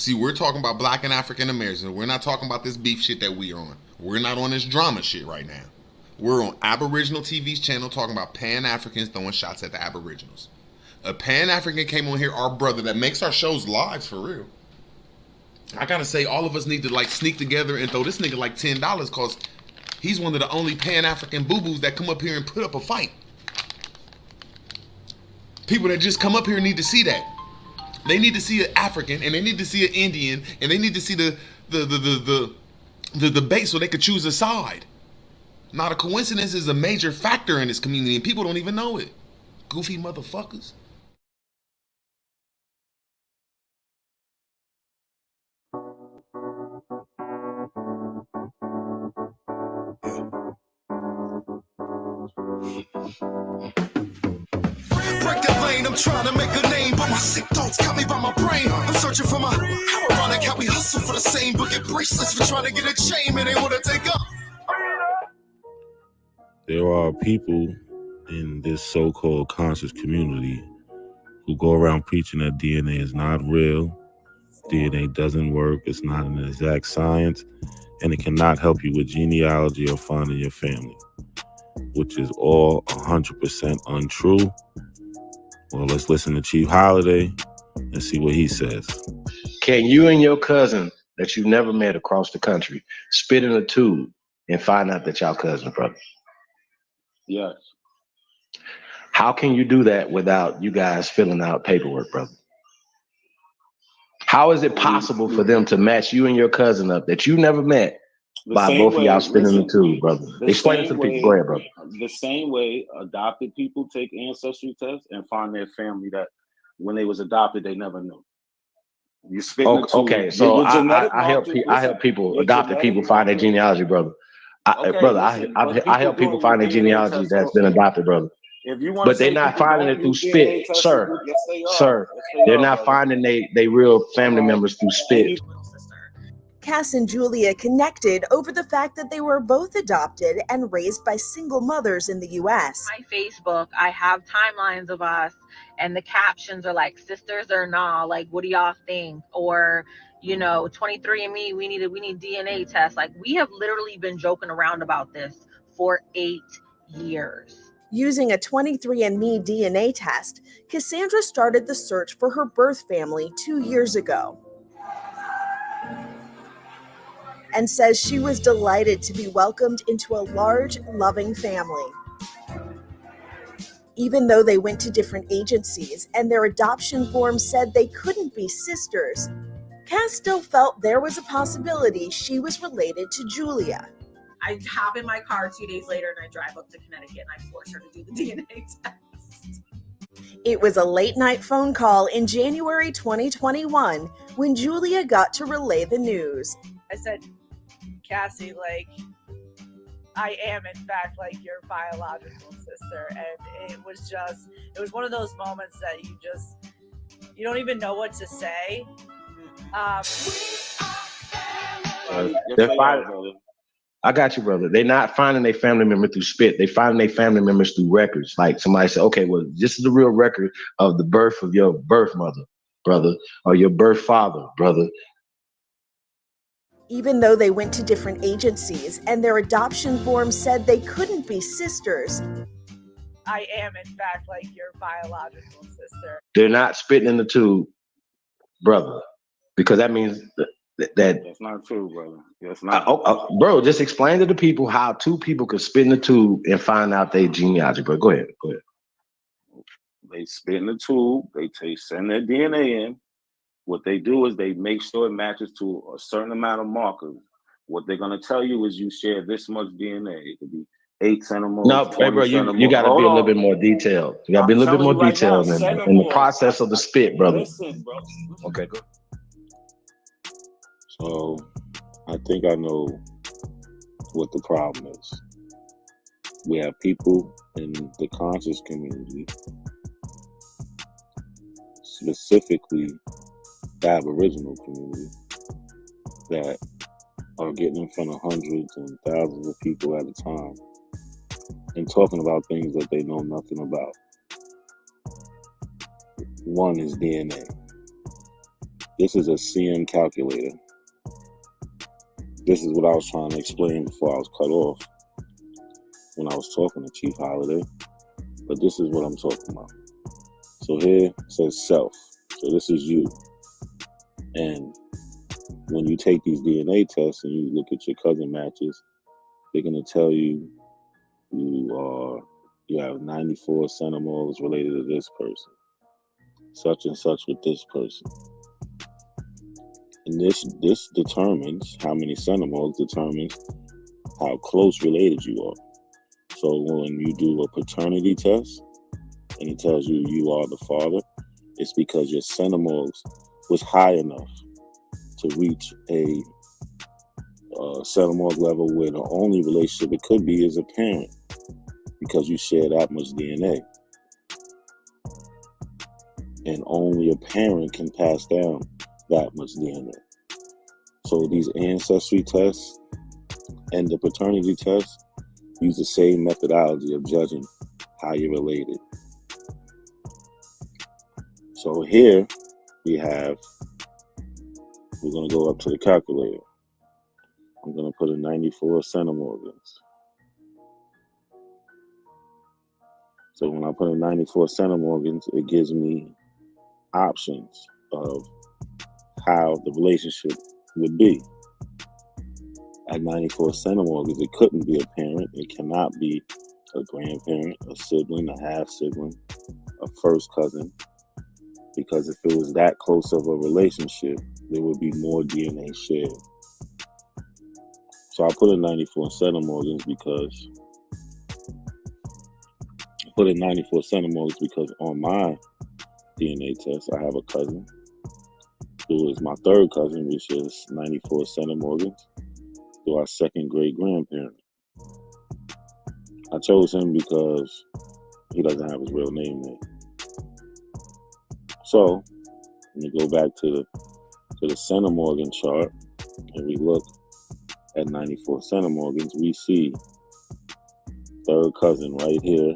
See, we're talking about black and African Americans. We're not talking about this beef shit that we are on. We're not on this drama shit right now. We're on Aboriginal TV's channel talking about Pan-Africans throwing shots at the Aboriginals. A Pan-African came on here, our brother, that makes our shows live for real. I gotta say, all of us need to like sneak together and throw this nigga like $10 because he's one of the only Pan-African boo-boos that come up here and put up a fight. People that just come up here need to see that. They need to see an African, and they need to see an Indian, and they need to see the debate so they could choose a side. Not a coincidence is a major factor in this community, and people don't even know it. Goofy motherfuckers. Break the lane, I'm trying to make a name, but my sick thoughts got me by my brain. I'm searching for my, how ironic how we hustle for the same, but get bracelets for trying to get a chain, and they want to take up. There are people in this so-called conscious community who go around preaching that DNA is not real, DNA doesn't work, it's not an exact science, and it cannot help you with genealogy or finding your family, which is all 100% untrue. Well, let's listen to Chief Holiday and see what he says. Can you and your cousin that you've never met across the country spit in a tube and find out that y'all cousins, brother? Yes. How can you do that without you guys filling out paperwork, brother? How is it possible for them to match you and your cousin up that you never met by both of y'all spitting in the tube, brother? Explain it to the people. Go ahead, brother. The same way adopted people take ancestry tests and find their family that when they was adopted, they never knew. You spit in the tube. Okay, so I help people, adopted people find their genealogy, brother. I help people find their genealogy that's been adopted, brother. But they're not finding it through spit, sir. Sir, they're not finding they real family members through spit. Cass and Julia connected over the fact that they were both adopted and raised by single mothers in the U.S. My Facebook, I have timelines of us, and the captions are like, sisters or nah, like, what do y'all think? Or, 23andMe, we need DNA tests. Like, we have literally been joking around about this for 8 years. Using a 23andMe DNA test, Cassandra started the search for her birth family 2 years ago, and says she was delighted to be welcomed into a large, loving family. Even though they went to different agencies and their adoption form said they couldn't be sisters, Cass still felt there was a possibility she was related to Julia. I hop in my car 2 days later and I drive up to Connecticut and I force her to do the DNA test. It was a late-night phone call in January 2021 when Julia got to relay the news. I said, Cassie, like, I am in fact like your biological sister. And it was one of those moments that you don't even know what to say. I got you, brother. They're not finding their family member through spit. They finding their family members through records. Like somebody said, okay, well, this is the real record of the birth of your birth mother, brother, or your birth father, brother. Even though they went to different agencies and their adoption form said they couldn't be sisters. I am, in fact, like your biological sister. They're not spitting in the tube, brother, because that means that's not true, brother. That's not. Bro, just explain to the people how two people could spit in the tube and find out their genealogy. Bro, go ahead. They spit in the tube. They send their DNA in. What they do is they make sure it matches to a certain amount of markers. What they're gonna tell you is you share this much DNA. It could be 8 centimoles. No, hey, bro, you got to be a little bit more detailed. You got to be a little bit more detailed in the process of the spit, brother. Listen, bro. Okay, good. So I think I know what the problem is. We have people in the conscious community, specifically the Aboriginal community, that are getting in front of hundreds and thousands of people at a time and talking about things that they know nothing about. One is DNA. This is a CM calculator. This is what I was trying to explain before I was cut off when I was talking to Chief Holiday. But this is what I'm talking about. So here it says self. So this is you. And when you take these DNA tests and you look at your cousin matches, they're going to tell you you have 94 centimoles related to this person, such and such with this person. And this determines how many centimoles determines how close related you are. So when you do a paternity test and it tells you you are the father, it's because your centimoles was high enough to reach a centimole level where the only relationship it could be is a parent, because you share that much DNA. And only a parent can pass down that much DNA. So these ancestry tests and the paternity test use the same methodology of judging how you're related. So here we're going to go up to the calculator. I'm going to put in 94 centimorgans. So when I put in 94 centimorgans, it gives me options of how the relationship would be. At 94 centimorgans, it couldn't be a parent. It cannot be a grandparent, a sibling, a half-sibling, a first cousin. Because if it was that close of a relationship, there would be more DNA shared. So I put in 94 centimorgans because on my DNA test, I have a cousin who is my third cousin, which is 94 centimorgans, to our second great grandparent. I chose him because he doesn't have his real name there. So when we go back to the centimorgan chart and we look at 94 centimorgans, we see third cousin right here.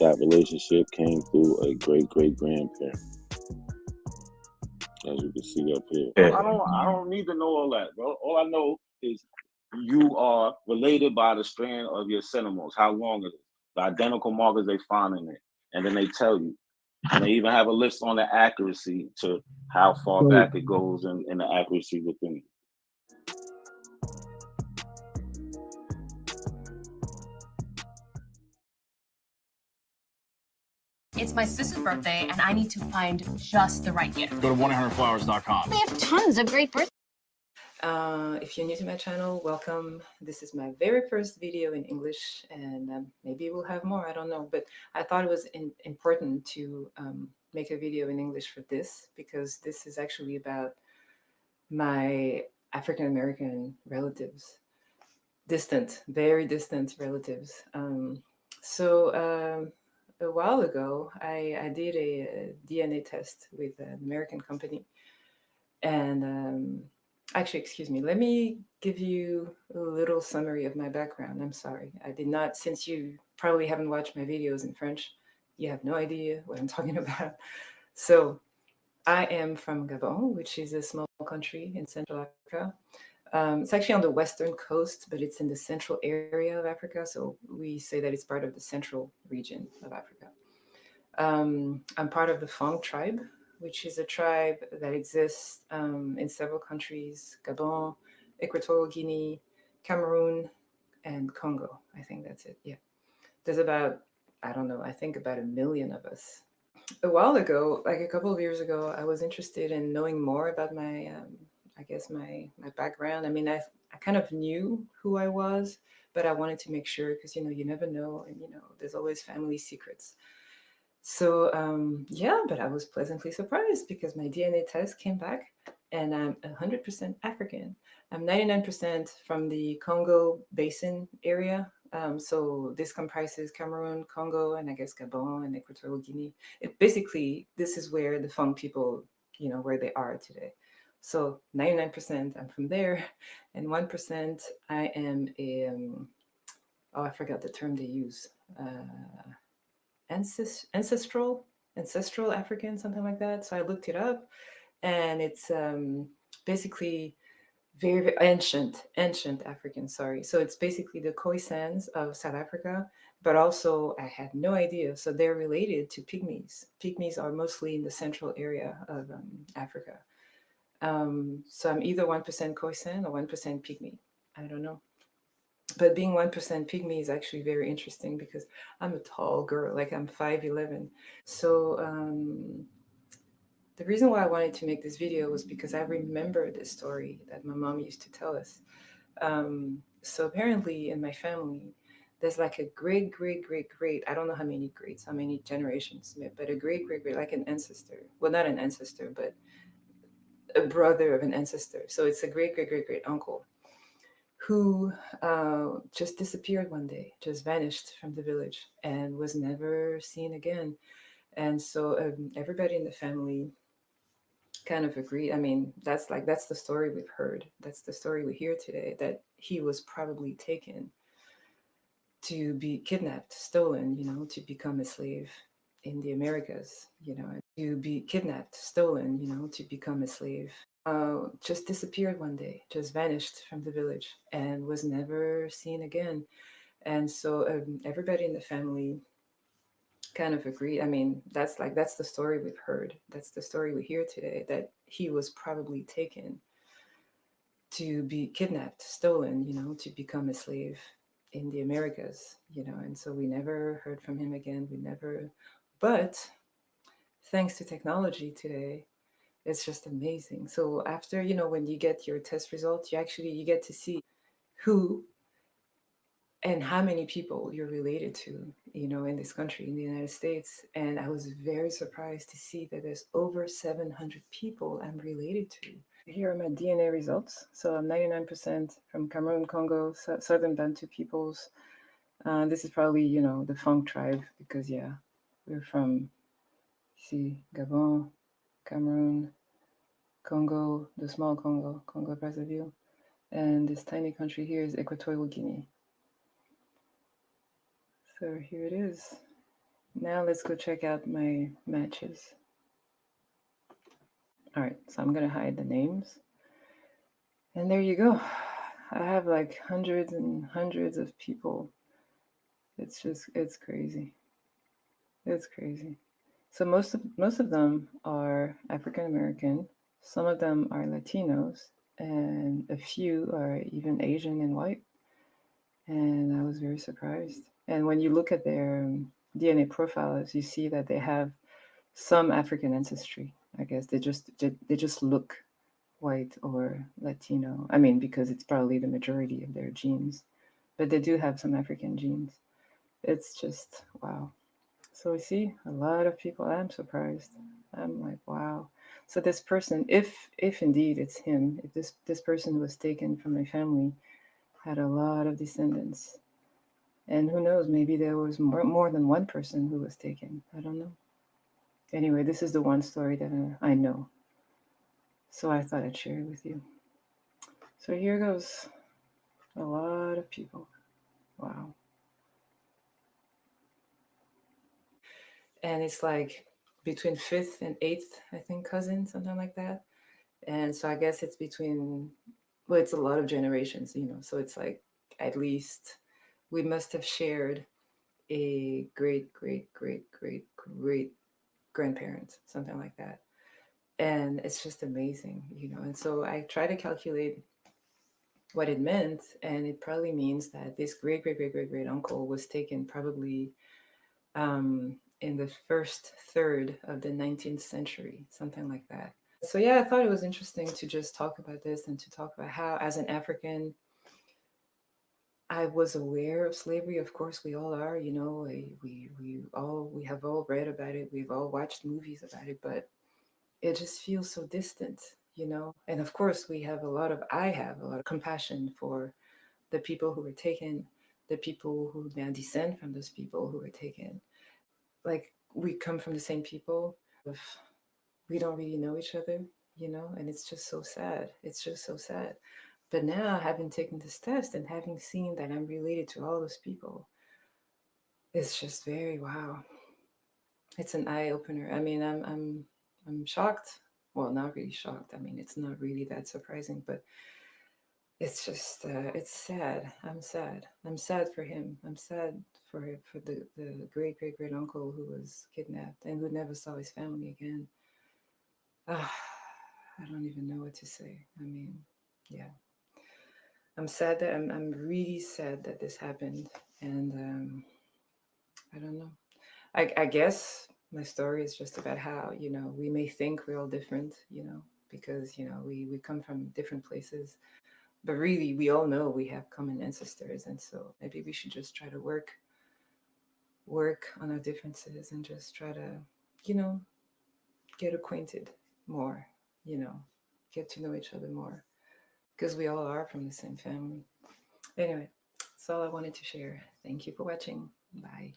That relationship came through a great-great-grandparent, as you can see up here. I don't need to know all that, bro. All I know is you are related by the strand of your centimoles, how long it is, the identical markers they find in it, and then they tell you. And they even have a list on the accuracy to how far back it goes and the accuracy within it. It's my sister's birthday, and I need to find just the right gift. Go to 1-800-Flowers.com. They have tons of great birthday. If you're new to my channel, welcome. This is my very first video in English, and maybe we'll have more, I don't know. But I thought it was important to make a video in English for this, because this is actually about my African-American relatives. Distant, very distant relatives. A while ago, I did a DNA test with an American company. And actually, excuse me, let me give you a little summary of my background. I'm sorry. I did not, since you probably haven't watched my videos in French, you have no idea what I'm talking about. So I am from Gabon, which is a small country in Central Africa. It's actually on the western coast, but it's in the central area of Africa. So we say that it's part of the central region of Africa. I'm part of the Fang tribe, which is a tribe that exists in several countries: Gabon, Equatorial Guinea, Cameroon, and Congo. I think that's it. Yeah. There's about, I don't know, I think about 1 million of us. A while ago, like a couple of years ago, I was interested in knowing more about my background. I mean, I kind of knew who I was, but I wanted to make sure, because, you never know, and, there's always family secrets. So, yeah, but I was pleasantly surprised because my DNA test came back and I'm 100% African. I'm 99% from the Congo Basin area. So this comprises Cameroon, Congo, and I guess Gabon and Equatorial Guinea. Basically, this is where the Fang people, where they are today. So 99% I'm from there, and 1% I am I forgot the term they use. Ancestral ancestral African, something like that. So I looked it up, and it's basically very, very ancient African. Sorry. So it's basically the Khoisans of South Africa, but also I had no idea. So they're related to pygmies. Pygmies are mostly in the central area of Africa. So I'm either 1% Khoisan or 1% pygmy. I don't know. But being 1% pygmy is actually very interesting because I'm a tall girl, like I'm 5'11". So the reason why I wanted to make this video was because I remember this story that my mom used to tell us. So apparently in my family, there's like a great, I don't know how many greats, how many generations, but a great, like an ancestor. Well, not an ancestor, but a brother of an ancestor. So it's a great uncle who just disappeared one day, just vanished from the village and was never seen again. And so everybody in the family kind of agreed. I mean, that's the story we've heard. That's the story we hear today, that he was probably taken to be kidnapped, stolen, to become a slave in the Americas, to be kidnapped, stolen, to become a slave. Just disappeared one day, just vanished from the village and was never seen again. And so everybody in the family kind of agreed. I mean, that's the story we've heard. That's the story we hear today, that he was probably taken to be kidnapped, stolen, to become a slave in the Americas, and so we never heard from him again. We never, but thanks to technology today, it's just amazing. So after, when you get your test results, you get to see who and how many people you're related to, in this country, in the United States. And I was very surprised to see that there's over 700 people I'm related to. Here are my DNA results. So I'm 99% from Cameroon, Congo, Southern Bantu peoples. This is probably, the Funk tribe, because, yeah, we're from, Gabon, Cameroon, Congo, the small Congo, Congo Brazzaville. And this tiny country here is Equatorial Guinea. So here it is. Now let's go check out my matches. All right, so I'm gonna hide the names. And there you go. I have like hundreds and hundreds of people. It's crazy. It's crazy. So most of them are African American. Some of them are Latinos, and a few are even Asian and white. And I was very surprised. And when you look at their DNA profiles, you see that they have some African ancestry. I guess they just look white or Latino. I mean, because it's probably the majority of their genes, but they do have some African genes. It's just wow. So we see a lot of people. I'm surprised. I'm like, wow. So this person, if indeed it's him, if this person was taken from my family, had a lot of descendants. And who knows, maybe there was more than one person who was taken. I don't know. Anyway, this is the one story that I know. So I thought I'd share it with you. So here goes. A lot of people. Wow. And it's like between 5th and 8th, I think, cousin, something like that. And so I guess it's between, well, it's a lot of generations, so it's like at least we must have shared a great grandparent, something like that. And it's just amazing, and so I try to calculate what it meant, and it probably means that this great uncle was taken probably in the first third of the 19th century, something like that. So yeah, I thought it was interesting to just talk about this and to talk about how, as an African, I was aware of slavery. Of course, we all are. We have all read about it. We've all watched movies about it, but it just feels so distant, And of course, I have a lot of compassion for the people who were taken, the people who now descend from those people who were taken. Like, we come from the same people. We don't really know each other, and it's just so sad. It's just so sad. But now, having taken this test and having seen that I'm related to all those people, it's just very wow. it's an eye opener. I mean, I'm shocked. Well, not really shocked. I mean, it's not really that surprising, but it's just it's sad. I'm sad. I'm sad for him. I'm sad for the great uncle who was kidnapped and who never saw his family again. I don't even know what to say. I mean, yeah, I'm sad that I'm really sad that this happened, and I don't know. I guess my story is just about how, you know, we may think we're all different, you know, because, you know, we come from different places, but really we all know we have common ancestors, and so maybe we should just try to work on our differences and just try to, you know, get acquainted more, you know, get to know each other more, because we all are from the same family. Anyway, that's all I wanted to share. Thank you for watching. Bye.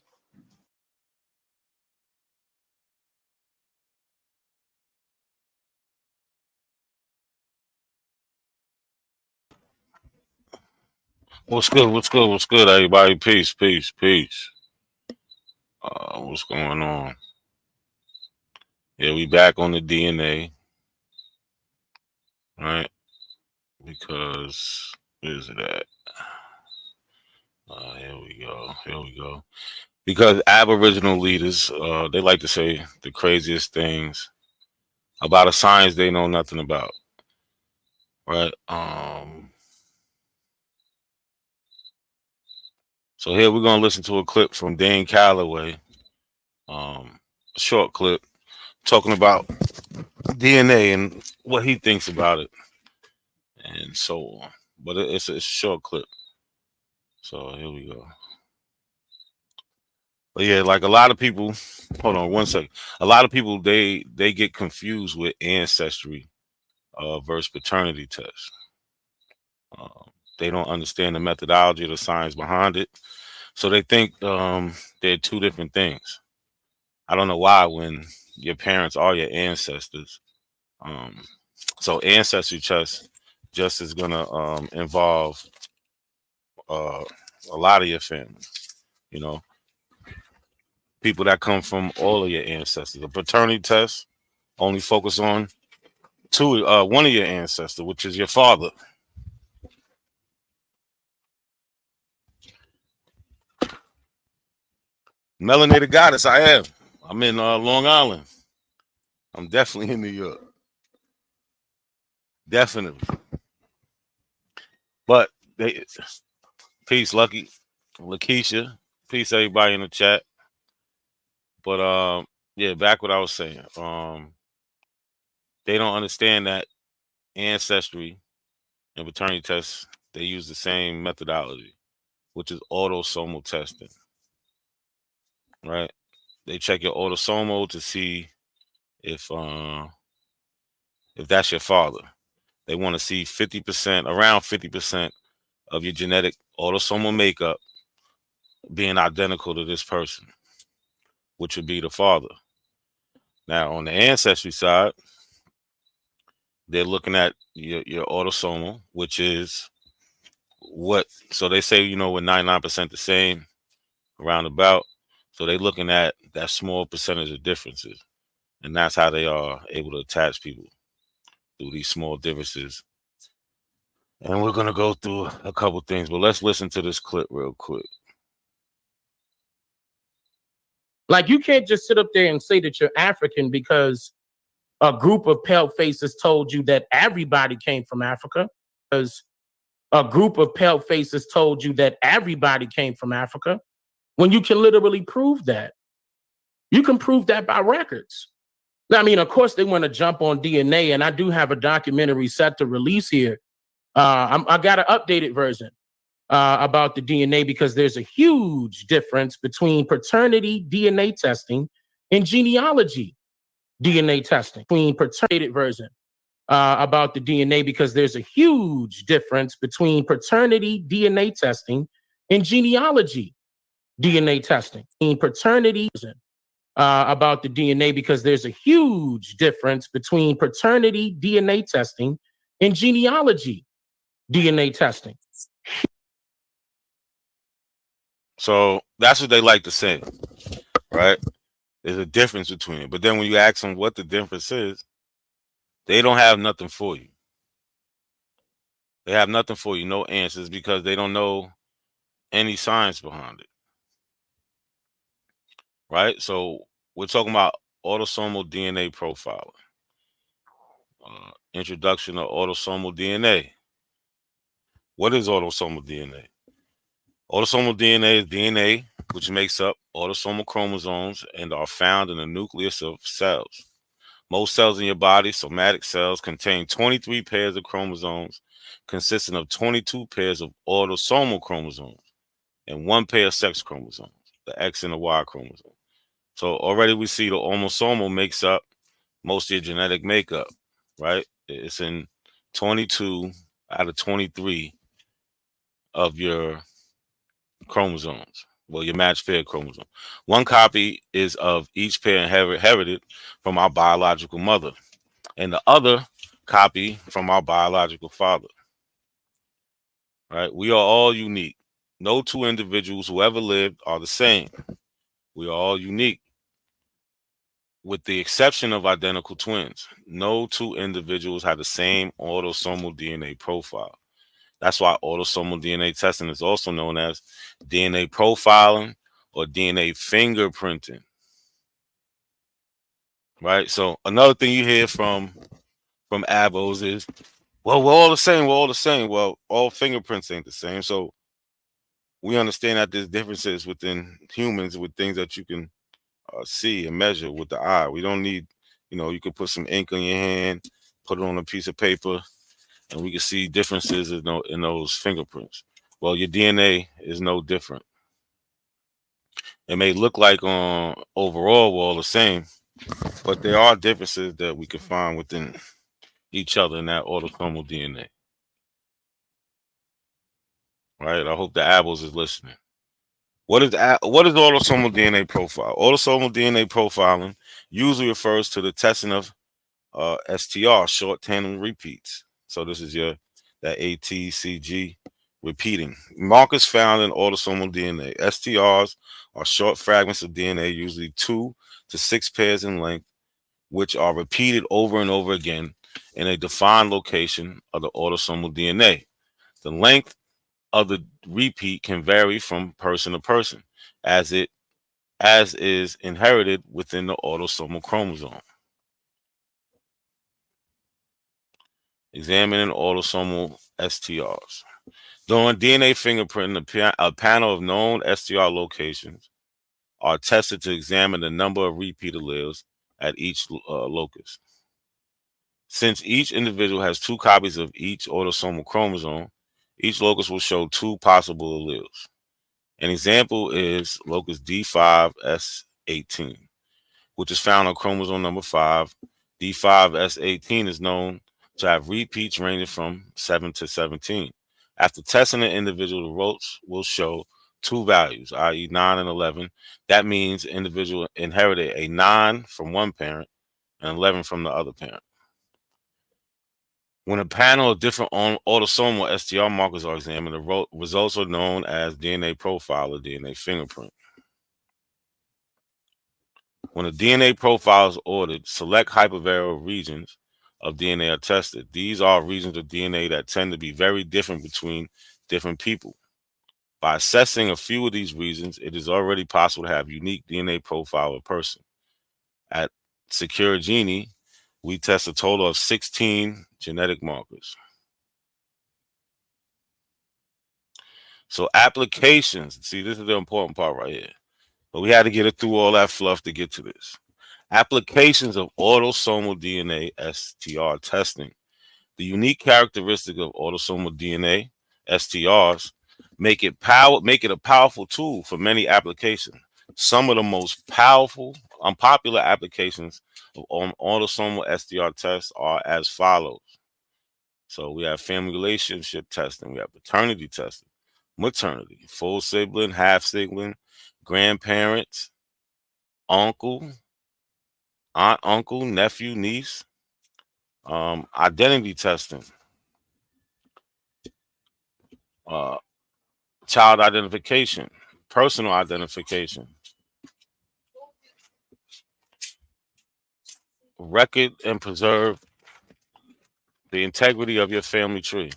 What's good? What's good? What's good, everybody? Peace, peace, peace. What's going on? Yeah, we back on the DNA, right? Because where's it at? Here we go. Here we go. Because Aboriginal leaders, they like to say the craziest things about a science they know nothing about, right? So here we're gonna listen to a clip from Dane Calloway, a short clip talking about DNA and what he thinks about it, and so on. But it's a short clip. So here we go. But yeah, like a lot of people, hold on one second. A lot of people they get confused with ancestry versus paternity tests. They don't understand the methodology of the science behind it, so they think they're two different things. I don't know why when your parents are your ancestors. So ancestry tests just is gonna involve a lot of your family. You know, people that come from all of your ancestors. A paternity test only focus on one of your ancestors, which is your father. Melanated goddess, I am. I'm in Long Island. I'm definitely in New York. Definitely. But they peace, Lucky, Lakeisha. Peace, everybody in the chat. But yeah, back what I was saying. They don't understand that ancestry and paternity tests, they use the same methodology, which is autosomal testing. Right? They check your autosomal to see if that's your father. They want to see 50%, around 50% of your genetic autosomal makeup being identical to this person, which would be the father. Now, on the ancestry side, they're looking at your autosomal, which is what, so they say, you know, we're 99% the same, roundabout. So they're looking at that small percentage of differences. And that's how they are able to attach people through these small differences. And we're going to go through a couple things, but let's listen to this clip real quick. Like, you can't just sit up there and say that you're African because a group of pale faces told you that everybody came from Africa. Because a group of pale faces told you that everybody came from Africa, when you can literally prove that. You can prove that by records. I mean, of course, they want to jump on DNA, and I do have a documentary set to release here. I got an updated version about the DNA, because there's a huge difference between paternity DNA testing and genealogy DNA testing. Between paternity version about the DNA, because there's a huge difference between paternity DNA testing and genealogy DNA testing. In paternity version about the DNA, because there's a huge difference between paternity DNA testing and genealogy DNA testing. So that's what they like to say, right? There's a difference between it. But then when you ask them what the difference is, they don't have nothing for you. They have nothing for you, no answers, because they don't know any science behind it. Right? So we're talking about autosomal DNA profiling. Introduction of autosomal DNA. What is autosomal DNA? Autosomal DNA is DNA which makes up autosomal chromosomes and are found in the nucleus of cells. Most cells in your body, somatic cells, contain 23 pairs of chromosomes, consisting of 22 pairs of autosomal chromosomes and 1 pair of sex chromosomes, the X and the Y chromosome. So already we see the autosomal makes up most of your genetic makeup, right? It's in 22 out of 23 of your chromosomes. Well, your matched pair chromosome. One copy is of each pair inherited from our biological mother, and the other copy from our biological father. Right? We are all unique. No two individuals who ever lived are the same. We are all unique, with the exception of identical twins. No two individuals have the same autosomal DNA profile. That's why autosomal DNA testing is also known as DNA profiling or DNA fingerprinting. Right? So another thing you hear from abos is, well, we're all the same. We're all the same. Well, all fingerprints ain't the same. So we understand that there's differences within humans with things that you can see and measure with the eye. We don't need, you could put some ink on your hand, put it on a piece of paper, and we can see differences in those fingerprints. Well, your DNA is no different. It may look like on overall we're all the same, but there are differences that we can find within each other in that autosomal DNA. Right? I hope the apples is listening. What is autosomal DNA profile? Autosomal DNA profiling usually refers to the testing of STR, short tandem repeats. So this is that ATCG repeating. Markers found in autosomal DNA. STRs are short fragments of DNA, usually 2 to 6 pairs in length, which are repeated over and over again in a defined location of the autosomal DNA. The length of the repeat can vary from person to person, as is inherited within the autosomal chromosome. Examining autosomal STRs. During DNA fingerprinting, a panel of known STR locations are tested to examine the number of repeat alleles at each locus. Since each individual has 2 copies of each autosomal chromosome, each locus will show 2 possible alleles. An example is locus D5S18, which is found on chromosome number 5. D5S18 is known to have repeats ranging from 7 to 17. After testing an individual, the results will show 2 values, i.e. 9 and 11. That means the individual inherited a 9 from one parent and 11 from the other parent. When a panel of different autosomal STR markers are examined, the results are known as DNA profile or DNA fingerprint. When a DNA profile is ordered, select hypervariable regions of DNA are tested. These are regions of DNA that tend to be very different between different people. By assessing a few of these regions, it is already possible to have unique DNA profile of a person. At Secure Genie, we test a total of 16 genetic markers. So applications, see, this is the important part right here. But we had to get it through all that fluff to get to this. Applications of autosomal DNA STR testing. The unique characteristic of autosomal DNA STRs make it a powerful tool for many applications. Some of the most powerful, unpopular applications of autosomal STR tests are as follows. So we have family relationship testing, we have paternity testing, maternity, full sibling, half sibling, grandparents, uncle, aunt, uncle, nephew, niece, identity testing, child identification, personal identification, record and preserve the integrity of your family tree.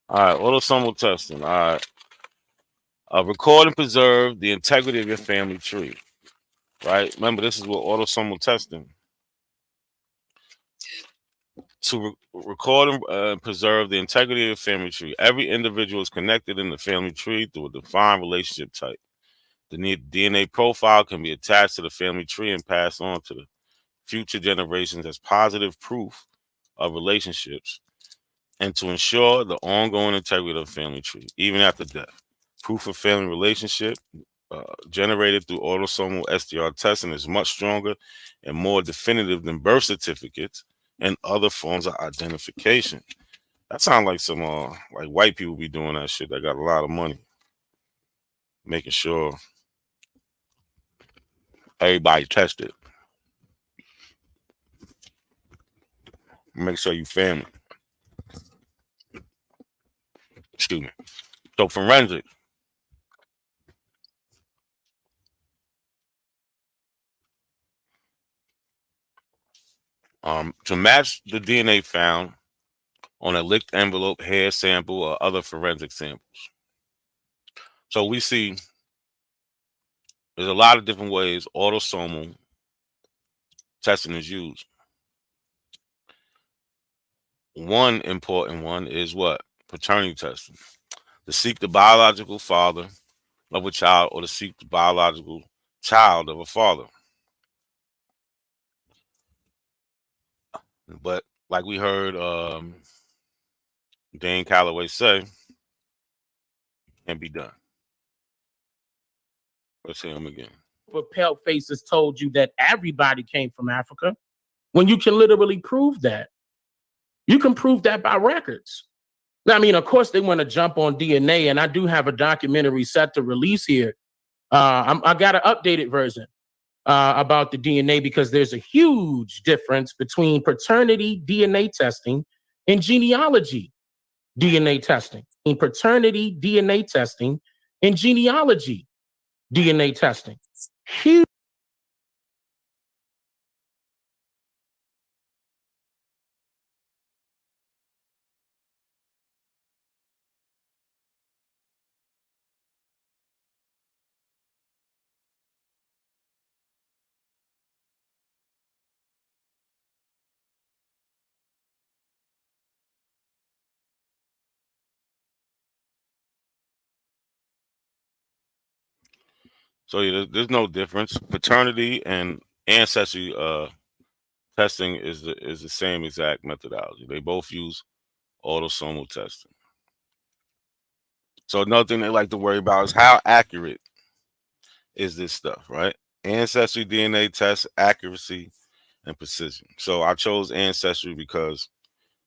All right, autosomal testing. All right. Record and preserve the integrity of your family tree. Right? Remember, this is what autosomal testing. To record and preserve the integrity of your family tree. Every individual is connected in the family tree through a defined relationship type. The DNA profile can be attached to the family tree and passed on to the future generations as positive proof of relationships and to ensure the ongoing integrity of the family tree, even after death. Proof of family relationship generated through autosomal STR testing is much stronger and more definitive than birth certificates and other forms of identification. That sounds like some like white people be doing that shit. That got a lot of money, making sure everybody tested. Make sure you family. Excuse me. So forensic. To match the DNA found on a licked envelope, hair sample, or other forensic samples. So we see there's a lot of different ways autosomal testing is used. One important one is what? Paternity testing. To seek the biological father of a child or to seek the biological child of a father. But like we heard Dan Calloway say, can be done. Let's hear him again. But pale faces told you that everybody came from Africa when you can literally prove that. You can prove that by records. Now, I mean, of course, they want to jump on DNA, and I do have a documentary set to release here. I got an updated version about the DNA because there's a huge difference between paternity DNA testing and genealogy DNA testing. In paternity DNA testing and genealogy DNA testing. Huge. So yeah, there's no difference. Paternity and ancestry testing is the same exact methodology. They both use autosomal testing. So another thing they like to worry about is how accurate is this stuff, right? Ancestry DNA test accuracy and precision. So I chose Ancestry because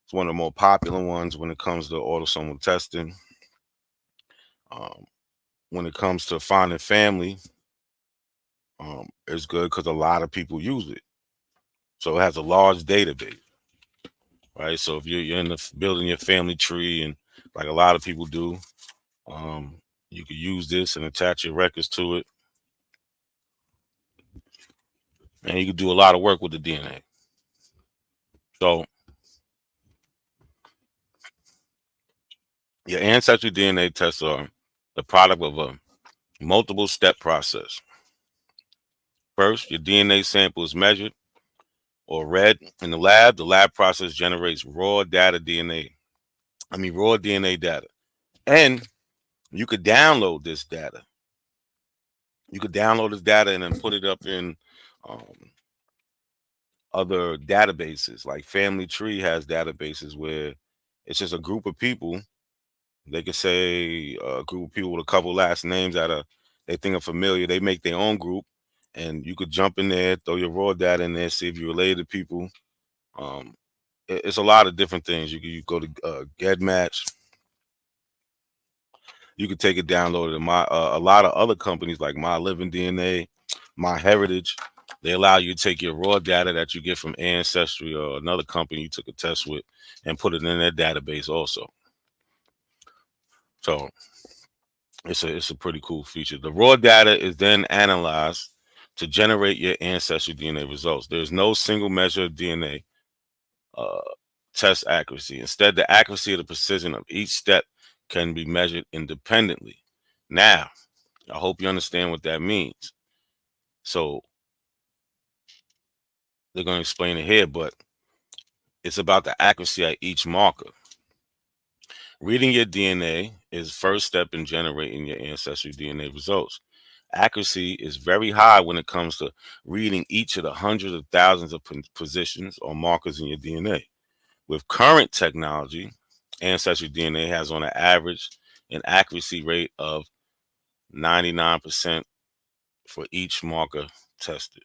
it's one of the more popular ones when it comes to autosomal testing. When it comes to finding family, it's good because a lot of people use it. So it has a large database, right? So if you're in the building your family tree, and like a lot of people do, you could use this and attach your records to it, and you could do a lot of work with the DNA. So your ancestry DNA tests are the product of a multiple step process. First, your DNA sample is measured or read in the lab. The lab process generates raw DNA data. And you could download this data. You could download this data and then put it up in other databases. Like Family Tree has databases where it's just a group of people. They could say a group of people with a couple last names that they think are familiar. They make their own group, and you could jump in there, throw your raw data in there, see if you're related to people. it's a lot of different things. You go to GetMatch. You can take it downloaded. A lot of other companies like My Living DNA, My Heritage, they allow you to take your raw data that you get from Ancestry or another company you took a test with and put it in their database also. So it's a pretty cool feature. The raw data is then analyzed to generate your Ancestry DNA results. There's no single measure of DNA test accuracy. Instead, the accuracy of the precision of each step can be measured independently. Now, I hope you understand what that means. So they're going to explain it here, but it's about the accuracy at each marker. Reading your DNA is first step in generating your Ancestry DNA results. Accuracy is very high when it comes to reading each of the hundreds of thousands of positions or markers in your DNA. With current technology, Ancestry DNA has on an average an accuracy rate of 99% for each marker tested.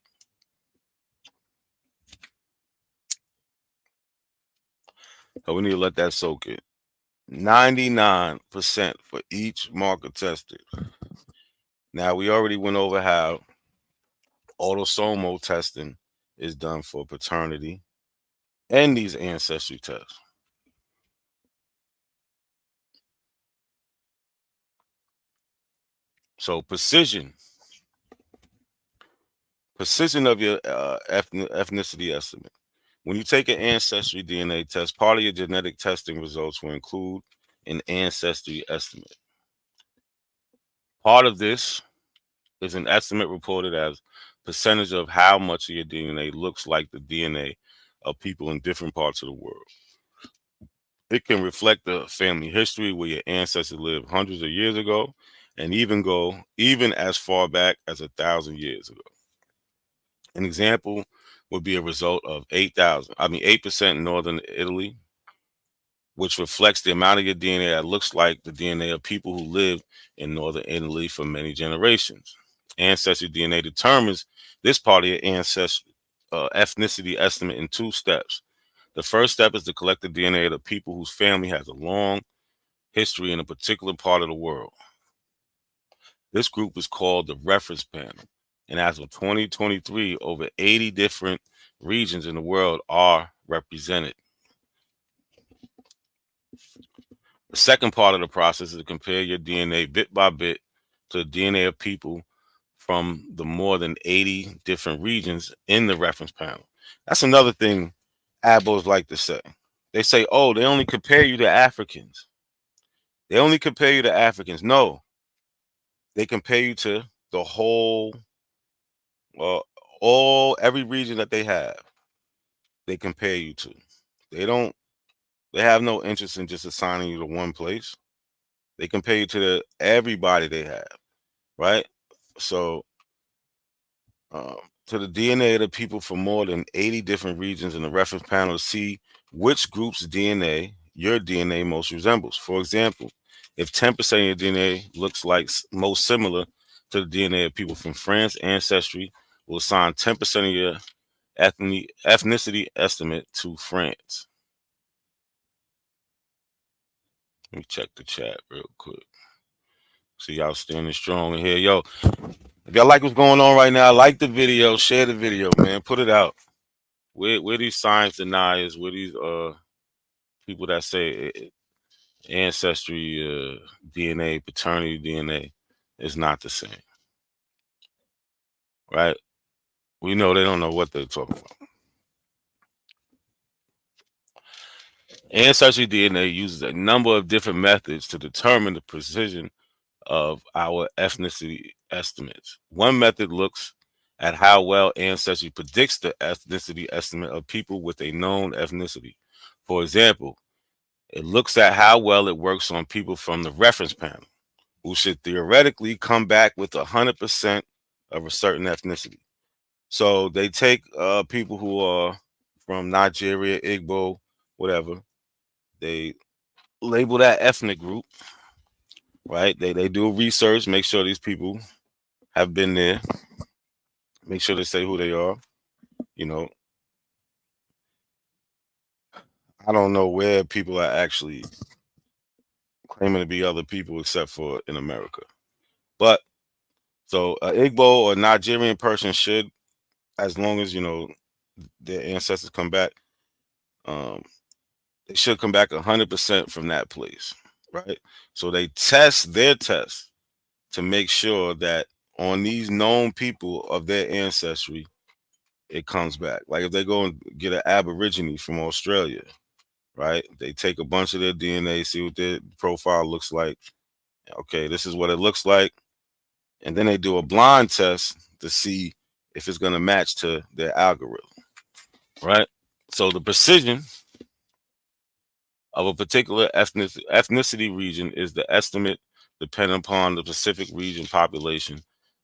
So we need to let that soak in. 99% for each marker tested. Now, we already went over how autosomal testing is done for paternity and these ancestry tests. So precision of your ethnicity estimate. When you take an ancestry DNA test, part of your genetic testing results will include an ancestry estimate. Part of this is an estimate reported as percentage of how much of your DNA looks like the DNA of people in different parts of the world. It can reflect the family history where your ancestors lived hundreds of years ago and even as far back as 1,000 years ago. An example would be a result of 8% in northern Italy, which reflects the amount of your DNA that looks like the DNA of people who lived in northern Italy for many generations. Ancestry DNA determines this part of your ancestry ethnicity estimate in 2 steps. The first step is to collect the DNA of the people whose family has a long history in a particular part of the world. This group is called the reference panel. And as of 2023, over 80 different regions in the world are represented. The second part of the process is to compare your DNA bit by bit to the DNA of people from the more than 80 different regions in the reference panel. That's another thing abos like to say. They say, oh, they only compare you to Africans. They only compare you to Africans. No, they compare you to the whole, every region that they have, they compare you to. They have no interest in just assigning you to one place. They compare you to everybody they have, right? So, to the DNA of the people from more than 80 different regions in the reference panel to see which group's DNA your DNA most resembles. For example, if 10% of your DNA looks like most similar to the DNA of people from France, Ancestry will assign 10% of your ethnicity estimate to France. Let me check the chat real quick. See y'all standing strong in here. Yo, if y'all like what's going on right now, like the video, share the video, man. Put it out. Where these science deniers, where these people that say ancestry DNA, paternity DNA is not the same. Right? We know they don't know what they're talking about. Ancestry DNA uses a number of different methods to determine the precision of our ethnicity estimates. One method looks at how well Ancestry predicts the ethnicity estimate of people with a known ethnicity. For example, it looks at how well it works on people from the reference panel, who should theoretically come back with 100% of a certain ethnicity. So they take people who are from Nigeria, Igbo, whatever. They label that ethnic group, right? They do research, make sure these people have been there, make sure they say who they are, you know. I don't know where people are actually claiming to be other people except for in America. But so an Igbo or Nigerian person should, as long as their ancestors come back, they should come back 100% from that place, right? So they test their test to make sure that on these known people of their ancestry, it comes back. Like if they go and get an Aborigine from Australia, right? They take a bunch of their DNA, see what their profile looks like. Okay, this is what it looks like. And then they do a blind test to see if it's going to match to their algorithm, right? So the precision of a particular ethnicity region is the estimate depending upon the specific region population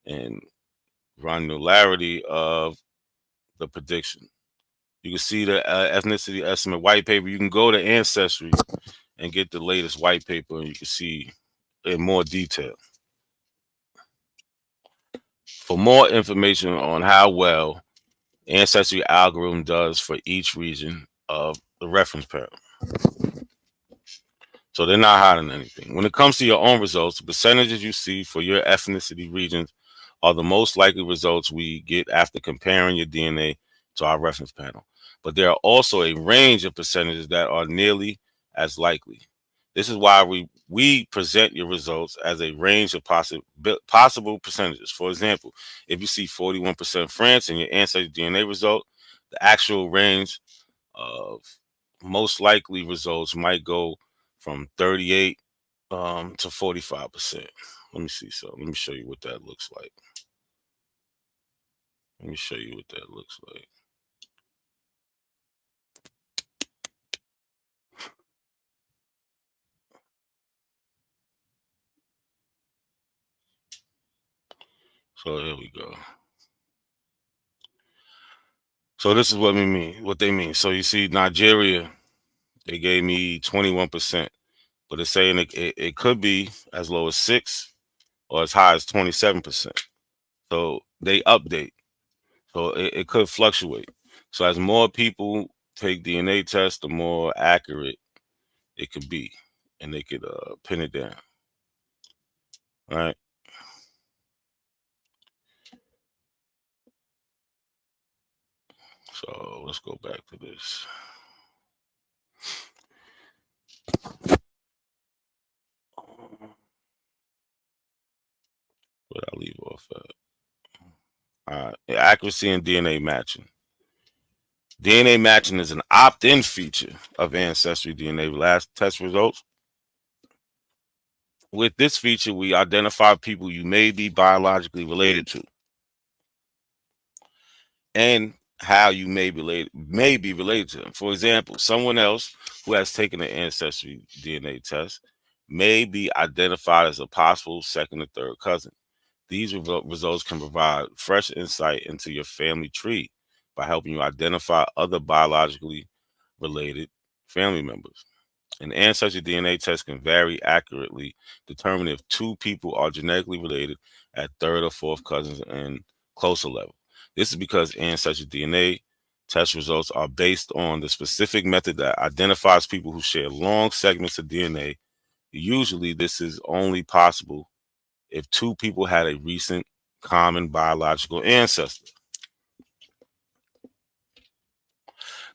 and granularity of the prediction. You can see the ethnicity estimate white paper. You can go to Ancestry and get the latest white paper, and you can see in more detail. For more information on how well Ancestry algorithm does for each region of the reference pair. So they're not hiding anything. When it comes to your own results, the percentages you see for your ethnicity regions are the most likely results we get after comparing your DNA to our reference panel. But there are also a range of percentages that are nearly as likely. This is why we present your results as a range of possible percentages. For example, if you see 41% France in your ancestry DNA result, the actual range of most likely results might go from 38 to 45%. Let me see. So let me show you what that looks like. Let me show you what that looks like. So here we go. So this is what they mean. So you see Nigeria, they gave me 21%, but it's saying it could be as low as 6 or as high as 27%. So they update. So it could fluctuate. So as more people take DNA tests, the more accurate it could be, and they could pin it down. All right. So let's go back to this. What I leave off at? All right. Accuracy and DNA matching. DNA matching is an opt-in feature of Ancestry DNA last test results. With this feature, we identify people you may be biologically related to and how you may be related to them. For example, someone else who has taken an Ancestry DNA test may be identified as a possible second or third cousin. These results can provide fresh insight into your family tree by helping you identify other biologically related family members. An ancestry DNA test can very accurately determine if two people are genetically related at third or fourth cousins and closer level. This is because ancestry DNA test results are based on the specific method that identifies people who share long segments of DNA. Usually, this is only possible if two people had a recent common biological ancestor.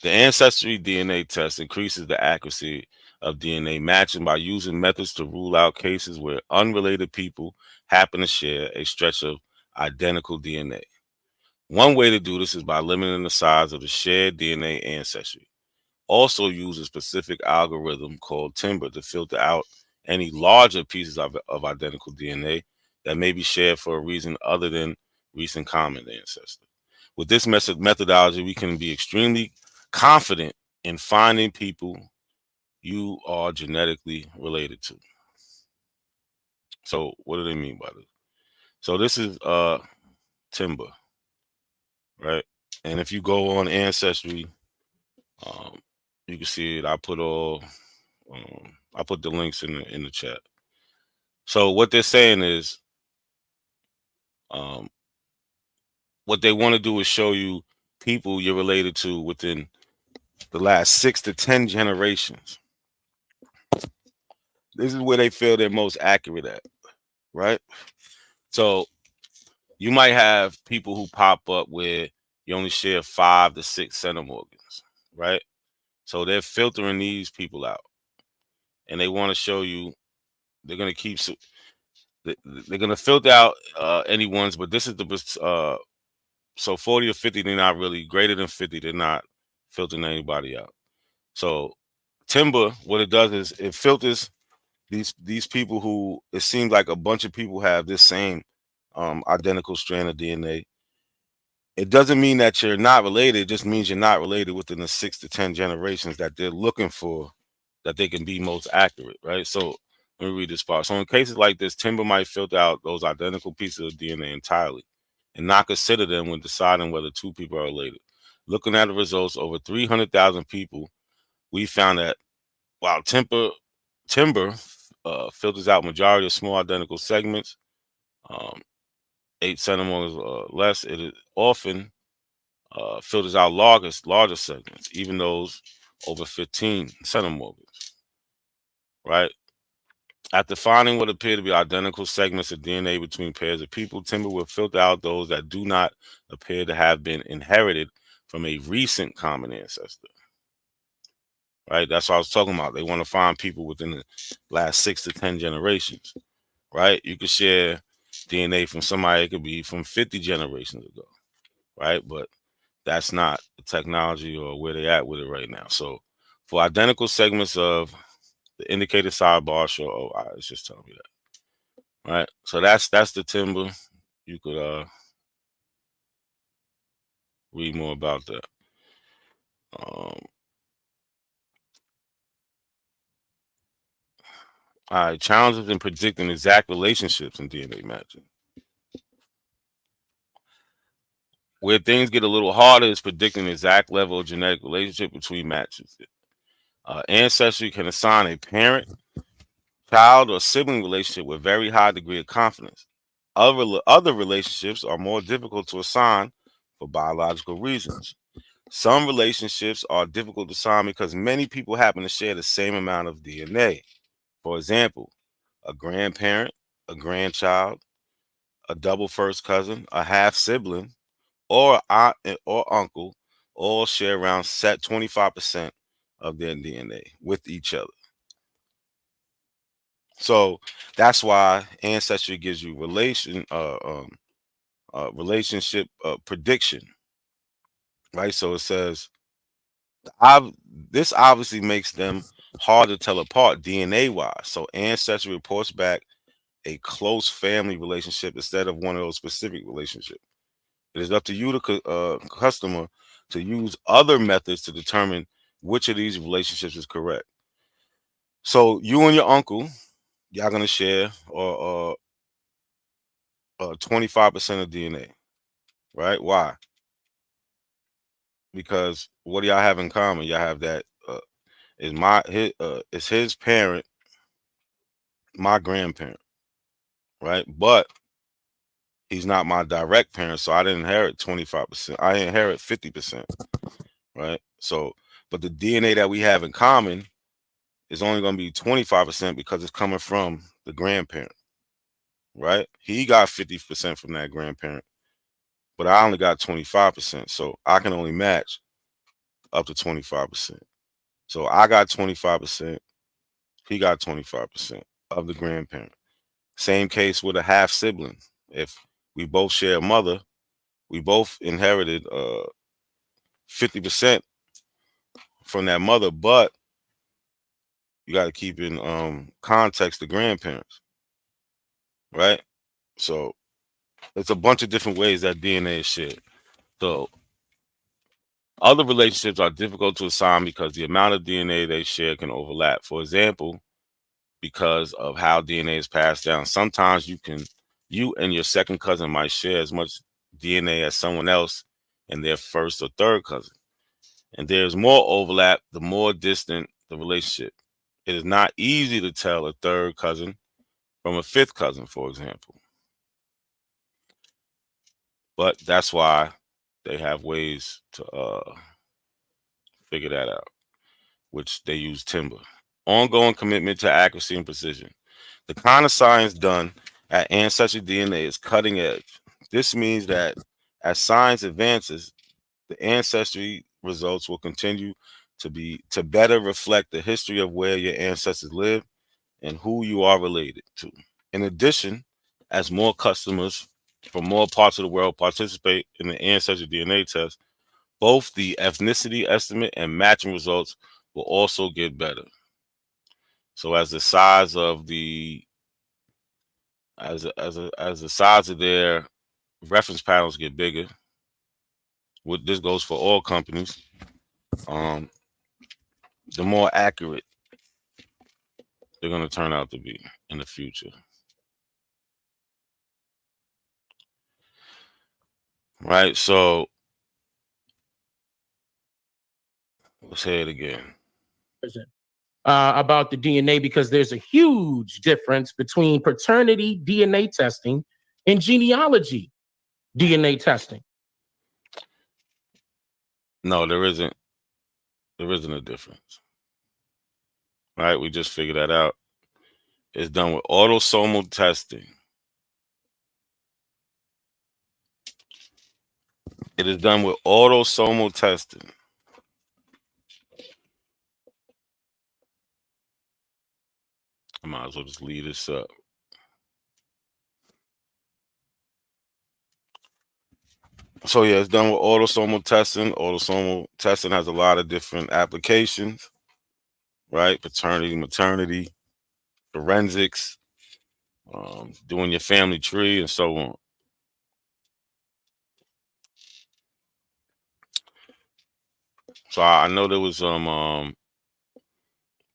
The Ancestry DNA test increases the accuracy of DNA matching by using methods to rule out cases where unrelated people happen to share a stretch of identical DNA. One way to do this is by limiting the size of the shared DNA ancestry. Also use a specific algorithm called Timber to filter out any larger pieces of identical DNA that may be shared for a reason other than recent common ancestor. With this methodology, we can be extremely confident in finding people you are genetically related to. So what do they mean by this? So this is Timber, right? And if you go on Ancestry, you can see it. I put the links in the chat. So what they're saying is, what they want to do is show you people you're related to within the last 6 to 10 generations. This is where they feel they're most accurate at, right? So you might have people who pop up where you only share 5 to 6 centimorgans, right? So they're filtering these people out, and they want to show you they're going to keep. They're going to filter out any ones, but this is the so 40 or 50. They're not really greater than 50. They're not filtering anybody out. So Timber, what it does is it filters these people who it seems like a bunch of people have this same identical strand of DNA. It doesn't mean that you're not related. It just means you're not related within the 6 to 10 generations that they're looking for, that they can be most accurate, right? So let me read this part. So in cases like this, Timber might filter out those identical pieces of DNA entirely and not consider them when deciding whether two people are related. Looking at the results, over 300,000 people, we found that while Timber filters out majority of small identical segments, 8 centimorgans or less, it is often filters out larger segments, even those over 15 centimorgans, right? After finding what appear to be identical segments of DNA between pairs of people, Timber will filter out those that do not appear to have been inherited from a recent common ancestor, right? That's what I was talking about. They want to find people within the last 6 to 10 generations, right? You could share DNA from somebody, it could be from 50 generations ago, right? But that's not the technology or where they're at with it right now. So for identical segments of the indicated sidebar, show, oh, all right, it's just telling me that. Right. So that's the Timber. You could read more about that. All right, challenges in predicting exact relationships in DNA matching. Where things get a little harder is predicting the exact level of genetic relationship between matches. Ancestry can assign a parent, child, or sibling relationship with very high degree of confidence. Other relationships are more difficult to assign for biological reasons. Some relationships are difficult to assign because many people happen to share the same amount of DNA. For example, a grandparent, a grandchild, a double first cousin, a half sibling, or aunt or uncle all share around 25% of their DNA with each other. So that's why Ancestry gives you relationship prediction, right? So it says this obviously makes them hard to tell apart DNA wise. So Ancestry reports back a close family relationship instead of one of those specific relationships. It is up to you, the customer, to use other methods to determine which of these relationships is correct. So you and your uncle, y'all gonna share 25% of DNA, right? Why? Because what do y'all have in common? Y'all have that is his parent, my grandparent, right? But he's not my direct parent, so I didn't inherit 25%. I inherit 50%, right? So, but the DNA that we have in common is only going to be 25% because it's coming from the grandparent, right? He got 50% from that grandparent, but I only got 25%. So I can only match up to 25%. So I got 25%. He got 25% of the grandparent. Same case with a half sibling. If we both share a mother, we both inherited 50% from that mother, but you got to keep in context the grandparents, right? So it's a bunch of different ways that DNA is shared. So other relationships are difficult to assign because the amount of DNA they share can overlap. For example, because of how DNA is passed down, sometimes you and your second cousin might share as much DNA as someone else and their first or third cousin. And there's more overlap the more distant the relationship. It is not easy to tell a third cousin from a fifth cousin, for example. But that's why they have ways to figure that out, which they use timber. Ongoing commitment to accuracy and precision. The kind of science done at Ancestry DNA is cutting edge. This means that as science advances, the Ancestry results will continue to better reflect the history of where your ancestors live and who you are related to. In addition, as more customers from more parts of the world participate in the Ancestry DNA test, both the ethnicity estimate and matching results will also get better. So as the size of the as the size of their reference panels get bigger, this goes for all companies, the more accurate they're going to turn out to be in the future. Right, so let's say it again. About the DNA, because there's a huge difference between paternity DNA testing and genealogy DNA testing. No, there isn't a difference. Right, we just figured that out. It's done with autosomal testing. It is done with autosomal testing. I might as well just leave this up. So yeah, it's done with autosomal testing. Autosomal testing has a lot of different applications, right? Paternity, maternity, forensics, doing your family tree, and so on. So I know there was some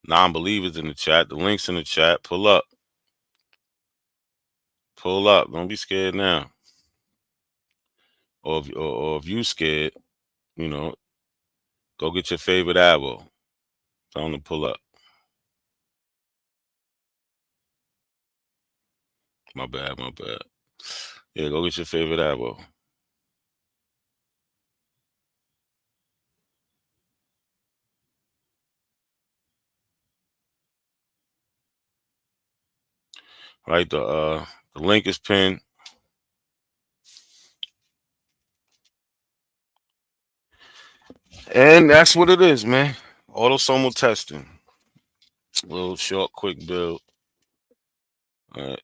non-believers in the chat. The link's in the chat. Pull up. Pull up. Don't be scared now. Or if you scared, you know, go get your favorite abo. Tell them to pull up. My bad. Yeah, go get your favorite abo. Right, the link is pinned. And that's what it is, man. Autosomal testing. A little short, quick build. All right.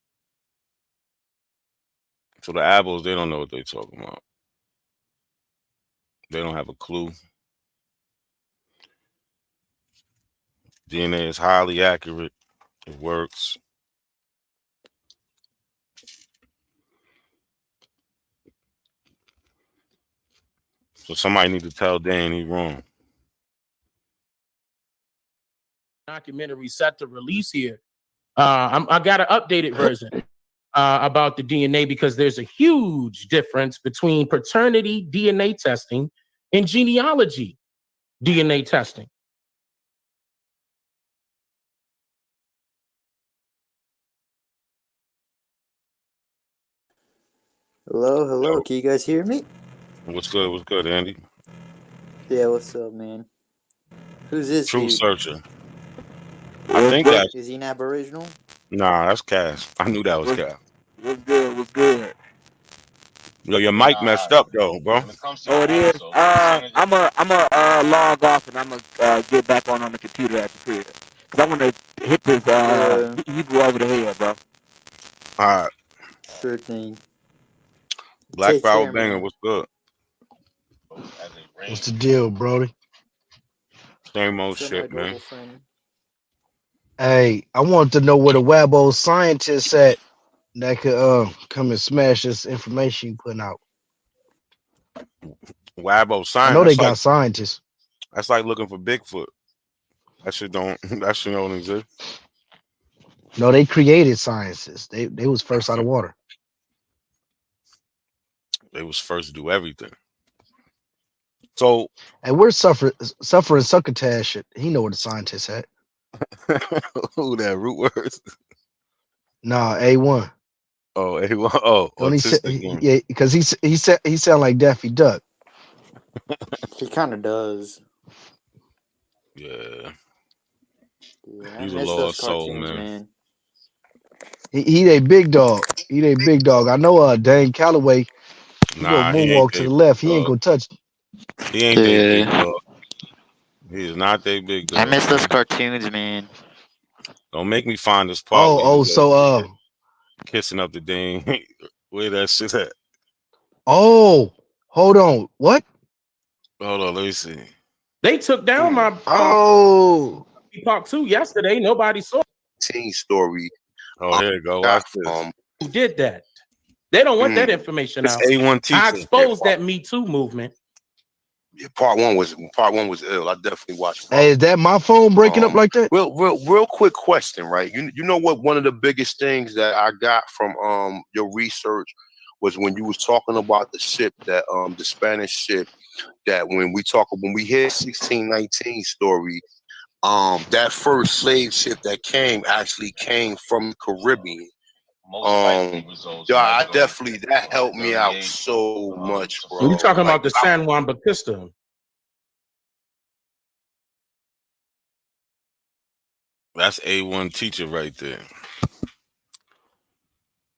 So the abos, they don't know what they're talking about. They don't have a clue. DNA is highly accurate. It works. So somebody need to tell Dan he's wrong. Documentary set to release here. I got an updated version about the DNA, because there's a huge difference between paternity DNA testing and genealogy DNA testing. Hello. Can you guys hear me? What's good, Andy? Yeah, what's up, man? Who's this Truth dude? Searcher. I think that's... Is he an Aboriginal? Nah, that's Cass. I knew that was Cass. What's good? Yo, your mic messed up though, bro. Oh, it is. I'm a log off and I'm gonna get back on the computer at the crib, cause I want to hit this Hebrew over the head, bro. All right. Sure thing. Black Take Power care, Banger, man. what's good? What's the deal, Brody? Same old What's up, shit, my man. global friend? Hey, I want to know where the Wabo scientists at that could come and smash this information you putting out. Wabo science. I know they got scientists. That's like looking for Bigfoot. That shit don't exist. No, they created sciences. They was first out of water. They was first to do everything. So, and we're suffering succotash shit. He know where the scientists at. Who that root words? Nah, A1. Oh, A1. Oh, don't yeah, because he sound like Daffy Duck. He kind of does. Yeah. Yeah, I He's a miss those lost soul, cartoons, man. man. He a big dog. He a big dog. I know Dane Calloway, he go Nah, he ain't moonwalk to they the big left. He ain't dog. gonna touch. He ain't they big Yeah, dog. He is not they big I dog, miss those man. cartoons, man. Don't make me find this part where Oh, he so kissing up the ding. Where that shit at? oh, hold on. What? Hold on, let me see. They took down my Oh, Part 2 yesterday. Nobody saw Teen story. Oh, here you go. Got Watch this. who did that. They don't want that information It's out. A1 I teacher. exposed that Me Too movement. Yeah, part one was ill. I definitely watched part hey, is that my phone breaking up like that? real quick question, right? You know what one of the biggest things that I got from your research was when you was talking about the ship that the Spanish ship that when we hear 1619 story, that first slave ship that came actually came from the Caribbean. Yeah, I definitely that helped me out so much, bro. You're talking Like about the San Juan Bautista. That's A1 teacher right there.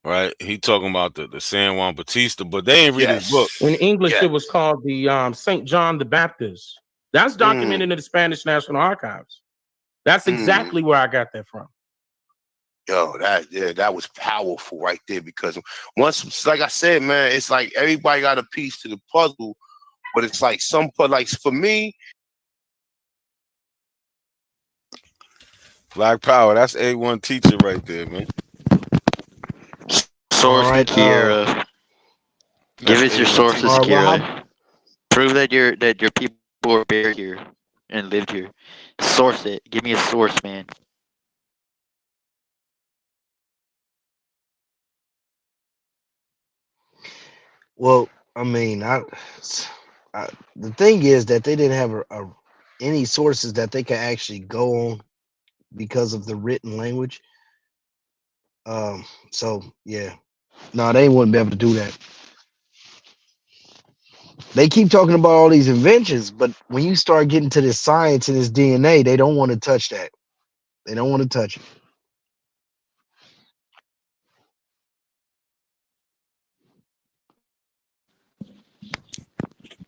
Right? He talking about the San Juan Bautista, but they ain't read his book. In English, it was called the St. John the Baptist. That's documented in the Spanish National Archives. That's exactly where I got that from. Yo, that was powerful right there because once, like I said, man, it's like everybody got a piece to the puzzle, but it's like like for me, Black Power, that's A1 teacher right there, man. Source right, Kiera. Give us your sources, Kiera. Prove that your people were buried here and lived here. Source it. Give me a source, man. Well, I mean, the thing is that they didn't have any sources that they could actually go on because of the written language. So yeah, no, they wouldn't be able to do that. They keep talking about all these inventions, but when you start getting to this science and this DNA, they don't want to touch that. They don't want to touch it.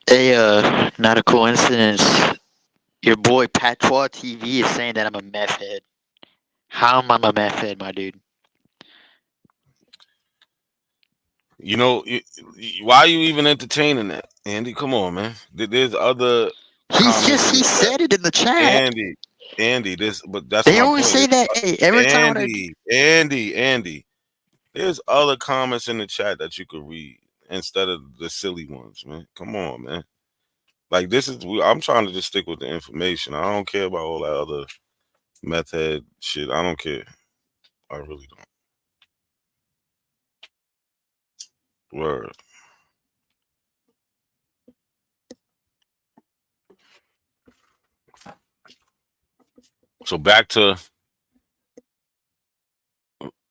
Hey, not a coincidence. Your boy Pt.3 is saying that I'm a meth head. How am I a meth head, my dude? You know, why are you even entertaining that, Andy? Come on, man. There's other. He said it in the chat. Andy. But that's they my always point. say that. Hey, every time Andy. There's other comments in the chat that you could read instead of the silly ones, man. Come on, man. Like I'm trying to just stick with the information. I don't care about all that other method shit. I don't care. I really don't. Word. So back to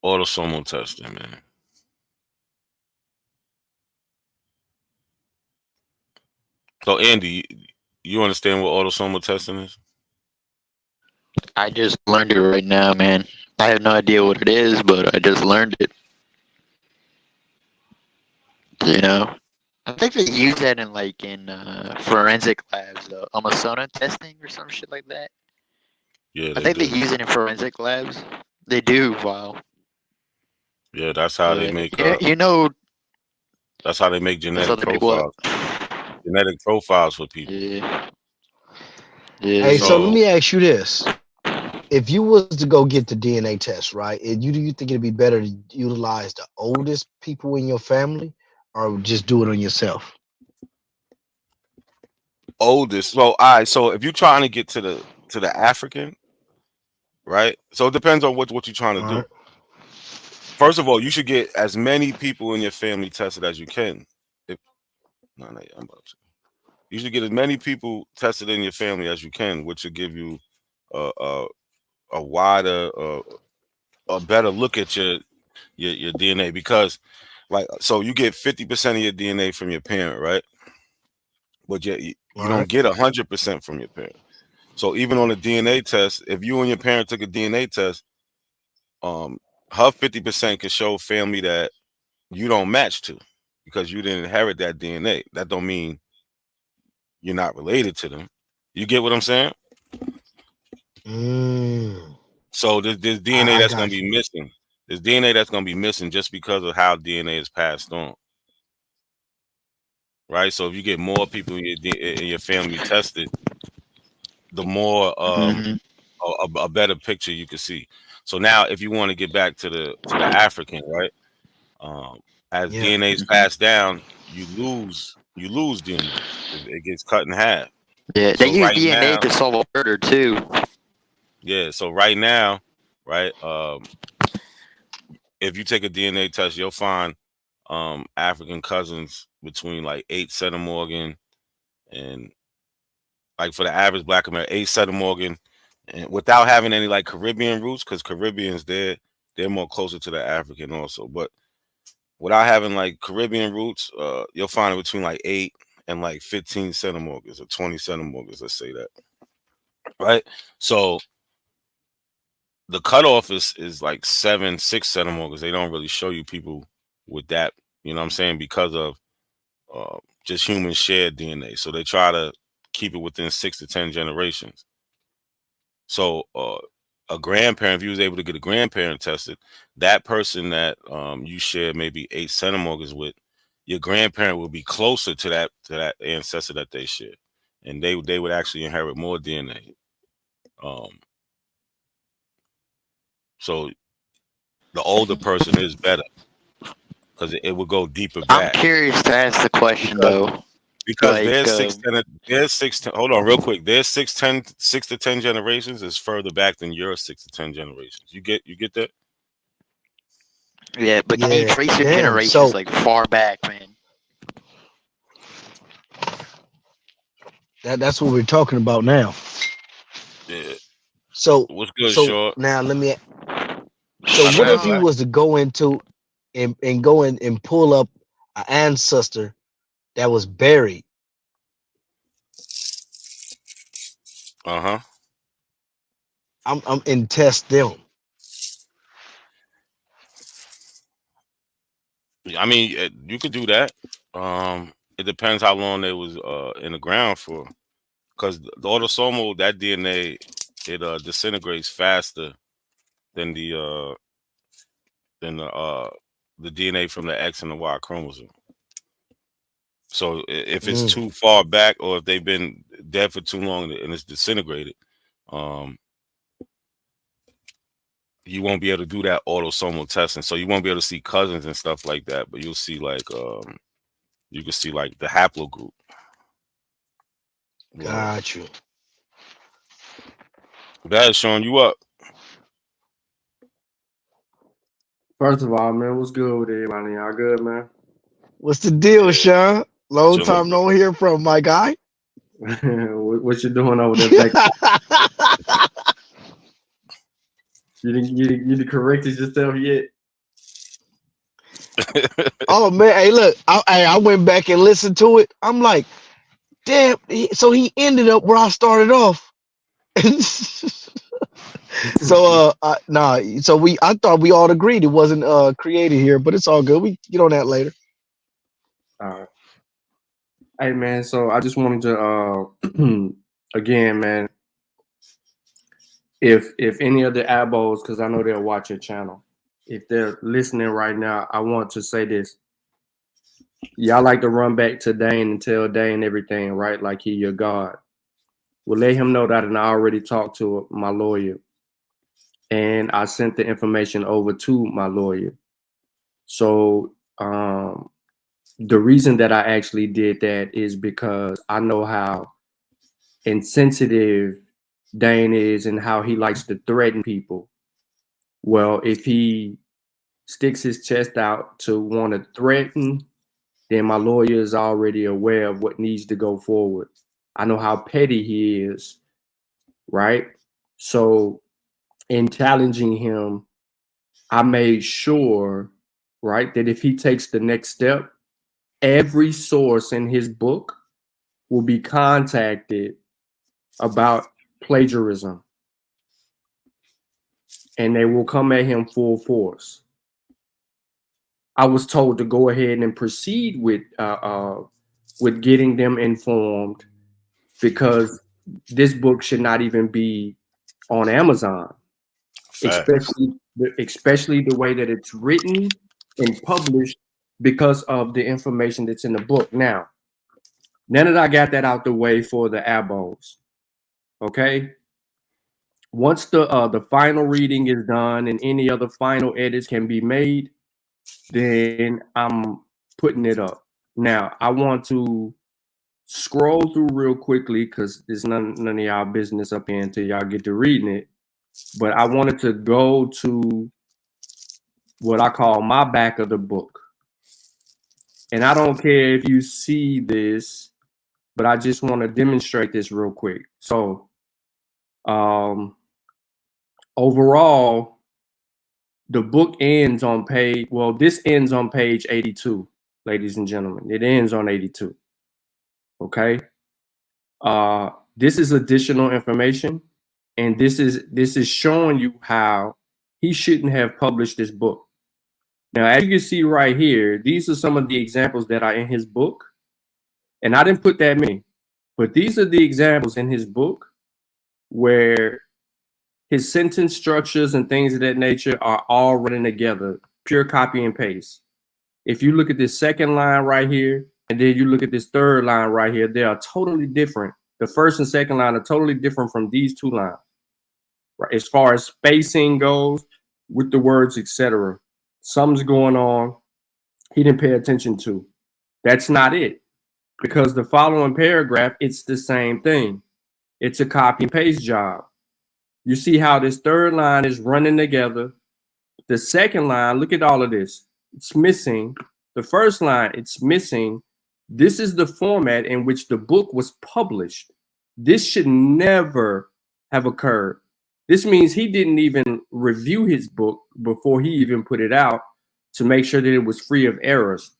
autosomal testing, man. So Andy, you understand what autosomal testing is? I just learned it right now, man. I have no idea what it is, but I just learned it. You know, I think they use that in forensic labs, though. Amasona testing or some shit like that. Yeah, I think they use it in forensic labs. They do. Wow. Yeah, that's how they make. You know. That's how they make genetic profiles. Genetic profiles for people. Yeah. Hey, so let me ask you this: if you was to go get the DNA test, right? Do you think it'd be better to utilize the oldest people in your family, or just do it on yourself? Oldest. So, all right. So, if you're trying to get to the African, right? So it depends on what you're trying to do. First of all, you should get as many people in your family tested as you can. You should get as many people tested in your family as you can, which will give you a wider, a better look at your DNA. Because, like, so you get 50% of your DNA from your parent, right? But you don't get 100% from your parent. So even on a DNA test, if you and your parent took a DNA test, her 50% can show family that you don't match to because you didn't inherit that DNA. That don't mean you're not related to them. You get what I'm saying? So this DNA that's going to be missing. This DNA that's going to be missing just because of how DNA is passed on. Right? So if you get more people in your family tested, the more a better picture you can see. So now if you want to get back to the African, right? As DNA is passed down, you lose DNA. It gets cut in half. Yeah, they So use right DNA now, to solve a murder too. yeah. So right now, right, if you take a DNA test, you'll find African cousins between like 8 centimorgan and like for the average Black American 8 centimorgan, and without having any like Caribbean roots, because Caribbeans they're more closer to the African also, but without having like Caribbean roots, you'll find it between like 8 and like 15 centimorgans or 20 centimorgans. Let's say that, right? So the cutoff is like 6 centimorgans. They don't really show you people with that, you know what I'm saying, because of just human shared DNA. So they try to keep it within 6 to 10 generations. So a grandparent, if you was able to get a grandparent tested, that person that you share maybe 8 centimorgans with, your grandparent will be closer to that ancestor that they share, and they would actually inherit more DNA. So the older person is better because it would go deeper I'm back. curious to ask the question though. Because Like, there's 6 hold on real quick. There's 6 to 10 generations is further back than your 6 to 10 generations. You get that? yeah, but can you trace your Damn. generations So like far back, man? that's what we're talking about now. Yeah. So What's good, Short? now let me. So My what bad, if you Black. was to go into and go in and pull up an ancestor that was buried? Uh-huh. I'm and test them. I mean, you could do that. It depends how long they was in the ground for. Because the autosomal, that DNA, it disintegrates faster than the DNA from the X and the Y chromosome. So if it's too far back, or if they've been dead for too long and it's disintegrated, you won't be able to do that autosomal testing. So you won't be able to see cousins and stuff like that, but you'll see like you can see like the haplogroup. Got you. That is showing you up. First of all, man, what's good with everybody? Y'all good, man? What's the deal, Sean? Long Chilling. time no hear from my guy. What you doing over there? You didn't corrected yourself yet? Oh man, hey, look, I went back and listened to it. I'm like, damn. So he ended up where I started off. So nah. So I thought we all agreed it wasn't created here, but it's all good. We get on that later. All right. Hey man, so I just wanted to again, man, if any of the abos, because I know they'll watch your channel, if they're listening right now, I want to say this. Y'all like to run back to Dane and tell Dane everything, right? Like he your God. Well, let him know that I already talked to my lawyer, and I sent the information over to my lawyer. So the reason that I actually did that is because I know how insensitive Dane is and how he likes to threaten people. Well, if he sticks his chest out to want to threaten, then my lawyer is already aware of what needs to go forward. I know how petty he is, right? So in challenging him, I made sure, right, that if he takes the next step, every source in his book will be contacted about plagiarism, and they will come at him full force. I was told to go ahead and proceed with getting them informed, because this book should not even be on Amazon, especially the way that it's written and published, because of the information that's in the book. Now that I got that out the way for the abos, okay. Once the final reading is done and any other final edits can be made, then I'm putting it up. Now I want to scroll through real quickly, because there's none of y'all business up here until y'all get to reading it. But I wanted to go to what I call my back of the book. And I don't care if you see this, but I just want to demonstrate this real quick. So overall, the book ends on page, well, this ends on page 82, ladies and gentlemen. It ends on 82. Okay. This is additional information, and this is showing you how he shouldn't have published this book. Now, as you can see right here, these are some of the examples that are in his book, and I didn't put that many, but these are the examples in his book where his sentence structures and things of that nature are all running together, pure copy and paste. If you look at this second line right here, and then you look at this third line right here, they are totally different. The first and second line are totally different from these two lines, right? As far as spacing goes, with the words, etc. Something's going on he didn't pay attention to. That's not it, because the following paragraph, it's the same thing. It's a copy and paste job. You see how this third line is running together. The second line, look at all of this. It's missing. The first line, it's missing. This is the format in which the book was published. This should never have occurred. This means he didn't even review his book before he even put it out to make sure that it was free of errors.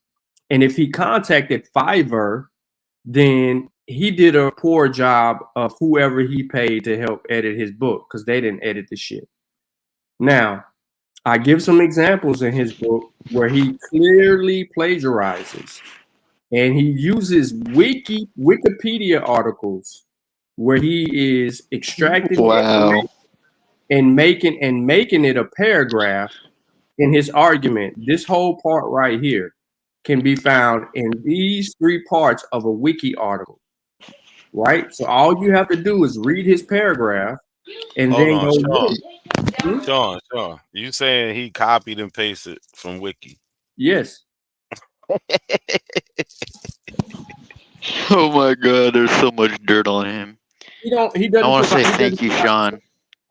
And if he contacted Fiverr, then he did a poor job of whoever he paid to help edit his book, because they didn't edit the shit. Now, I give some examples in his book where he clearly plagiarizes, and he uses Wikipedia articles where he is extracting information and making it a paragraph in his argument. This whole part right here can be found in these 3 parts of a wiki article, right? So all you have to do is read his paragraph and Hold then on, go Sean. Sean, you saying he copied and pasted from Wiki? Yes. Oh my God, there's so much dirt on him. He doesn't. I want to say thank you, Sean.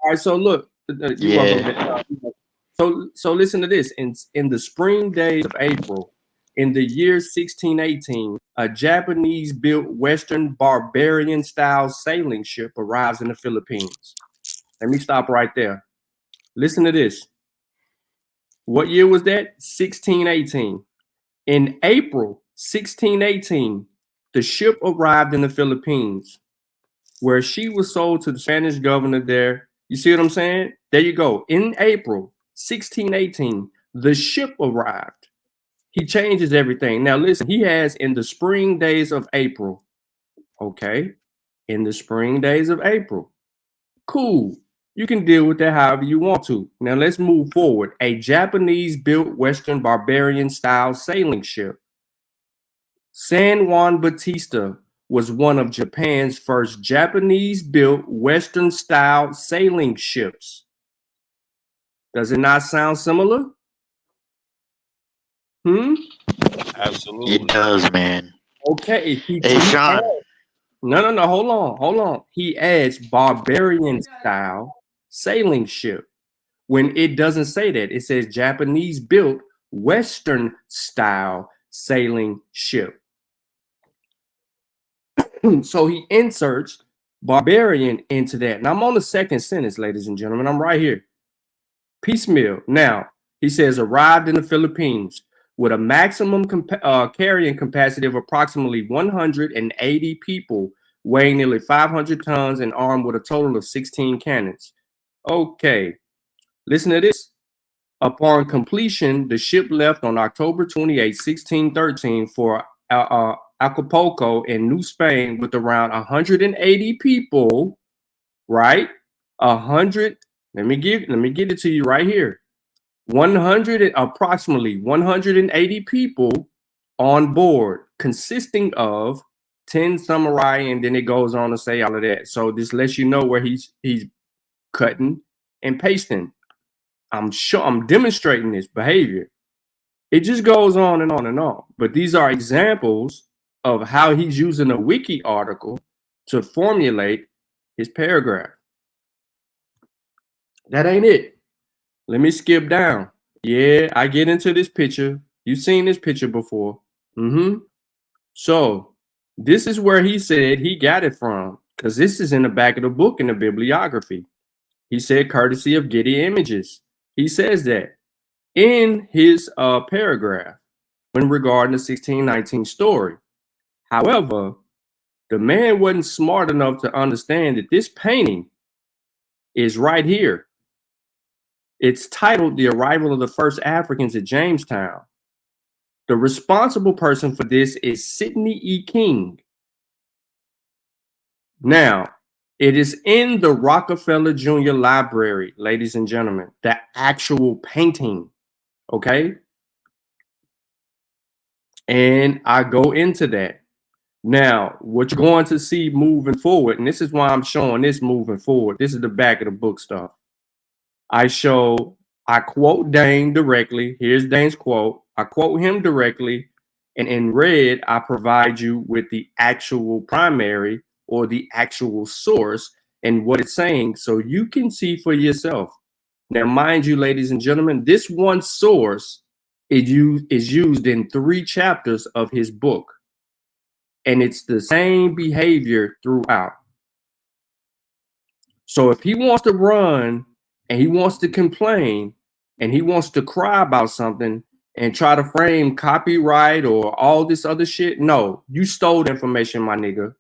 All right, so look, you're welcome. So listen to this. In the spring days of April, in the year 1618, a Japanese-built Western barbarian-style sailing ship arrives in the Philippines. Let me stop right there. Listen to this. What year was that? 1618. In April 1618, the ship arrived in the Philippines, where she was sold to the Spanish governor there. You see what I'm saying? There you go. In April 1618, the ship arrived. He changes everything. Now listen, he has in the spring days of April. Okay. In the spring days of April. Cool. You can deal with that however you want to. Now let's move forward. A Japanese-built Western barbarian-style sailing ship. San Juan Bautista was one of Japan's first Japanese-built Western-style sailing ships. Does it not sound similar? Absolutely. It does, man. Okay. Hey, Sean. No. Hold on. He adds barbarian-style sailing ship when it doesn't say that. It says Japanese-built Western-style sailing ship. So he inserts barbarian into that. And I'm on the second sentence, ladies and gentlemen. I'm right here. Piecemeal. Now, he says arrived in the Philippines with a maximum carrying capacity of approximately 180 people weighing nearly 500 tons and armed with a total of 16 cannons. Okay, listen to this. Upon completion, the ship left on October 28, 1613 for Acapulco in New Spain with around 180 people, right? 100, let me get it to you right here. Approximately 180 people on board, consisting of 10 samurai, and then it goes on to say all of that. So this lets you know where he's cutting and pasting. I'm demonstrating this behavior. It just goes on and on and on. But these are examples of how he's using a wiki article to formulate his paragraph. That ain't it. Let me skip down. Yeah, I get into this picture. You've seen this picture before. So this is where he said he got it from, because this is in the back of the book in the bibliography. He said, courtesy of Getty Images. He says that in his paragraph when regarding the 1619 story. However, the man wasn't smart enough to understand that this painting is right here. It's titled The Arrival of the First Africans at Jamestown. The responsible person for this is Sidney E. King. Now, it is in the Rockefeller Jr. Library, ladies and gentlemen, the actual painting, okay? And I go into that. Now, what you're going to see moving forward, and this is why I'm showing this moving forward. This is the back of the book stuff. I quote Dane directly. Here's Dane's quote. I quote him directly. And in red, I provide you with the actual primary or the actual source and what it's saying so you can see for yourself. Now, mind you, ladies and gentlemen, this one source is used in 3 chapters of his book. And it's the same behavior throughout. So if he wants to run and he wants to complain and he wants to cry about something and try to frame copyright or all this other shit, no, you stole the information, my nigga.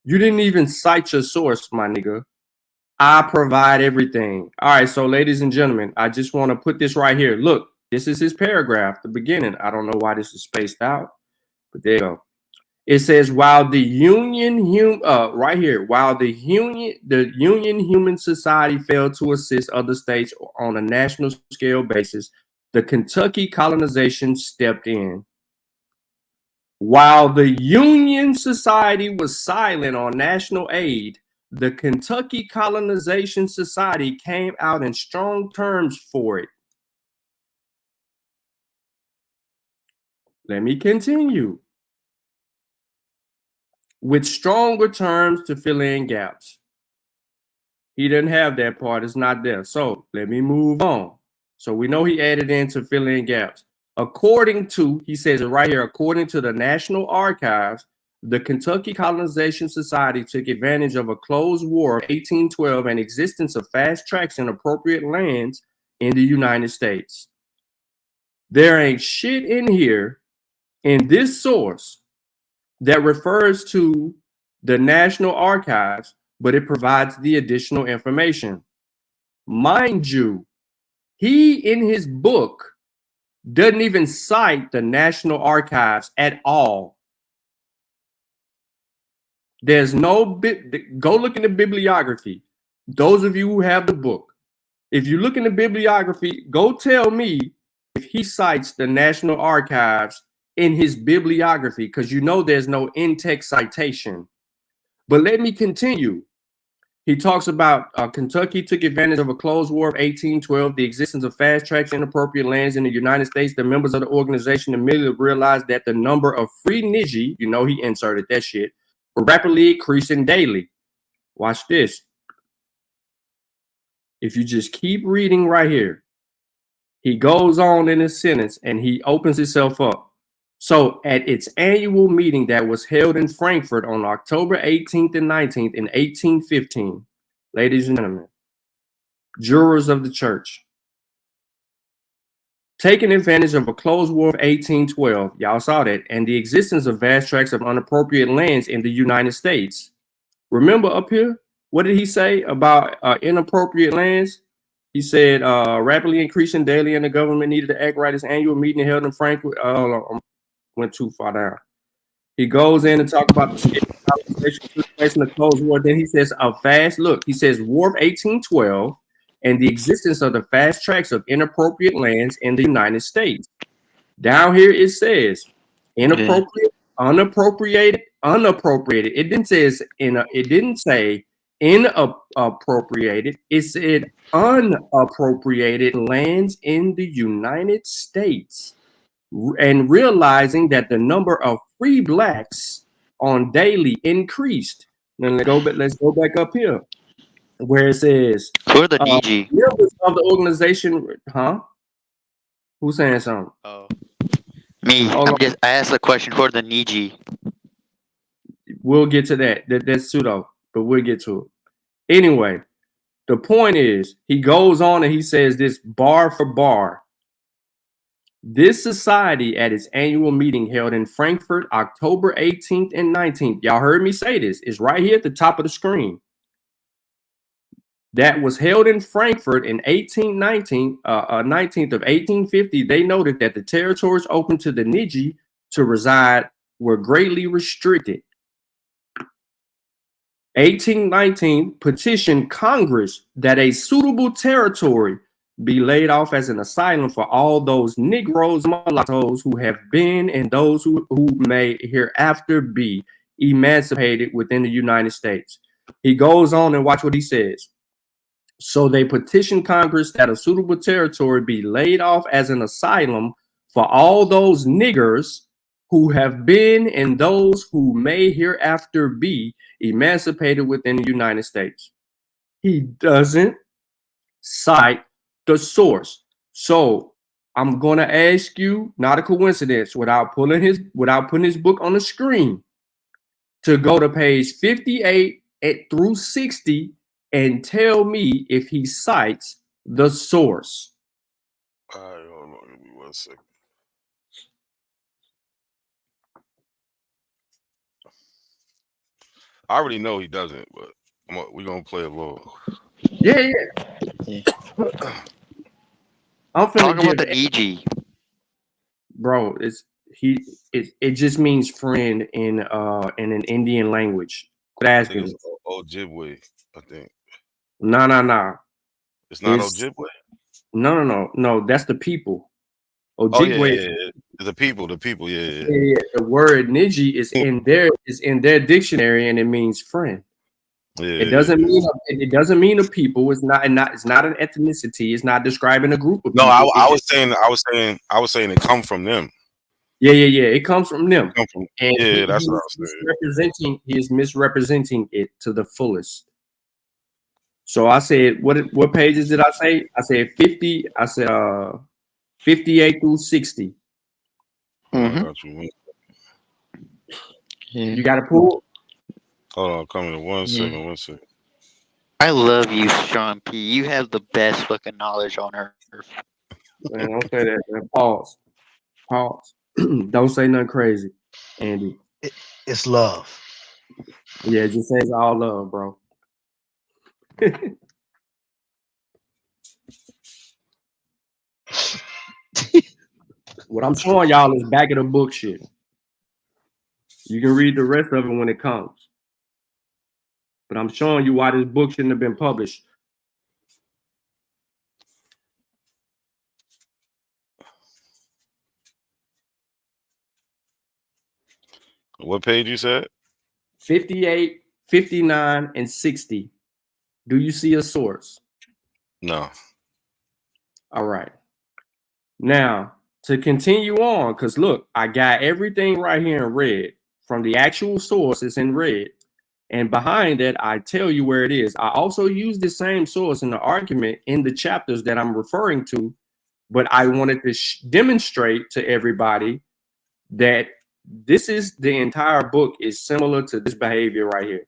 You didn't even cite your source, my nigga. I provide everything. All right, so ladies and gentlemen, I just want to put this right here. Look, this is his paragraph, the beginning. I don't know why this is spaced out, but there you go. It says, while the Union Human Society failed to assist other states on a national scale basis, the Kentucky colonization stepped in. While the Union Society was silent on national aid, the Kentucky Colonization Society came out in strong terms for it. Let me continue. With stronger terms to fill in gaps. He didn't have that part. It's not there. So let me move on. So we know he added in to fill in gaps. According to, he says it right here, according to the National Archives, the Kentucky Colonization Society took advantage of a closed war of 1812 and existence of fast tracks in appropriate lands in the United States. There ain't shit in here in this source that refers to the National Archives, but it provides the additional information. Mind you, he in his book doesn't even cite the National Archives at all. There's no go look in the bibliography. Those of you who have the book, if you look in the bibliography, go tell me if he cites the National Archives in his bibliography, because you know there's no in-text citation. But let me continue. He talks about Kentucky took advantage of a closed war of 1812, the existence of fast tracks in appropriate lands in the United States. The members of the organization immediately realized that the number of free Niji, you know he inserted that shit, were rapidly increasing daily. Watch this. If you just keep reading right here, he goes on in his sentence and he opens himself up. So at its annual meeting that was held in Frankfurt on October 18th and 19th in 1815, ladies and gentlemen, jurors of the church, taking advantage of a closed war of 1812. Y'all saw that, and the existence of vast tracts of unappropriated lands in the United States. Remember up here, what did he say about inappropriate lands? He said, rapidly increasing daily, and the government needed to act right. His annual meeting held in Frankfurt. Went too far down. He goes in and talk about the state conversation took place in the closed war. Then he says, a fast look. He says, War of 1812 and the existence of the fast tracts of inappropriate lands in the United States. Down here it says inappropriate, unappropriated. It didn't say inappropriated. It said unappropriated lands in the United States. And realizing that the number of free blacks on daily increased. Now let's go back up here where it says Who are the Niji? members of the organization, huh? Who's saying something? Oh, me. I asked a question. Who are the Niji? We'll get to that. That's pseudo, but we'll get to it. Anyway, the point is, he goes on and he says this bar for bar. This society at its annual meeting held in Frankfurt, October 18th and 19th. Y'all heard me say this. It's right here at the top of the screen. That was held in Frankfurt in 19th of 1850. They noted that the territories open to the Niji to reside were greatly restricted. 1819 petitioned Congress that a suitable territory be laid off as an asylum for all those Negroes, mulattoes who have been and those who may hereafter be emancipated within the United States. He goes on and watch what he says. So they petitioned Congress that a suitable territory be laid off as an asylum for all those niggers who have been and those who may hereafter be emancipated within the United States. He doesn't cite the source. So I'm going to ask you, not a coincidence, without putting his book on the screen, to go to page 58 through 60 and tell me if he cites the source. All right, hold on, give me 1 second. I already know he doesn't, but we're gonna play a little. Yeah. I'm finna Talk about the Niji. Bro, it just means friend in an Indian language. Quit asking me. Ojibwe, I think. No. It's not Ojibwe? No. That's the people. Ojibwe. Yeah. The people, yeah. The word Niji is in their dictionary and it means friend. Yeah. It doesn't mean a people. It's not an ethnicity. It's not describing a group of people. No, I was saying it come from them. Yeah. It comes from them. That's what I was saying. He is misrepresenting it to the fullest. So I said, what pages did I say? I said 50. I said 58 through 60. Mm-hmm. You got to pull. Hold on, coming in 1 second. 1 second. I love you, Sean P. You have the best fucking knowledge on earth. Man, don't say that. Pause. Don't say nothing crazy, Andy. It's love. Yeah, just say it's all love, bro. What I'm showing y'all is back of the book shit. You can read the rest of it when it comes. But I'm showing you why this book shouldn't have been published. What page you said? 58, 59, and 60. Do you see a source? No. All right. Now, to continue on, because look, I got everything right here in red. From the actual source, it's in red. And behind that, I tell you where it is. I also use the same source in the argument in the chapters that I'm referring to, but I wanted to demonstrate to everybody that the entire book is similar to this behavior right here.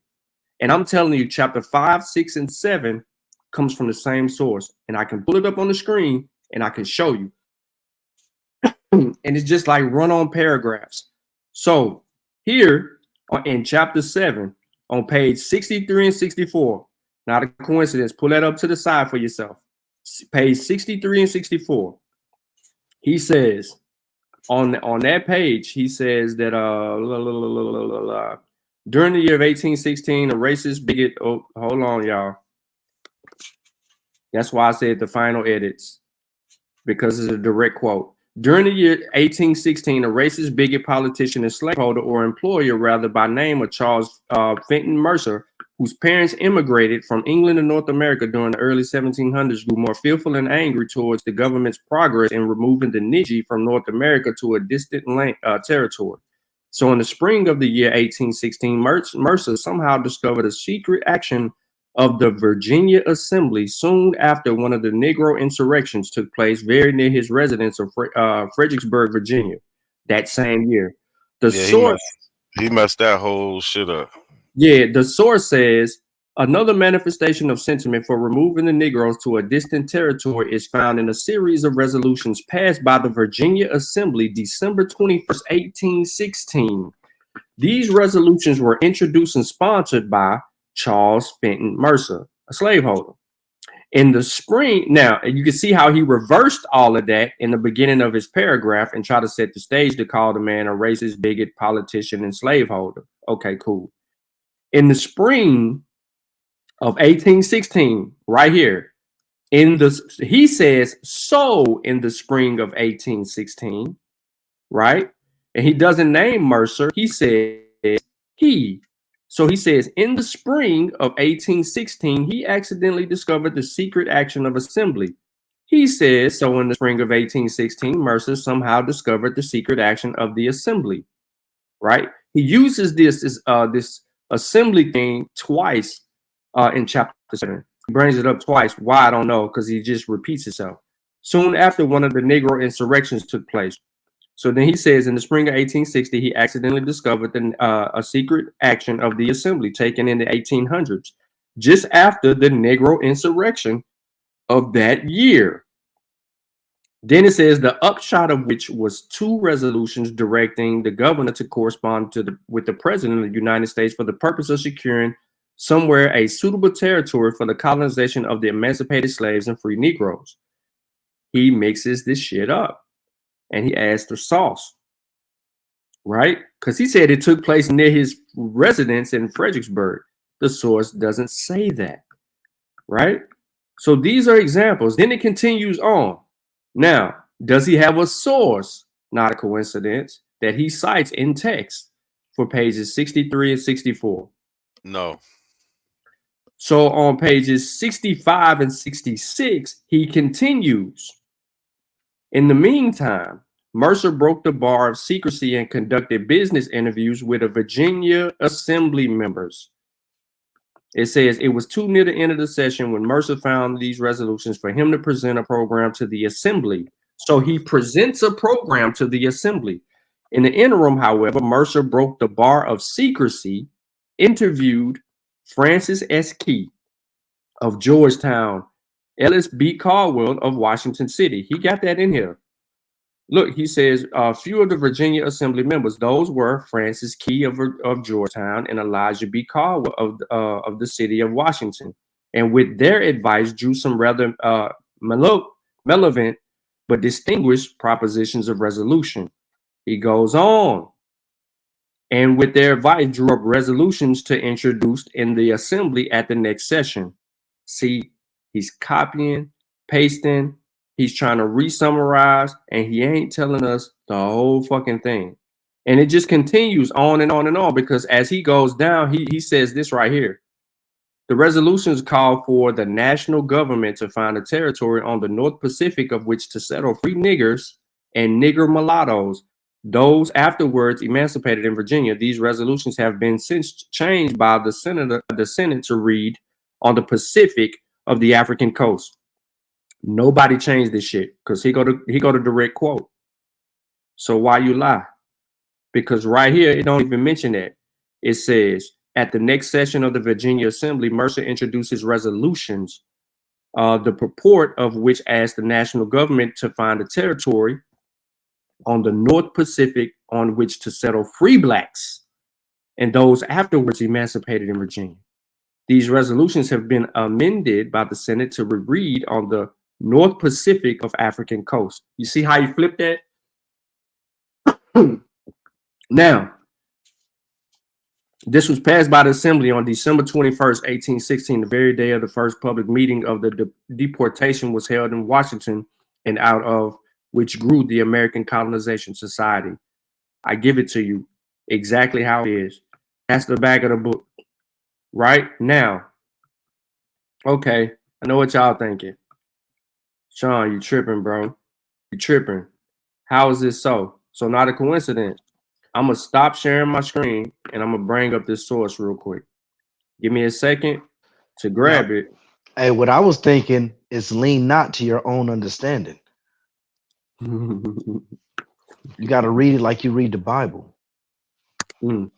And I'm telling you, chapter 5, 6, and 7 comes from the same source. And I can pull it up on the screen and I can show you. and it's just like run-on paragraphs. So here in chapter 7, on page 63 and 64, not a coincidence, pull that up to the side for yourself. Page 63 and 64, he says, on that page, he says that during the year of 1816, a racist bigot. Oh, hold on, y'all. That's why I said the final edits, because it's a direct quote. During the year 1816, a racist bigot politician and slaveholder, or employer rather, by name of Charles Fenton Mercer, whose parents immigrated from England to North America during the early 1700s, grew more fearful and angry towards the government's progress in removing the Niji from North America to a distant territory. So in the spring of the year 1816, Mercer somehow discovered a secret action of the Virginia Assembly soon after one of the Negro insurrections took place very near his residence of Fredericksburg, Virginia, that same year. The source, he messed that whole shit up. Yeah, the source says another manifestation of sentiment for removing the Negroes to a distant territory is found in a series of resolutions passed by the Virginia Assembly December 21st, 1816. These resolutions were introduced and sponsored by Charles Fenton Mercer, a slaveholder. In the spring, now you can see how he reversed all of that in the beginning of his paragraph and try to set the stage to call the man a racist, bigot, politician, and slaveholder. Okay, cool. In the spring of 1816, right here, he says, so in the spring of 1816, right? And he doesn't name Mercer. He says he. So he says, in the spring of 1816, he accidentally discovered the secret action of assembly. He says, so in the spring of 1816, Mercer somehow discovered the secret action of the assembly, right? He uses this assembly thing twice in chapter 7. He brings it up twice. Why, I don't know, because he just repeats himself. Soon after, one of the Negro insurrections took place. So then he says in the spring of 1860, he accidentally discovered a secret action of the assembly taken in the 1800s, just after the Negro insurrection of that year. Then it says the upshot of which was 2 resolutions directing the governor to correspond with the president of the United States for the purpose of securing somewhere a suitable territory for the colonization of the emancipated slaves and free Negroes. He mixes this shit up. And he asked for sauce, right? Because he said it took place near his residence in Fredericksburg. The source doesn't say that, right? So these are examples. Then it continues on. Now, does he have a source? Not a coincidence that he cites in text for pages 63 and 64. No. So on pages 65 and 66, he continues. In the meantime, Mercer broke the bar of secrecy and conducted business interviews with the Virginia Assembly members. It says it was too near the end of the session when Mercer found these resolutions for him to present a program to the Assembly. So he presents a program to the Assembly. In the interim, however, Mercer broke the bar of secrecy, interviewed Francis S. Key of Georgetown, Ellis B. Caldwell of Washington City. He got that in here. Look, he says a few of the Virginia Assembly members, those were Francis Key of Georgetown and Elijah B. Caldwell of the city of Washington. And with their advice, drew some rather malevolent but distinguished propositions of resolution. He goes on. And with their advice, drew up resolutions to introduce in the Assembly at the next session. See, he's copying, pasting, he's trying to re-summarize, and he ain't telling us the whole fucking thing. And it just continues on and on and on, because as he goes down, he says this right here. The resolutions call for the national government to find a territory on the North Pacific of which to settle free niggers and nigger mulattoes, those afterwards emancipated in Virginia. These resolutions have been since changed by the Senate to read on the Pacific of the African coast. Nobody changed this shit because he go to direct quote. So why you lie? Because right here it don't even mention that. It says at the next session of the Virginia Assembly, Mercer introduces resolutions, the purport of which asked the national government to find a territory on the North Pacific on which to settle free blacks and those afterwards emancipated in Virginia. These resolutions have been amended by the Senate to read on the North Pacific of African coast. You see how you flip that? Now, this was passed by the Assembly on December 21st, 1816, the very day of the first public meeting of the deportation was held in Washington, and out of which grew the American Colonization Society. I give it to you exactly how it is. That's the back of the book. Right now. Okay, I know what y'all thinking. Sean, you tripping, bro. You tripping. How is this so? So not a coincidence. I'm going to stop sharing my screen, and I'm going to bring up this source real quick. Give me a second to grab it. Hey, what I was thinking is lean not to your own understanding. You got to read it like you read the Bible. You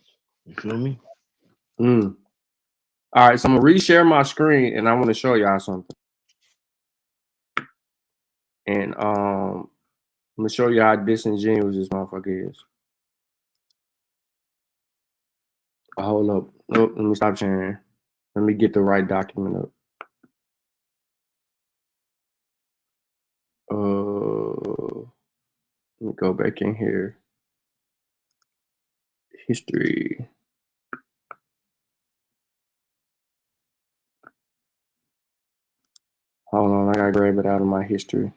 feel me? All right, so I'm going to reshare my screen, and I want to show y'all something. And I'm going to show you how disingenuous this motherfucker is. Hold up. Nope, let me stop sharing. Let me get the right document up. Let me go back in here. History. Hold on, I gotta grab it out of my history.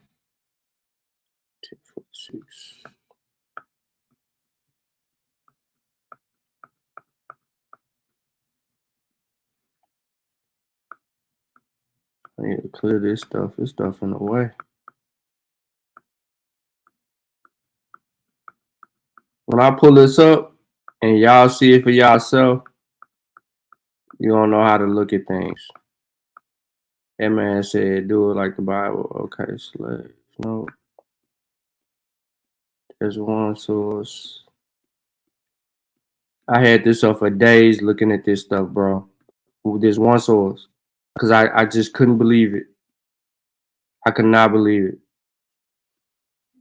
1046. I need to clear this stuff. This stuff in the way. When I pull this up and y'all see it for yourself, you don't know how to look at things. That man said, do it like the Bible. Okay, slaves. No. There's one source. I had this up for days looking at this stuff, bro. There's one source. Because I just couldn't believe it. I could not believe it.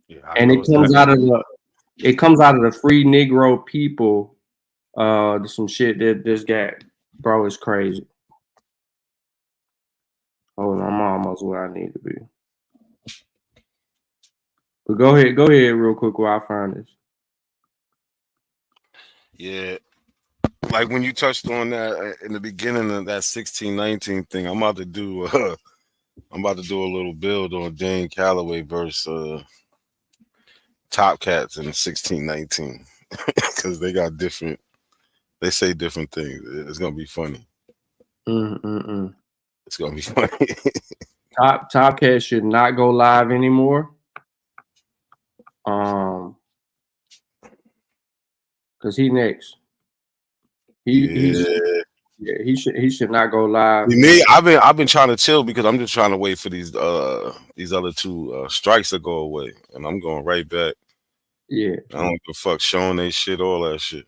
Yeah, and it comes out of the free Negro people. Some shit that this guy, bro, is crazy. Hold on, I'm almost where I need to be. But go ahead real quick while I find this. Yeah. Like when you touched on that in the beginning of that 1619 thing, I'm about to do a little build on Dane Calloway versus Top Cats in 1619 because they say different things. It's gonna be funny. It's gonna be funny. Top Cat should not go live anymore. Cause he next. He should not go live. Me, I've been trying to chill because I'm just trying to wait for these other two strikes to go away, and I'm going right back. Yeah, I don't give a fuck showing they shit, all that shit.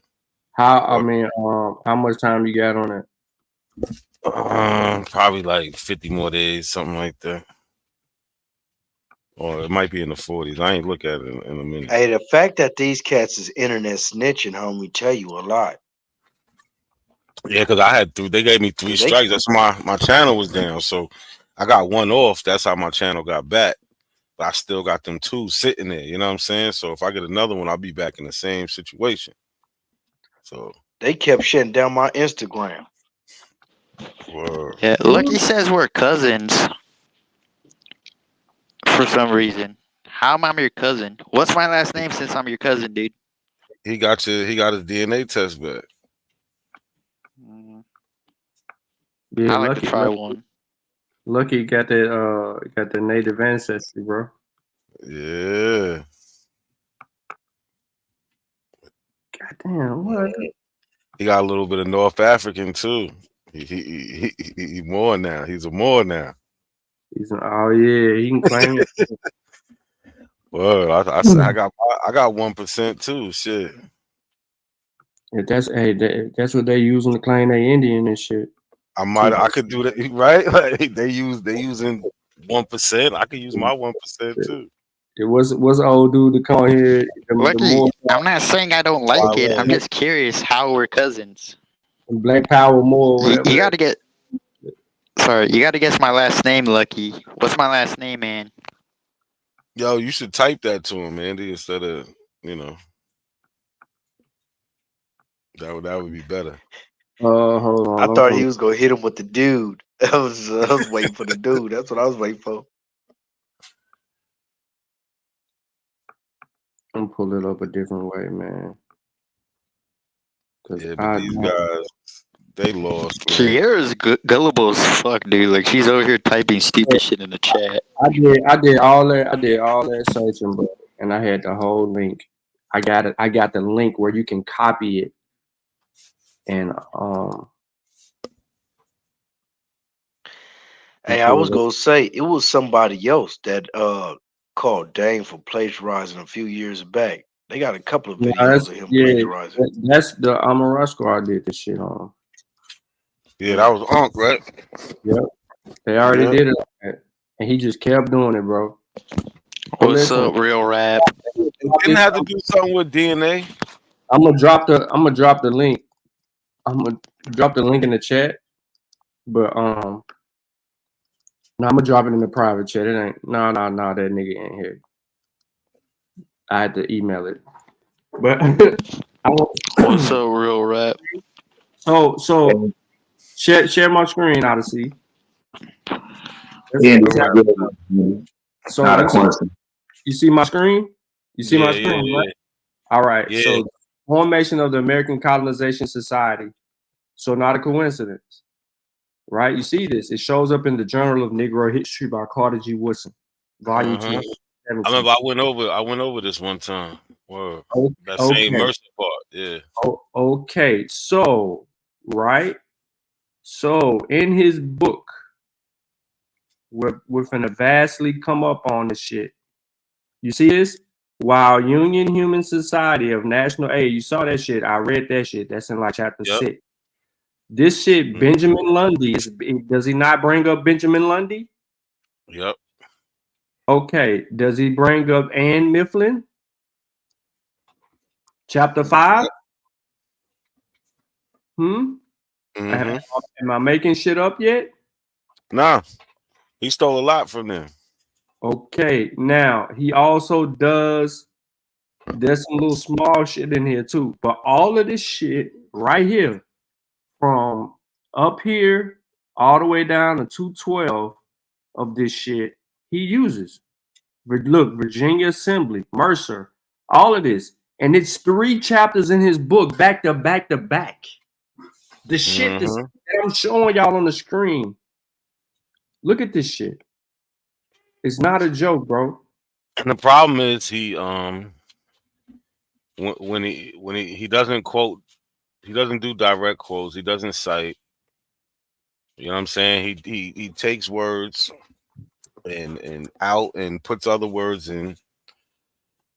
How much time you got on it? Probably like 50 more days, something like that. Or it might be in the 40s. I ain't look at it in a minute. Hey, the fact that these cats is internet snitching, homie, tell you a lot. Yeah, because they gave me 3 strikes. That's my channel was down. So I got 1 off. That's how my channel got back. But I still got them 2 sitting there. You know what I'm saying? So if I get another one, I'll be back in the same situation. So they kept shutting down my Instagram. Word. Yeah, Lucky says we're cousins. For some reason. How am I your cousin? What's my last name since I'm your cousin, dude? He got his DNA test back. Yeah, I like to try one. Lucky got the native ancestry, bro. Yeah. Goddamn, what? He got a little bit of North African too. He more now. He's a more now. He can claim it. Well, I said I got 1% too. Shit. If that's what they using to claim they Indian and shit. I could do that, right? Like they using 1%. I could use my 1% too. It was old dude to come here. Lucky, I'm not saying I don't like it. I'm just curious how we're cousins. Black Power more, whatever. You gotta get. Sorry, you gotta guess my last name, Lucky. What's my last name, man? Yo, you should type that to him, Andy, instead of that would be better. Hold on. I thought he was gonna hit him with the dude. I was waiting for the dude. That's what I was waiting for. I'm pull it up a different way, man. Yeah, but these guys, they lost. Kiera's gullible as fuck, dude. Like she's over here typing stupid shit in the chat. I did all that searching, bro, and I had the whole link. I got it. I got the link where you can copy it, and Hey, I was gonna say it was somebody else that called Dane for plagiarizing a few years back. They got a couple of videos of him plagiarizing. That's the Amarasco I did this shit on. Yeah, that was Unc, right? Yep. They already did it, and he just kept doing it, bro. What's up, real rap? It didn't have to do something with DNA. I'm gonna drop the link. I'm gonna drop the link in the chat, but no, I'm gonna drop it in the private chat. It ain't no, that nigga ain't here. I had to email it, but what's up, real rap? So share my screen, Odyssey. Yeah, so not a coincidence. You see my screen? You see my screen, yeah, right? All right. Yeah. So formation of the American Colonization Society. So not a coincidence, right? You see this? It shows up in the Journal of Negro History by Carter G. Woodson, Volume 2. I remember I went over this one time. Word. That same Mercer part, yeah. Okay, so right, so in his book, we're finna vastly come up on the shit. You see this? While Union Human Society of National Aid, you saw that shit. I read that shit. That's in like chapter 6. This shit, Benjamin Lundy, does he not bring up Benjamin Lundy? Yep. Okay. Does he bring up Ann Mifflin? Chapter 5? Am I making shit up yet? Nah. He stole a lot from them. Okay. Now, he also does, there's some little small shit in here too. But all of this shit right here, from up here all the way down to 212 of this shit, he uses. Look, Virginia Assembly, Mercer, all of this. And it's 3 chapters in his book, back to back to back. The shit that I'm showing y'all on the screen. Look at this shit. It's not a joke, bro. And the problem is he when he doesn't quote, he doesn't do direct quotes, he doesn't cite. You know what I'm saying? He takes words and out and puts other words in.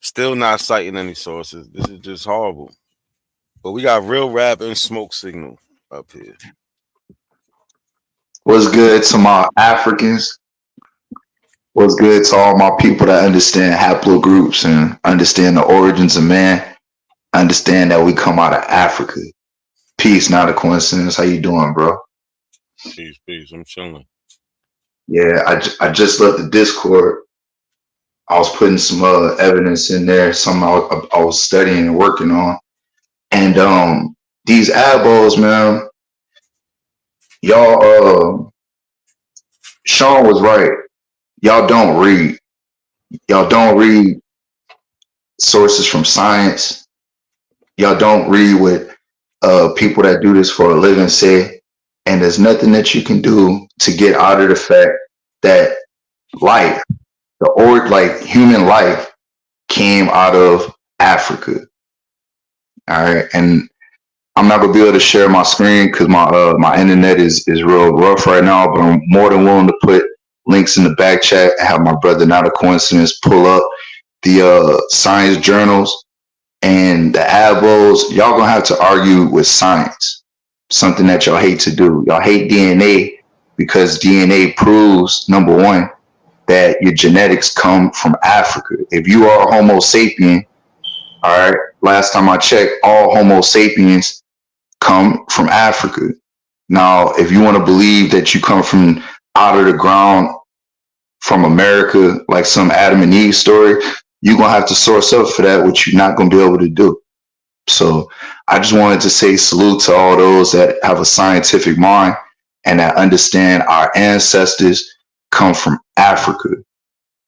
Still not citing any sources. This is just horrible. But we got real rap and smoke signal up here. What's good to my Africans? What's good to all my people that understand haplogroups and understand the origins of man? Understand that we come out of Africa. Peace, not a coincidence. How you doing, bro? Peace. I'm chilling. Yeah, I just left the Discord. I was putting some evidence in there, something I was studying and working on. And these eyeballs, man, y'all, Sean was right. Y'all don't read. Y'all don't read sources from science. Y'all don't read what people that do this for a living say. And there's nothing that you can do to get out of the fact that life, like human life, came out of Africa. All right, and I'm not gonna be able to share my screen because my internet is real rough right now. But I'm more than willing to put links in the back chat and have my brother, not a coincidence, pull up the science journals and the ABOs. Y'all gonna have to argue with science, something that y'all hate to do. Y'all hate DNA because DNA proves, number one, that your genetics come from Africa. If you are Homo sapien, all right, last time I checked, all Homo sapiens come from Africa. Now, if you want to believe that you come from out of the ground from America, like some Adam and Eve story, you're going to have to source up for that, which you're not going to be able to do. So I just wanted to say salute to all those that have a scientific mind and that understand our ancestors come from Africa.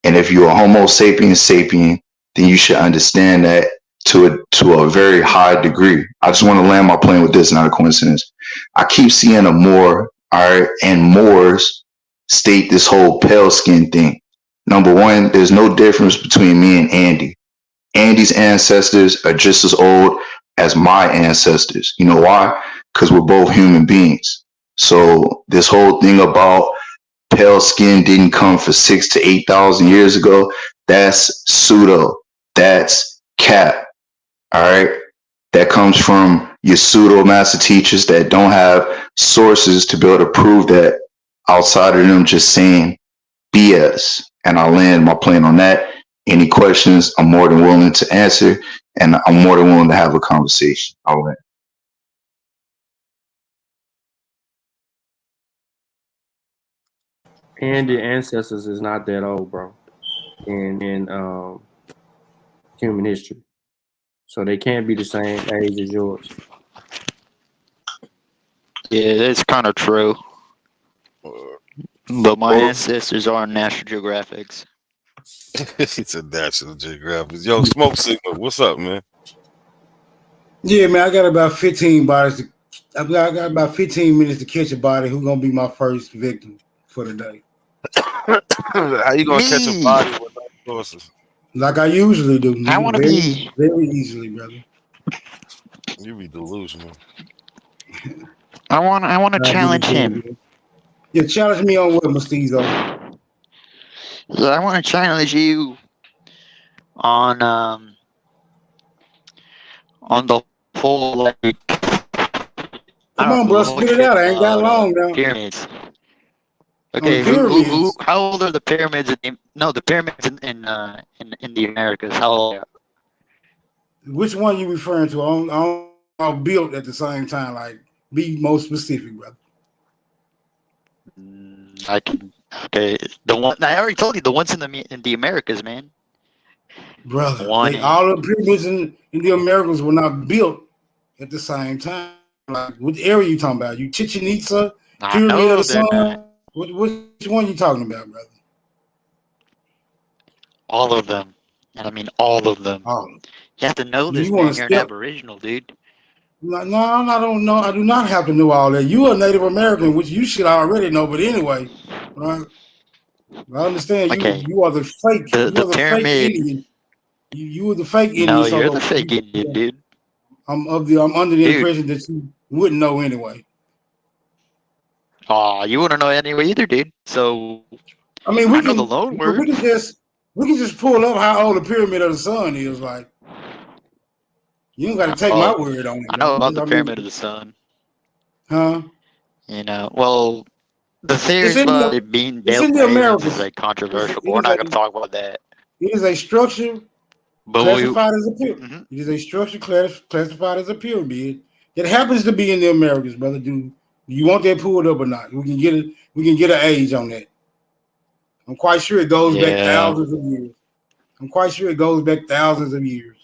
And if you're a Homo sapiens sapien, then you should understand that to a very high degree. I just want to land my plane with this, not a coincidence. I keep seeing a Moor, all right, and Moors state this whole pale skin thing. Number one, there's no difference between me and Andy. Andy's ancestors are just as old as my ancestors. You know why? Because we're both human beings. So this whole thing about pale skin didn't come for 6,000 to 8,000 years ago, that's pseudo. That's cap. All right. That comes from your pseudo master teachers that don't have sources to be able to prove that outside of them just saying BS. And I'll land my plane on that. Any questions, I'm more than willing to answer, and I'm more than willing to have a conversation. I'll land. And the ancestors is not that old, bro, in human history. So they can't be the same age as yours. Yeah, that's kind of true. But my ancestors are on National Geographics. It's a National Geographic. Yo, Smoke Signal, what's up, man? Yeah, man, I got about 15 bodies. I got about 15 minutes to catch a body. Who's gonna be my first victim for the day? How you gonna catch a body with no sources? Like I usually do. I want to be very easily, brother. You be delusional. I want to challenge him. Yeah, challenge me on what, Mestizo? So I want to challenge you on the whole like. Come on, bro, spit it out. I ain't got long now. Pyramids. Okay, who? How old are the pyramids? The pyramids in the Americas. How old? Which one you referring to? I'll built at the same time. Like, be more specific, brother. I can. Okay, the one I already told you. The ones in the Americas, man. Brother, all the pyramids in the Americas were not built at the same time. Like, what area you talking about? You Chichen Itza, Pyramid of the Sun? Which one you talking about, brother? All of them. And I mean all of them. You have to know this, man. You're an Aboriginal, dude. No, I don't know. I do not have to know all that. You a Native American, which you should already know. But anyway, right? I understand you are the fake. You are the pyramid. Fake Indian. You were the fake Indian. No, you're the fake Indian, dude. I'm under the impression that you wouldn't know anyway. Oh, you wouldn't know anyway either, dude. So I mean, know the loan word. We can just pull up how old the Pyramid of the Sun is. Like, you don't got to take my word on it. I know about the Pyramid of the Sun. Huh? You know, well, the theory about it being built by aliens is like controversial, but we're not going to talk about that. It is a structure classified as a pyramid. Mm-hmm. It is a structure classified as a pyramid. It happens to be in the Americas, brother. Do you want that pulled up or not? We can get it. We can get an age on that. I'm quite sure it goes back thousands of years.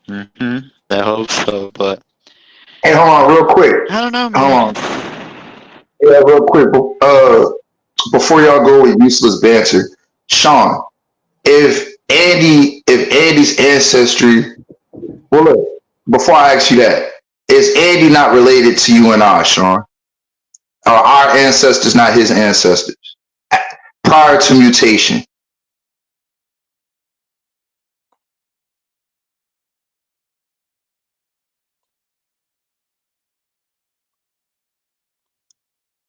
Mm-hmm. I hope so, but hey, hold on, real quick. I don't know, man. Hold on. Yeah, real quick. Before y'all go with useless banter, Sean, if Andy's ancestry, well, look, before I ask you that, is Andy not related to you and I, Sean? Are our ancestors not his ancestors prior to mutation?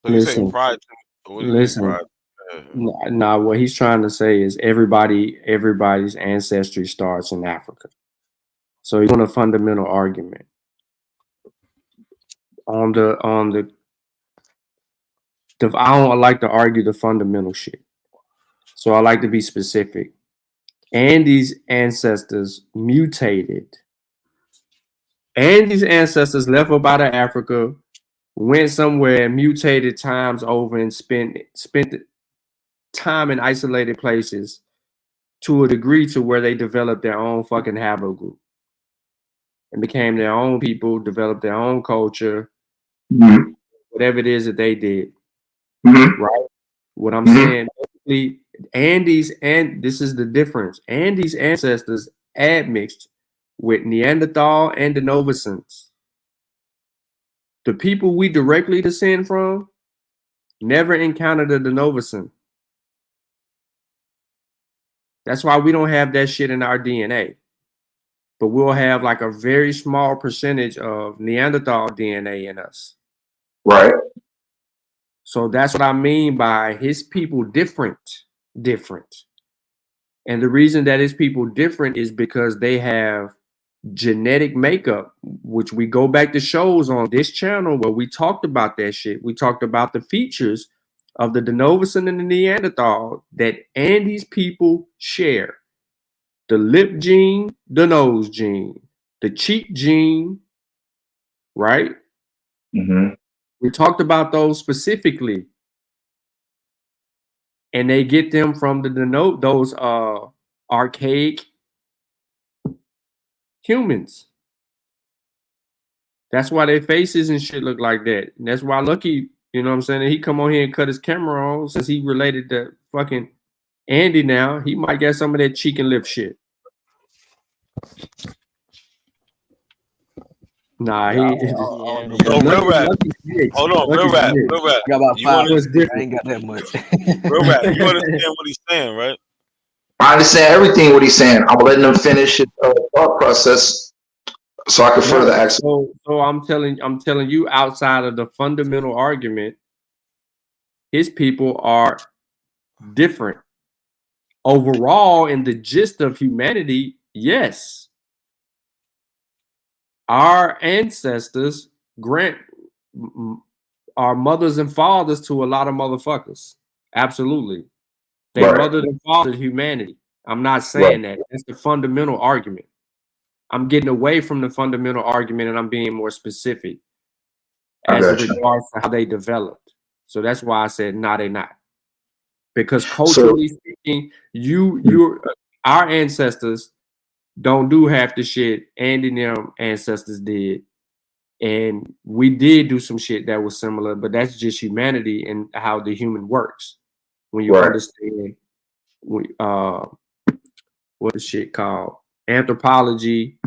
Listen. Nah, what he's trying to say is everybody's ancestry starts in Africa. So he's on a fundamental argument. I don't like to argue the fundamental shit. So I like to be specific. Andy's ancestors mutated. Andy's ancestors left up out of Africa, went somewhere and mutated times over and spent time in isolated places to a degree to where they developed their own fucking haplogroup and became their own people, developed their own culture, whatever it is that they did. Right? What I'm saying, basically, this is the difference. Andy's ancestors admixed with Neanderthal and Denovicens. The people we directly descend from never encountered a Denovicen. That's why we don't have that shit in our DNA. But we'll have like a very small percentage of Neanderthal DNA in us. Right. So that's what I mean by his people different. And the reason that his people different is because they have genetic makeup, which we go back to shows on this channel where we talked about that shit. We talked about the features of the Denovicen and the Neanderthal that Andy's people share. The lip gene, the nose gene, the cheek gene, right? We talked about those specifically. And they get them from those archaic humans. That's why their faces and shit look like that. And that's why Lucky, you know what I'm saying, he come on here and cut his camera on since he related to fucking Andy now. He might get some of that cheek and lip shit. Nah, Real rap. Hold on, real rap. Got about You 5. understand? I ain't got that much. Real rap. You understand what he's saying, right? I understand everything what he's saying. I'm letting him finish his thought process so I can further ask. So I'm telling you, outside of the fundamental argument, his people are different. Overall, in the gist of humanity, yes. Our ancestors grant our mothers and fathers to a lot of motherfuckers. Absolutely. They mothered and fathered humanity. I'm not saying that. That's the fundamental argument. I'm getting away from the fundamental argument and I'm being more specific as it regards to how they developed. So that's why I said, no, they're not. Because culturally speaking, our ancestors don't do half the shit Andy and them ancestors did. And we did do some shit that was similar, but that's just humanity and how the human works. When you understand what the shit called anthropology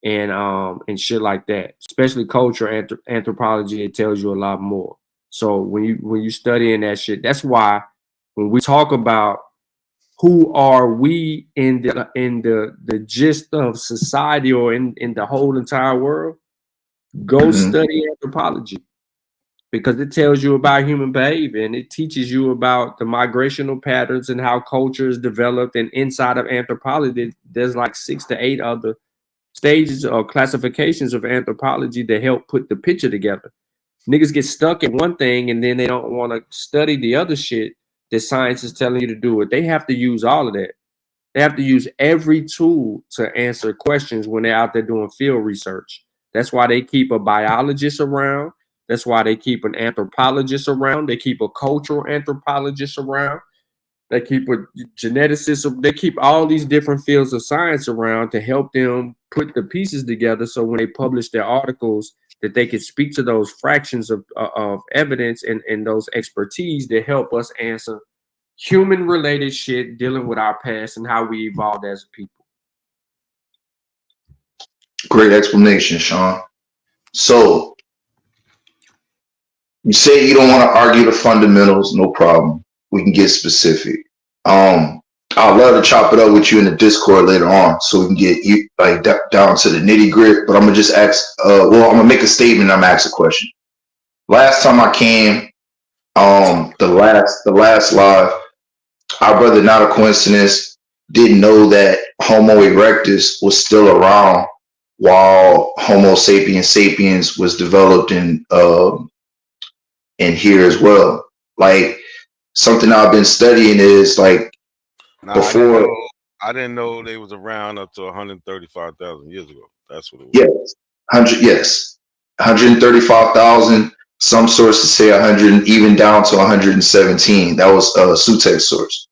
and shit like that, especially culture anthropology, it tells you a lot more. So when you study in that shit, that's why when we talk about who are we in the gist of society or in the whole entire world, go study anthropology because it tells you about human behavior and it teaches you about the migrational patterns and how culture is developed. And inside of anthropology, there's like 6 to 8 other stages or classifications of anthropology that help put the picture together. Niggas get stuck in one thing and then they don't want to study the other shit that science is telling you to do it. They have to use all of that. They have to use every tool to answer questions when they're out there doing field research. That's why they keep a biologist around. That's why they keep an anthropologist around. They keep a cultural anthropologist around. They keep a geneticist. They keep all these different fields of science around to help them put the pieces together. So when they publish their articles, that they can speak to those fractions of evidence and those expertise that help us answer human related shit dealing with our past and how we evolved as a people. Great explanation, Sean. So you say you don't want to argue the fundamentals, no problem. We can get specific. I'd love to chop it up with you in the Discord later on so we can get you like down to the nitty gritty. But I'm gonna just ask. I'm gonna make a statement. I'm gonna ask a question. Last time I came, the last live, our brother, not a coincidence, didn't know that Homo erectus was still around while Homo sapiens sapiens was developed in here as well. Like something I've been studying is like Nah, before. I didn't know they was around up to 135,000 years ago. That's what it was. Yes, 135,000. Some sources say 100, even down to 117. That was a Sutex source.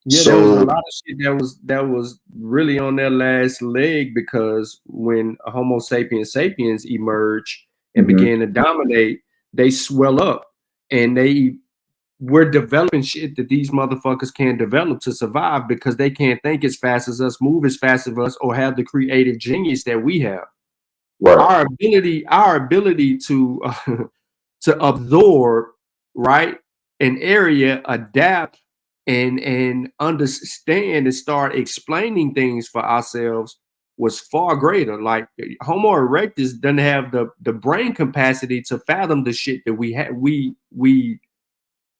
Yeah, there was a So lot of shit that was really on their last leg, because when Homo sapiens sapiens emerged and mhm. began to dominate, they swell up, and we're developing shit that these motherfuckers can't develop to survive, because they can't think as fast as us, move as fast as us, or have the creative genius that we have. Right. Our ability to to absorb, right, an area, adapt, and understand and start explaining things for ourselves was far greater. Like Homo erectus doesn't have the brain capacity to fathom the shit that we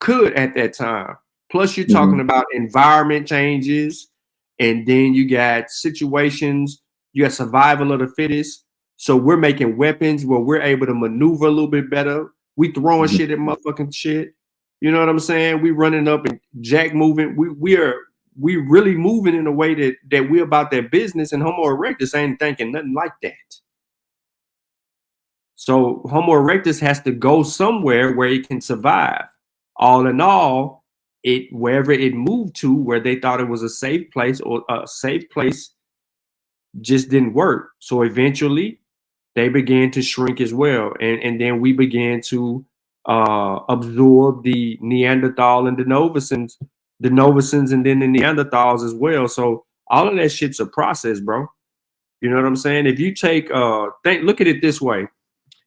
could at that time. Plus, you're talking about environment changes, and then you got situations, you got survival of the fittest. So we're making weapons where we're able to maneuver a little bit better. We throwing shit at motherfucking shit. You know what I'm saying? We running up and jack moving. We really moving in a way that we're about that business, and Homo erectus ain't thinking nothing like that. So Homo erectus has to go somewhere where it can survive. All in all, wherever it moved to, where they thought it was a safe place, or a safe place just didn't work. So eventually they began to shrink as well. And then we began to absorb the Neanderthal and Denovicens, and then the Neanderthals as well. So all of that shit's a process, bro. You know what I'm saying? If you take look at it this way.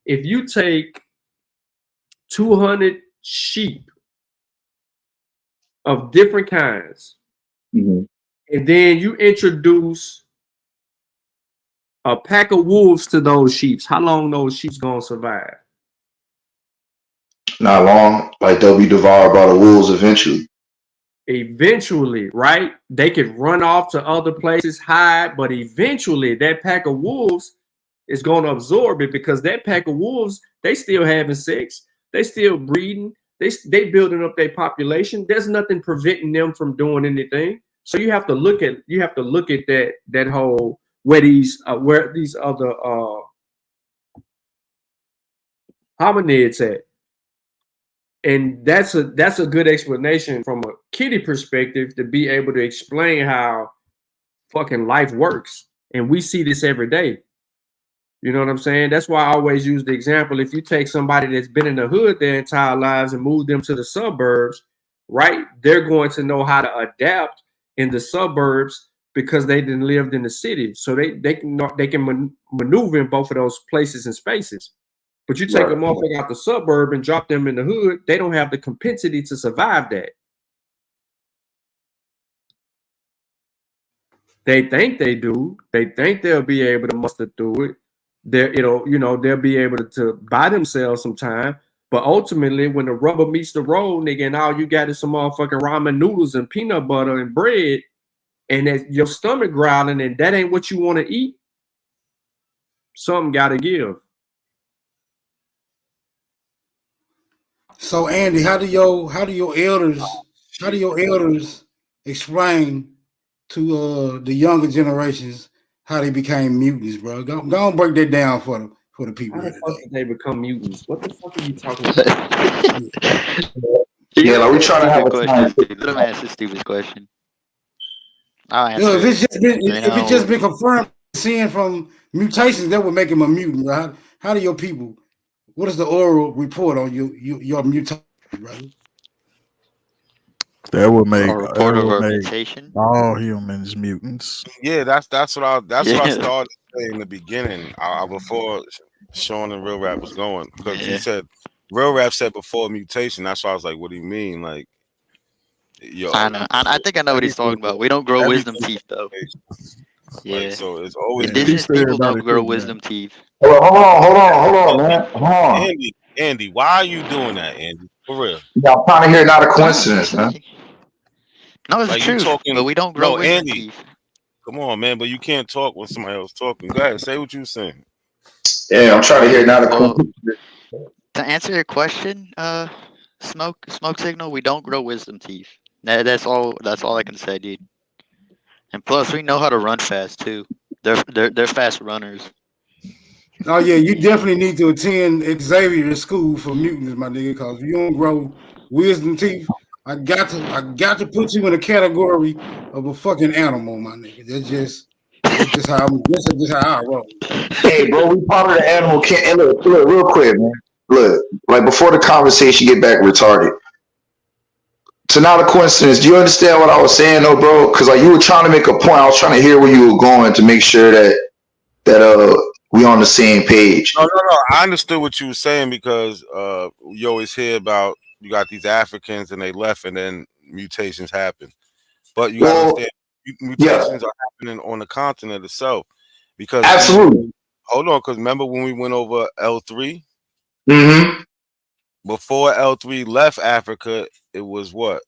If you take 200 sheep of different kinds, and then you introduce a pack of wolves to those sheep, how long those sheep's gonna survive? Not long. Like they'll be devoured by the wolves eventually. Eventually, right? They could run off to other places, hide, but eventually that pack of wolves is going to absorb it, because that pack of wolves, they still having sex, they still breeding, they building up their population. There's nothing preventing them from doing anything. So you have to look at that whole where these other hominids at. And that's a good explanation from a kitty perspective, to be able to explain how fucking life works. And we see this every day. You know what I'm saying? That's why I always use the example. If you take somebody that's been in the hood their entire lives and move them to the suburbs, right? They're going to know how to adapt in the suburbs, because they didn't live in the city. So they can maneuver in both of those places and spaces. But you take a motherfucker out the suburb and drop them in the hood, they don't have the compensity to survive that. They think they do. They think they'll be able to muster through it. They'll be able to buy themselves some time. But ultimately, when the rubber meets the road, nigga, and all you got is some motherfucking ramen noodles and peanut butter and bread, and that your stomach growling, and that ain't what you want to eat, something gotta give. So Andy, how do your elders explain to the younger generations how they became mutants, bro? Go and break that down for the people. How the fuck did they become mutants? What the fuck are you talking about? Yeah, like we trying to have a question. Let him ask a stupid question. I'll answer. If it's just been confirmed, seeing from mutations, that would make him a mutant, right? How do your people? What is the oral report on your mutation, brother? That would make mutation. all humans mutants. Yeah, that's what I started saying in the beginning. Before Sean and Real Rap was going, because he said Real Rap said before mutation. That's why I was like, what do you mean? Like, yo, I know. I think I know what he's talking about. We don't grow wisdom teeth though. Yeah. Like, so it's always indigenous people don't grow wisdom teeth. Hold on, man. Hold on. Andy, why are you doing that, Andy? For real. Yeah, I'm trying to hear not a coincidence, man. No, it's like true. But we don't grow wisdom Andy, teeth. Come on, man. But you can't talk when somebody else talking. Go ahead, say what you saying. Yeah, I'm trying to hear not a coincidence. To answer your question, smoke signal, we don't grow wisdom teeth. That's all I can say, dude. And plus, we know how to run fast too. They're fast runners. Oh yeah, you definitely need to attend Xavier School for Mutants, my nigga, because you don't grow wisdom teeth. I got to put you in a category of a fucking animal, my nigga. That's just how I roll. Hey, bro, we part of the animal kin. Hey, look, real quick, man. Look, like before the conversation get back retarded. To not a coincidence. Do you understand what I was saying, though, bro? Because like you were trying to make a point. I was trying to hear where you were going to make sure that we on the same page. No. I understood what you were saying because you always hear about you got these Africans and they left and then mutations happen. But you gotta understand mutations are happening on the continent itself. Because absolutely. Hold on, because remember when we went over L3? Mm-hmm. Before L3 left Africa, it was what?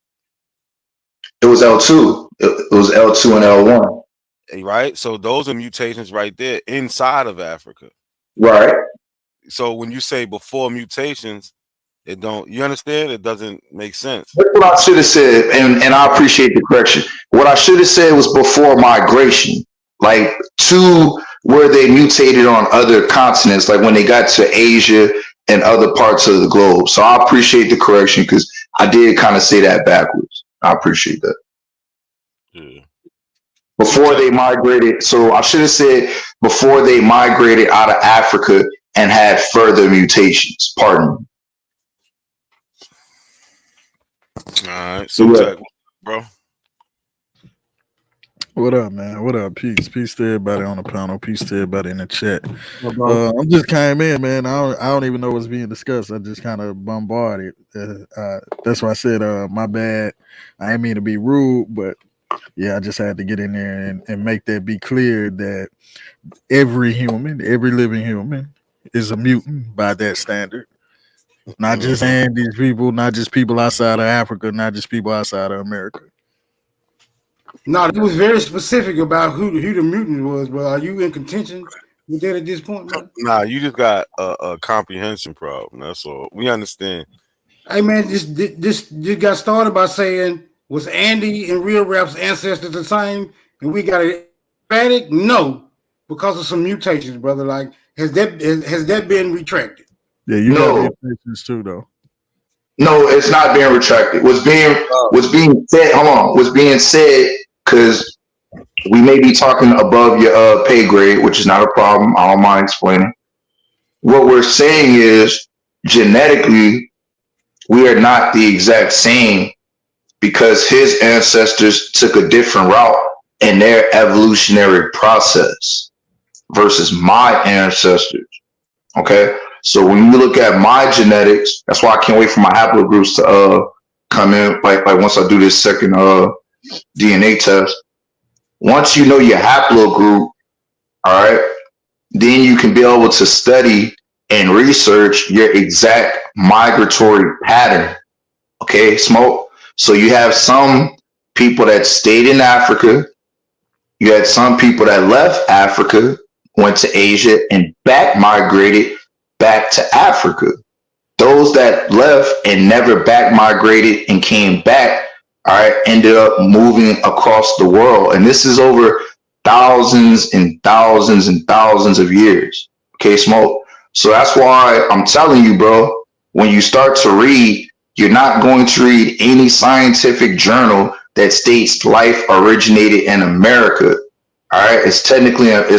It was L2. It was L2 and L1. Right? So those are mutations right there inside of Africa. Right. So when you say before mutations, it don't, you understand? It doesn't make sense. That's what I should have said, and I appreciate the correction. What I should have said was before migration, like to where they mutated on other continents, like when they got to Asia and other parts of the globe. So I appreciate the correction because I did kind of say that backwards. I appreciate that. Yeah. Before they migrated, so I should have said before they migrated out of Africa and had further mutations. Pardon me. All right, so Tech, bro. What up, man? What up? Peace to everybody on the panel. Peace to everybody in the chat. I'm just came in, man. I don't even know what's being discussed. I just kind of bombarded. That's why I said, my bad. I didn't mean to be rude, but yeah, I just had to get in there and make that be clear that every living human, is a mutant by that standard. Not just these people, not just people outside of Africa, not just people outside of America. No, it was very specific about who the mutant was, but are you in contention with that at this point, man? Nah, you just got a comprehension problem. That's all. We understand. Hey man, this got started by saying, was Andy and Real Rap's ancestors the same? And we got an emphatic no, because of some mutations, brother. Like, has that been retracted? Yeah, you got mutations too, though. No, it's not being retracted. What's being said? Hold on. What's being said? Because we may be talking above your pay grade, which is not a problem. I don't mind explaining. What we're saying is genetically, we are not the exact same because his ancestors took a different route in their evolutionary process versus my ancestors. Okay. So when you look at my genetics, that's why I can't wait for my haplogroups to come in. Like once I do this second DNA test, once you know your haplogroup, all right, then you can be able to study and research your exact migratory pattern. Okay, Smoke. So you have some people that stayed in Africa. You had some people that left Africa, went to Asia, and back migrated back to Africa. Those that left and never back migrated and came back, all right, ended up moving across the world. And this is over thousands and thousands and thousands of years. Okay, Smoke. So that's why I'm telling you, bro, when you start to read, you're not going to read any scientific journal that states life originated in America. All right, it's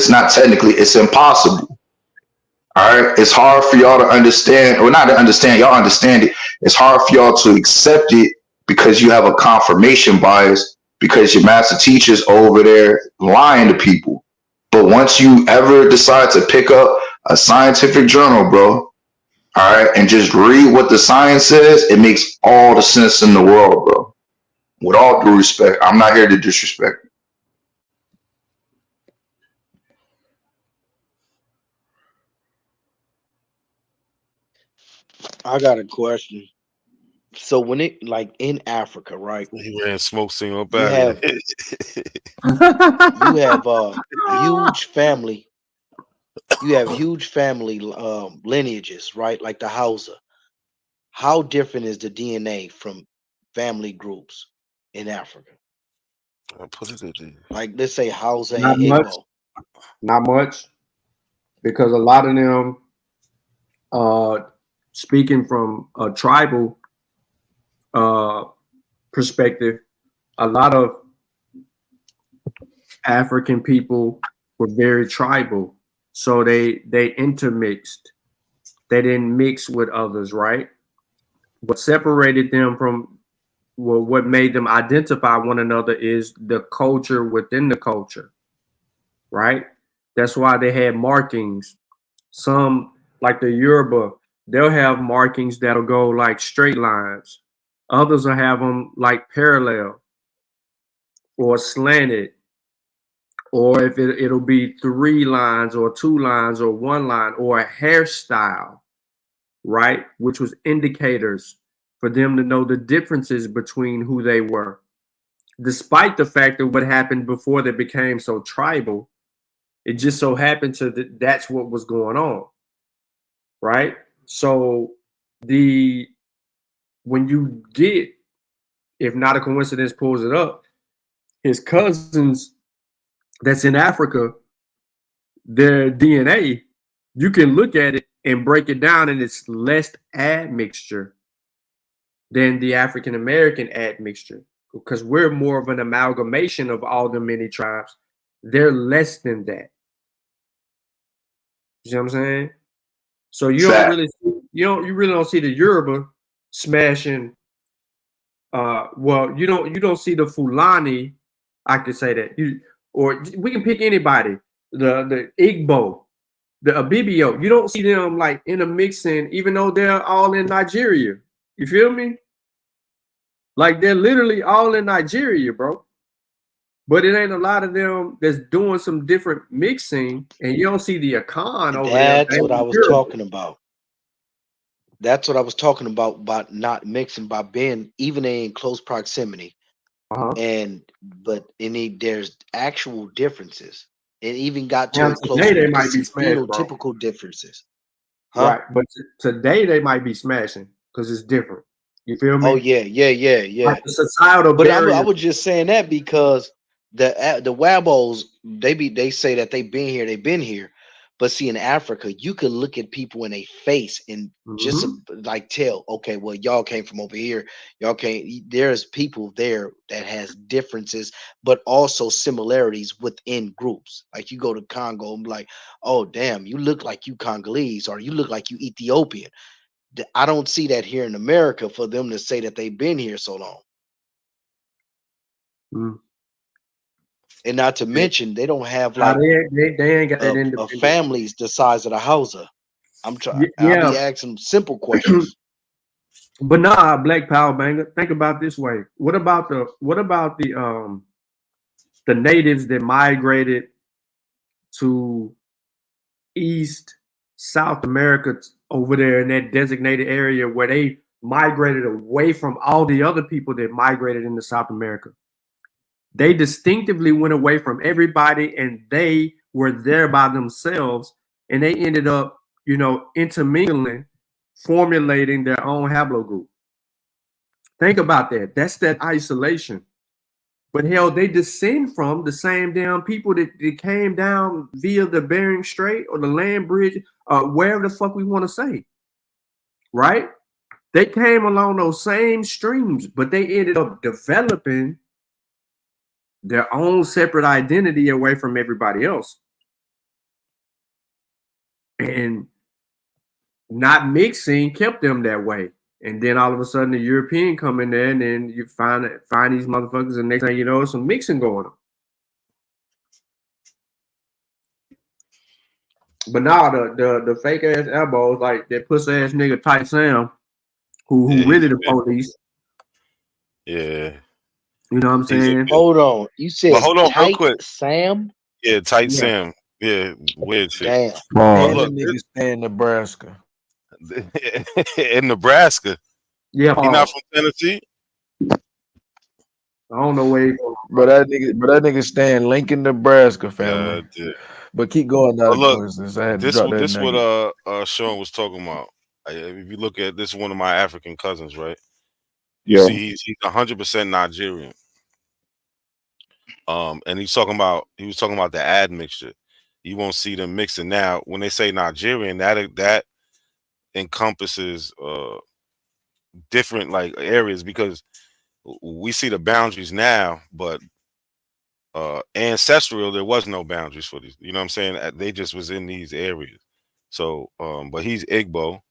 not technically, it's impossible. All right, it's hard for y'all to understand, or not to understand, y'all understand it. It's hard for y'all to accept it because you have a confirmation bias because your master teacher's over there lying to people. But once you ever decide to pick up a scientific journal, bro, all right, and just read what the science says, it makes all the sense in the world, bro. With all due respect, I'm not here to disrespect. I got a question. So when it like in Africa, right? He ran Smoke signal You back. you have huge family. You have huge family lineages, right? Like the Hausa. How different is the DNA from family groups in Africa? I put it in there. Like let's say Hausa Not and much. Igbo. Not much. Because a lot of them, speaking from a tribal perspective, a lot of African people were very tribal. So they intermixed. They didn't mix with others, right? What separated them from, well, what made them identify one another is the culture within the culture, right? That's why they had markings. Some, like the Yoruba, they'll have markings that'll go like straight lines. Others will have them like parallel or slanted, or if it'll be 3 lines or 2 lines or 1 line, or a hairstyle, right? Which was indicators for them to know the differences between who they were. Despite the fact of what happened before they became so tribal, it just so happened that's what was going on, right? So when you get, if not a coincidence pulls it up, his cousins that's in Africa, their DNA, you can look at it and break it down, and it's less admixture than the African American admixture, because we're more of an amalgamation of all the many tribes. They're less than that. You see what I'm saying? So you really don't see the Yoruba smashing. Well, you don't see the Fulani. I could say that or we can pick anybody. The Igbo, the Abibio. You don't see them like intermixing, even though they're all in Nigeria. You feel me? Like they're literally all in Nigeria, bro. But it ain't a lot of them that's doing some different mixing, and you don't see the Akan over there. That's what I was talking about. That's what I was talking about not mixing, by being even in close proximity. But there's actual differences. It even got to close today where they you can might see be smashed, bro. phenotypical differences. Right, but today they might be smashing because it's different. You feel me? Oh yeah. Like the societal But I barriers. was just saying that because the Wabos, they say that they've been here, but see in Africa you could look at people in a face and just like tell, okay, well y'all came from over here, y'all came. There's people there that has differences, but also similarities within groups. Like you go to Congo and be like, oh damn, you look like you Congolese, or you look like you Ethiopian. I don't see that here in America for them to say that they've been here so long. And not to mention, they don't have like they ain't got that independence. families the size of the Hausa. I'm trying. I'll be asking simple questions. But nah, Black Power Banger. Think about this way. What about the natives that migrated to East South America over there in that designated area where they migrated away from all the other people that migrated into South America? They distinctively went away from everybody, and they were there by themselves, and they ended up, intermingling, formulating their own haplogroup. Think about that. That's that isolation. But hell, they descend from the same damn people that came down via the Bering Strait or the land bridge, wherever the fuck we want to say. Right? They came along those same streams, but they ended up developing their own separate identity away from everybody else. And not mixing kept them that way. And then all of a sudden the European come in there, and then you find these motherfuckers, and next thing you know, some mixing going on. But now the fake ass elbows, like that pussy ass nigga Tight Sam, who really the police. Yeah. You know what I'm saying? Hold on. You said hold on, real Tight quick. Sam? Yeah, Tight Sam. Yeah, weird shit. Damn. But And look, the nigga stay in Nebraska. in Nebraska. Yeah, he not from Tennessee. I don't know where. But that nigga stay in Lincoln, Nebraska, family. But keep going down the courses. I had to drop that nugget. What Sean was talking about. If you look at this, one of my African cousins, right? You Yeah. see, he's 100% Nigerian. And he was talking about the admixture. You won't see them mixing now. When they say Nigerian, that encompasses different like areas, because we see the boundaries now, but ancestral, there was no boundaries for these. You know what I'm saying? They just was in these areas. So, but he's Igbo,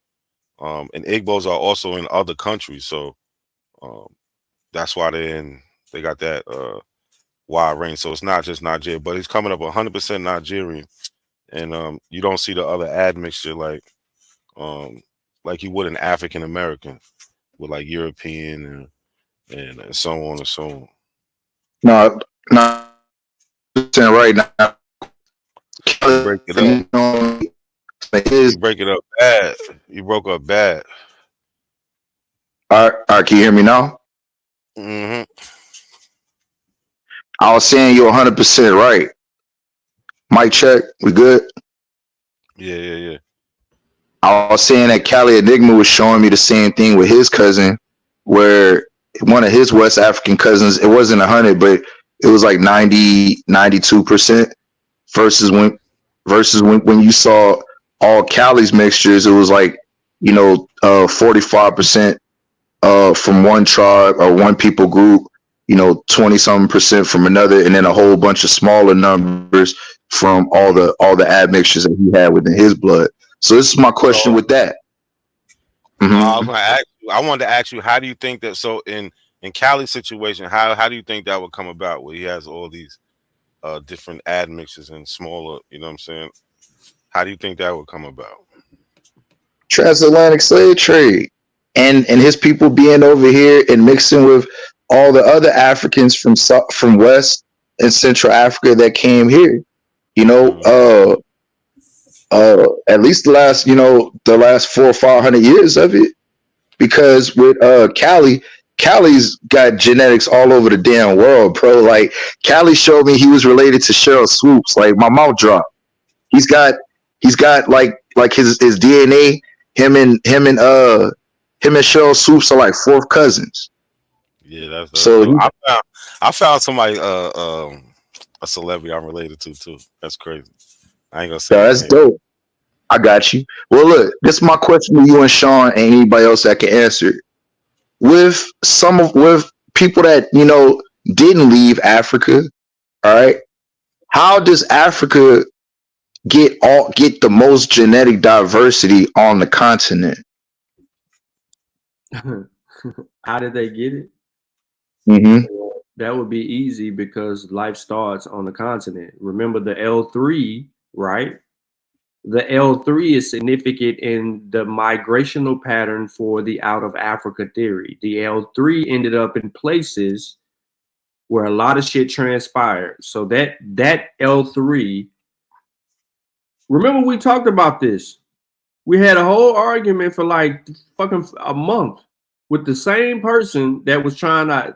and Igbos are also in other countries. So, that's why they got that wide range. So it's not just Nigeria, but he's coming up 100% Nigerian, and you don't see the other admixture like you would an African American with like European and so on and so on. No, no, right now. You break it up. You break it up bad. You broke up bad. All right, can you hear me now? Mm-hmm. I was saying you're 100% right. Mic check. We good? Yeah. I was saying that Cali Enigma was showing me the same thing with his cousin, where one of his West African cousins, it wasn't 100, but it was like 90, 92%. Versus when you saw all Cali's mixtures, it was like 45% from one tribe or one people group, 20-something% from another, and then a whole bunch of smaller numbers from all the admixtures that he had within his blood. So this is my question with that. I wanted to ask you, how do you think that? So in Cali's situation, how do you think that would come about, where he has all these different admixtures and smaller? You know what I'm saying? How do you think that would come about? Transatlantic slave trade, and his people being over here and mixing with all the other Africans from West and Central Africa that came here. At least the last 400 or 500 years of it, because with Cali's got genetics all over the damn world, bro. Like Cali showed me he was related to Cheryl Swoops. Like my mouth dropped. He's got like his DNA. Him and Cheryl Swoops are like fourth cousins. Yeah, that's so. I found somebody a celebrity I'm related to too. That's crazy. I ain't gonna say. That's dope. I got you. Well, look, this is my question to you and Sean and anybody else that can answer. With people that didn't leave Africa, all right. How does Africa get the most genetic diversity on the continent? How did they get it? That would be easy, because life starts on the continent. Remember the L3, right? The L3 is significant in the migrational pattern for the out of Africa theory. The L3 ended up in places where a lot of shit transpired. So that L3, remember we talked about this. We had a whole argument for like fucking a month with the same person that was trying to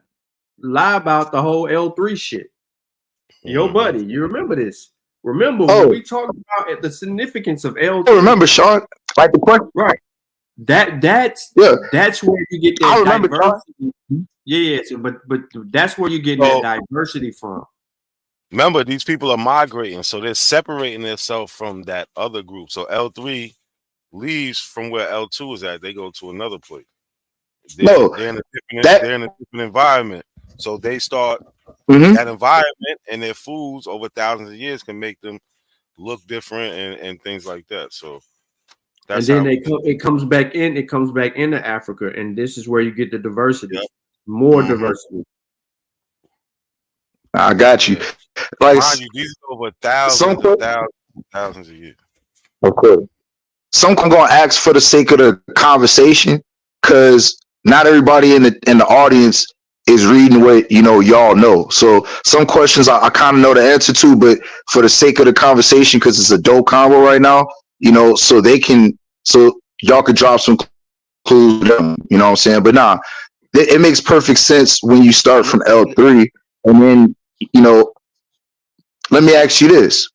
lie about the whole L3 shit. Yo, buddy, you remember this? Remember when we talked about the significance of L3? I remember, Sean. Like the question, right? That's where you get that diversity. Yeah. So, but that's where you get that diversity from. Remember, these people are migrating, so they're separating themselves from that other group. So L3 leaves from where L2 is at. They go to another place. They're in a different environment. So they start that environment, and their foods over thousands of years can make them look different and things like that. So that's and then it comes back in. It comes back into Africa, and this is where you get the diversity, more diversity. I got you. Like, mind you, these are over thousands of years. Okay. I'm gonna ask for the sake of the conversation, because not everybody in the audience is reading what y'all know. So some questions I kind of know the answer to, but for the sake of the conversation, because it's a dope combo right now, so y'all could drop some clues. You know what I'm saying? But nah, it makes perfect sense when you start from L3, and then let me ask you this: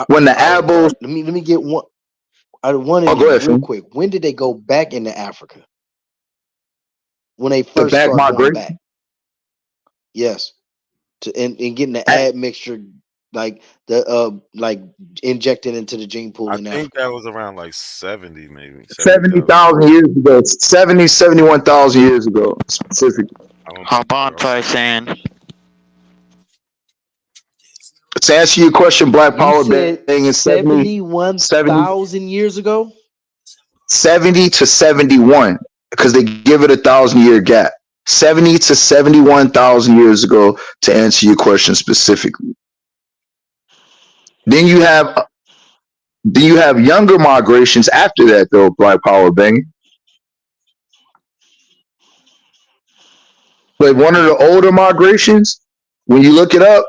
when the Abos, let me get one. I wanted real quick. When did they go back into Africa? When they first started going back? Yes. and getting the admixture like injected into the gene pool I in think Africa. that was around like 70, maybe 70,000 years ago. 71,000 years ago, specifically. Hop on, Tyson. To answer your question, Black You Power said bang is 71,000 years ago. 70 to 71, because they give it 1,000 year gap. 70 to 71,000 years ago, to answer your question specifically. Then you have younger migrations after that, though, Black Power bang. But one of the older migrations, when you look it up,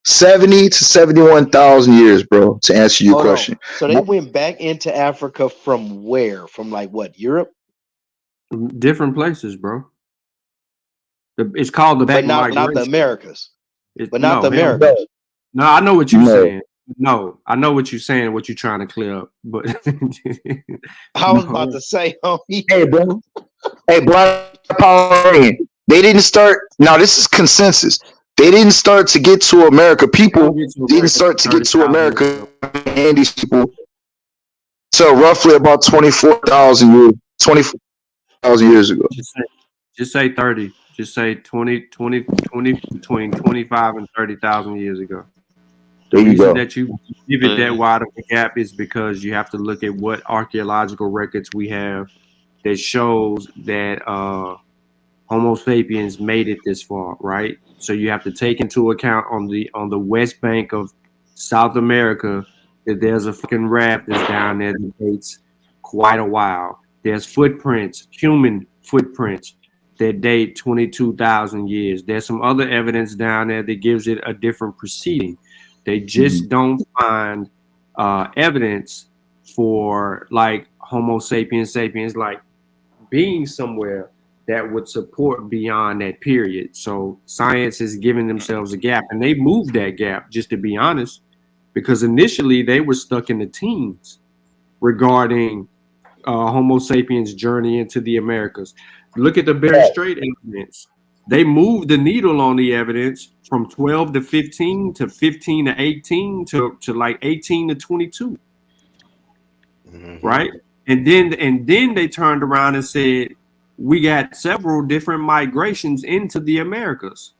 70 to 71,000 years, bro, to answer your Hold on. question. So they went back into Africa from where? From like what? Europe? Different places, bro. It's called the back But not the migration. Americas. But not No, the hell no. Americas. No, I know what you're No. saying. No, I know what you're saying, what you're trying to clear up. But I was about to say, homie. Hey, bro. Hey, Black Power. They didn't start. Now, this is consensus. They didn't start to get to America. People didn't start to get to America and these people till roughly about 24,000 years. 24,000 years ago. just say 30. Just say 20 between 25 and 30,000 years ago. The There you reason go. that you give it that wide of a gap is because you have to look at what archaeological records we have that shows that Homo sapiens made it this far, right? So you have to take into account on the west bank of South America that there's a fucking raft that's down there that dates quite a while. There's footprints, human footprints that date 22,000 years. There's some other evidence down there that gives it a different proceeding. They just don't find evidence for like Homo sapiens like being somewhere that would support beyond that period. So science is giving themselves a gap, and they moved that gap, just to be honest, because initially they were stuck in the teens regarding Homo sapiens journey into the Americas. Look at the Bering Strait evidence. They moved the needle on the evidence from 12 to 15 to 15 to 18 to like 18 to 22. Right? And then they turned around and said, we got several different migrations into the Americas.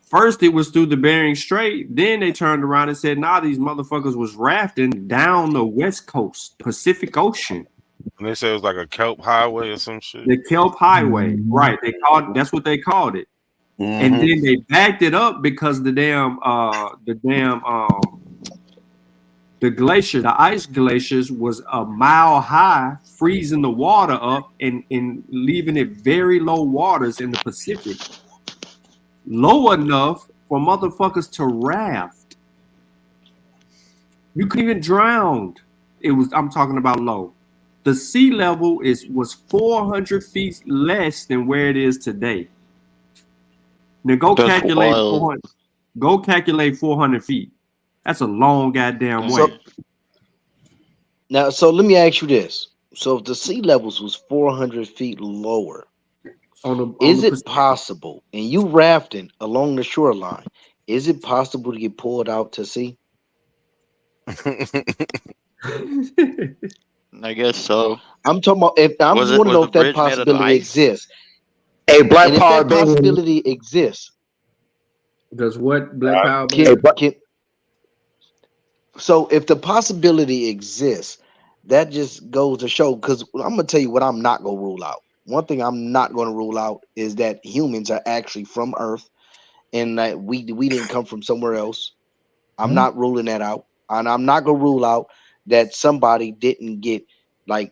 First, it was through the Bering Strait. Then they turned around and said, nah, these motherfuckers was rafting down the West Coast, Pacific Ocean. And they said it was like a kelp highway or some shit. The kelp highway, right? That's what they called it. And then they backed it up because the glacier, the ice glaciers was a mile high, freezing the water up and leaving it very low waters in the Pacific. Low enough for motherfuckers to raft. You couldn't even drown. I'm talking about low. The sea level was 400 feet less than where it is today. Now go calculate 400. Go calculate 400 feet. That's a long goddamn way. So let me ask you this. So if the sea levels was 400 feet lower, is it possible, and you rafting along the shoreline, is it possible to get pulled out to sea? I guess so. I'm talking about if I want to know if that possibility exists. Hey, Black and if Power, that possibility exists. Does what, Black Power? So if the possibility exists, that just goes to show, because I'm gonna tell you what I'm not gonna rule out. One thing I'm not gonna rule out is that humans are actually from Earth, and that we didn't come from somewhere else. I'm not ruling that out, and I'm not gonna rule out that somebody didn't get like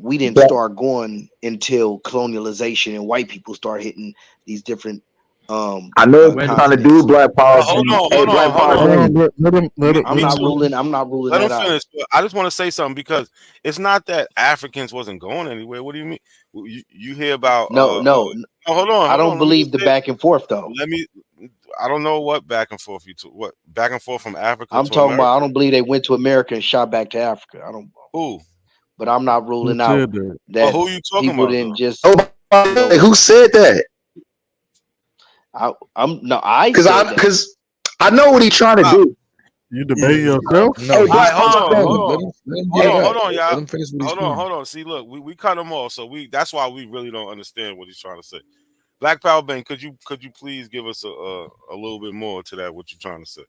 we didn't start going until colonialization and white people start hitting these different I know what you're trying to do, Black Power. Hold Hey, Black Power. I'm not ruling Let him that finish. out. I just want to say something, because it's not that Africans wasn't going anywhere. What do you mean? You hear about No, hold on. I don't believe the back and forth though. I don't know what back and forth what back and forth from Africa I'm to talking America? about I don't believe they went to America and shot back to Africa. I don't. Who? But I'm not ruling out that who you talking people about, didn't though? just. Who said that? Because I know what he's trying to do. You debate yourself? No, Hold on, Let y'all. him finish what he's saying. Hold on. See, look, we cut him off, so that's why we really don't understand what he's trying to say. Black Power Bang, could you please give us a little bit more to that? What you're trying to say?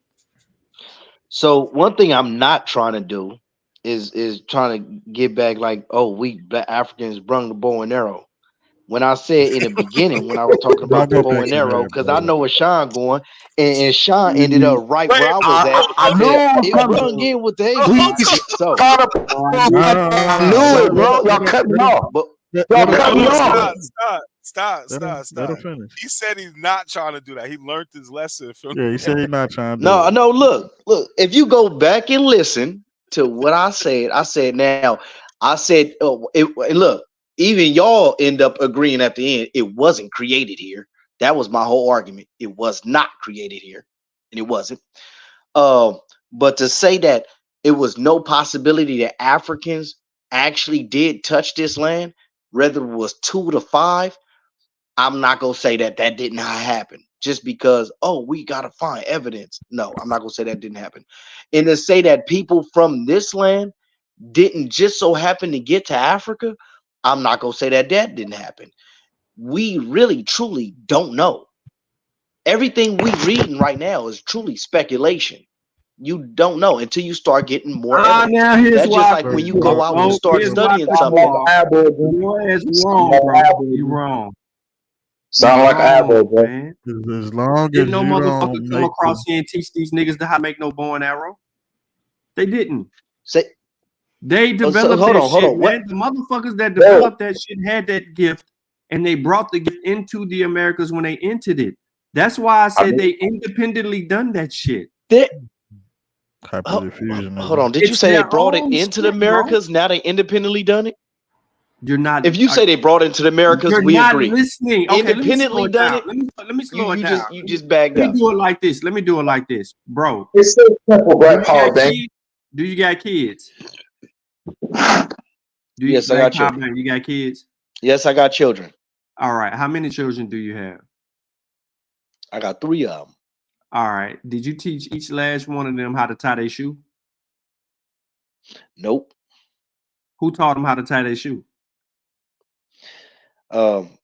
So one thing I'm not trying to do is trying to get back like, oh, we Black Africans brung the bow and arrow. When I said in the beginning, when I was talking about the bow and arrow, because I know where Sean going, and Sean ended up right where I was at. I knew it brung in with the agency. So I knew it, bro. Y'all cut me off. Y'all cut me off. Stop. Let him finish. He said he's not trying to do that. He learned his lesson from. Yeah, he said he's not trying to do it. No. Look. If you go back and listen to what I said. Now, I said, look. Even y'all end up agreeing at the end. It wasn't created here. That was my whole argument. It was not created here, and it wasn't. But to say that it was no possibility that Africans actually did touch this land, whether it was 2 to 5, I'm not gonna say that didn't happen. Just because, we gotta find evidence. No, I'm not gonna say that didn't happen. And to say that people from this land didn't just so happen to get to Africa, I'm not gonna say that didn't happen. We really truly don't know. Everything we reading right now is truly speculation. You don't know until you start getting more evidence. Now here's That's just like when you go out and start studying something. You're wrong. Sound like eyeball, bro. As long as Didn't no you motherfucker don't come make across here and teach these niggas how to make no bow and arrow? They didn't. They developed hold that on. shit, What? man. The motherfuckers that developed that shit had that gift, and they brought the gift into the Americas when they entered it. That's why I said they independently done that shit. Hold on. Did you say they brought it into the Americas? Now they independently done it? You're not. If you say they brought it into the Americas, we agree. Listening. Okay, independently done it. Let me slow it down. You just bagged up. Let me do it like this, bro. It's so simple, Black Power Bang. Do you got kids? Yes, I got children. You got kids? Yes, I got children. All right. How many children do you have? I got 3 of them. All right. Did you teach each last one of them how to tie their shoe? Nope. Who taught them how to tie their shoe?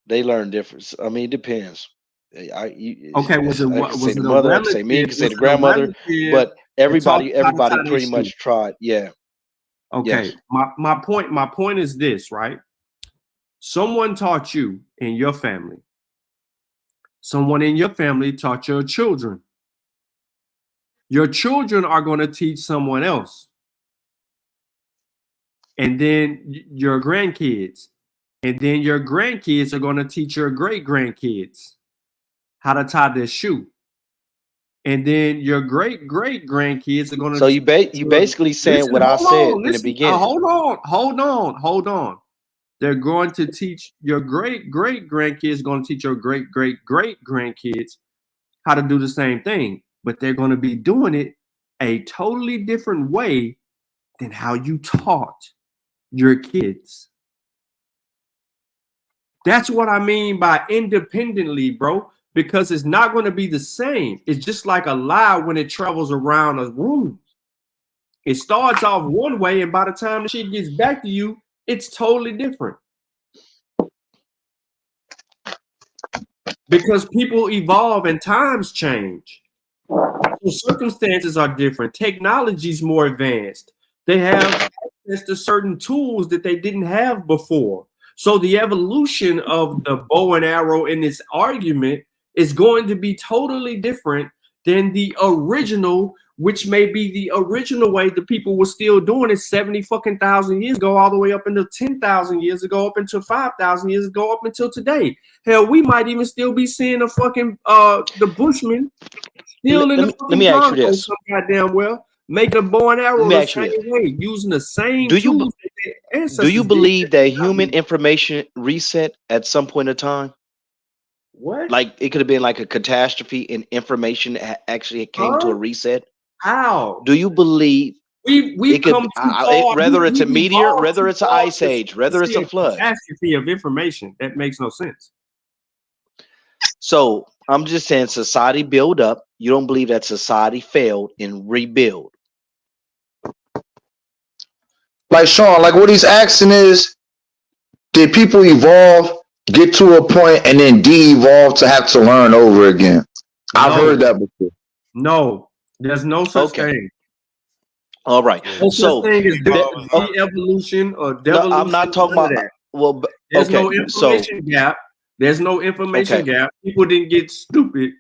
They learn different. I mean, it depends. Was it the mother? I can say me. I can say the grandmother. But everybody pretty much tried. Yeah. Okay. Yes. My point is this, right? Someone taught you in your family. Someone in your family taught your children. Your children are going to teach someone else. And then your grandkids. And then your grandkids are going to teach your great-grandkids how to tie their shoe. And then your great-great-grandkids are going to. So you basically saying what I said in the beginning. Hold on. They're going to teach your great-great-grandkids, going to teach your great-great-great-grandkids how to do the same thing. But they're going to be doing it a totally different way than how you taught your kids. That's what I mean by independently, bro, because it's not going to be the same. It's just like a lie when it travels around a room. It starts off one way, and by the time the shit gets back to you, it's totally different. Because people evolve and times change. So circumstances are different. Technology is more advanced. They have access to certain tools that they didn't have before. So the evolution of the bow and arrow in this argument is going to be totally different than the original, which may be the original way the people were still doing it 70,000 years ago, all the way up until 10,000 years ago, up until 5,000 years ago, up until today. Hell, we might even still be seeing a fucking the Bushmen still in the fucking let me ask you this. Goddamn well, making a bow and arrow the same way, using the same tools. Do you believe that human information reset at some point in time? What? Like it could have been like a catastrophe and information actually came to a reset? How? Do you believe we come too far? Whether it's a meteor, whether it's an ice age, whether it's a flood? Catastrophe of information. That makes no sense. So I'm just saying society build up. You don't believe that society failed and rebuild. Like Sean, like what he's asking is, did people evolve, get to a point, and then de-evolve to have to learn over again? I've heard that before. No, there's no such thing. All right. No So such thing as de-evolution or devolution. I'm not talking about. Well, there's okay. no information gap. There's no information gap. People didn't get stupid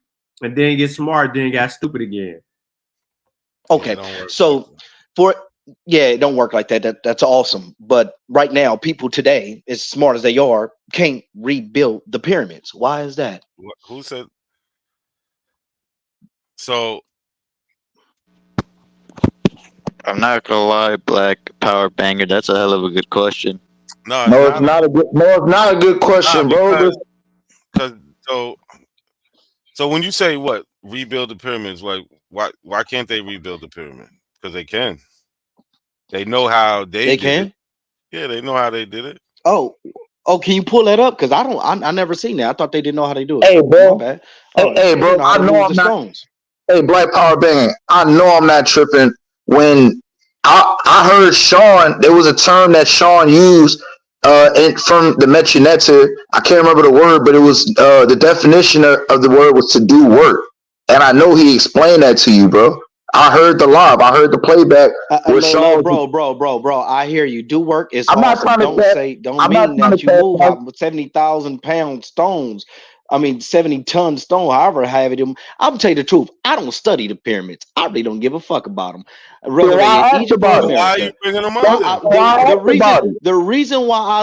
and then get smart, then got stupid again. Okay. So it don't work like that. That's awesome. But right now, people today, as smart as they are, can't rebuild the pyramids. Why is that? Who said? So I'm not gonna lie, Black Power Banger. That's a hell of a good question. No, it's not a good question, bro. Because so when you say what rebuild the pyramids, like why can't they rebuild the pyramid? Because they can. They know how they did can. It. Yeah, they know how they did it. Oh, can you pull that up? Because I never seen that. I thought they didn't know how they do it. Hey, bro. My bad. Hey, bro. I know I'm not. Stones. Hey, Black Power Banging. I know I'm not tripping. When I heard Sean, there was a term that Sean used from the Metronetter. I can't remember the word, but it was the definition of the word was to do work. And I know he explained that to you, bro. I heard the live. I heard the playback. No, bro. I hear you. Do work is I'm not awesome. trying to Don't mean that you move 70,000-pound stones. I mean, 70-ton stone, however heavy them. I'm tell you the truth. I don't study the pyramids. I really don't give a fuck about them. Whether they in Egypt or America. Why are you bringing them up? The reason why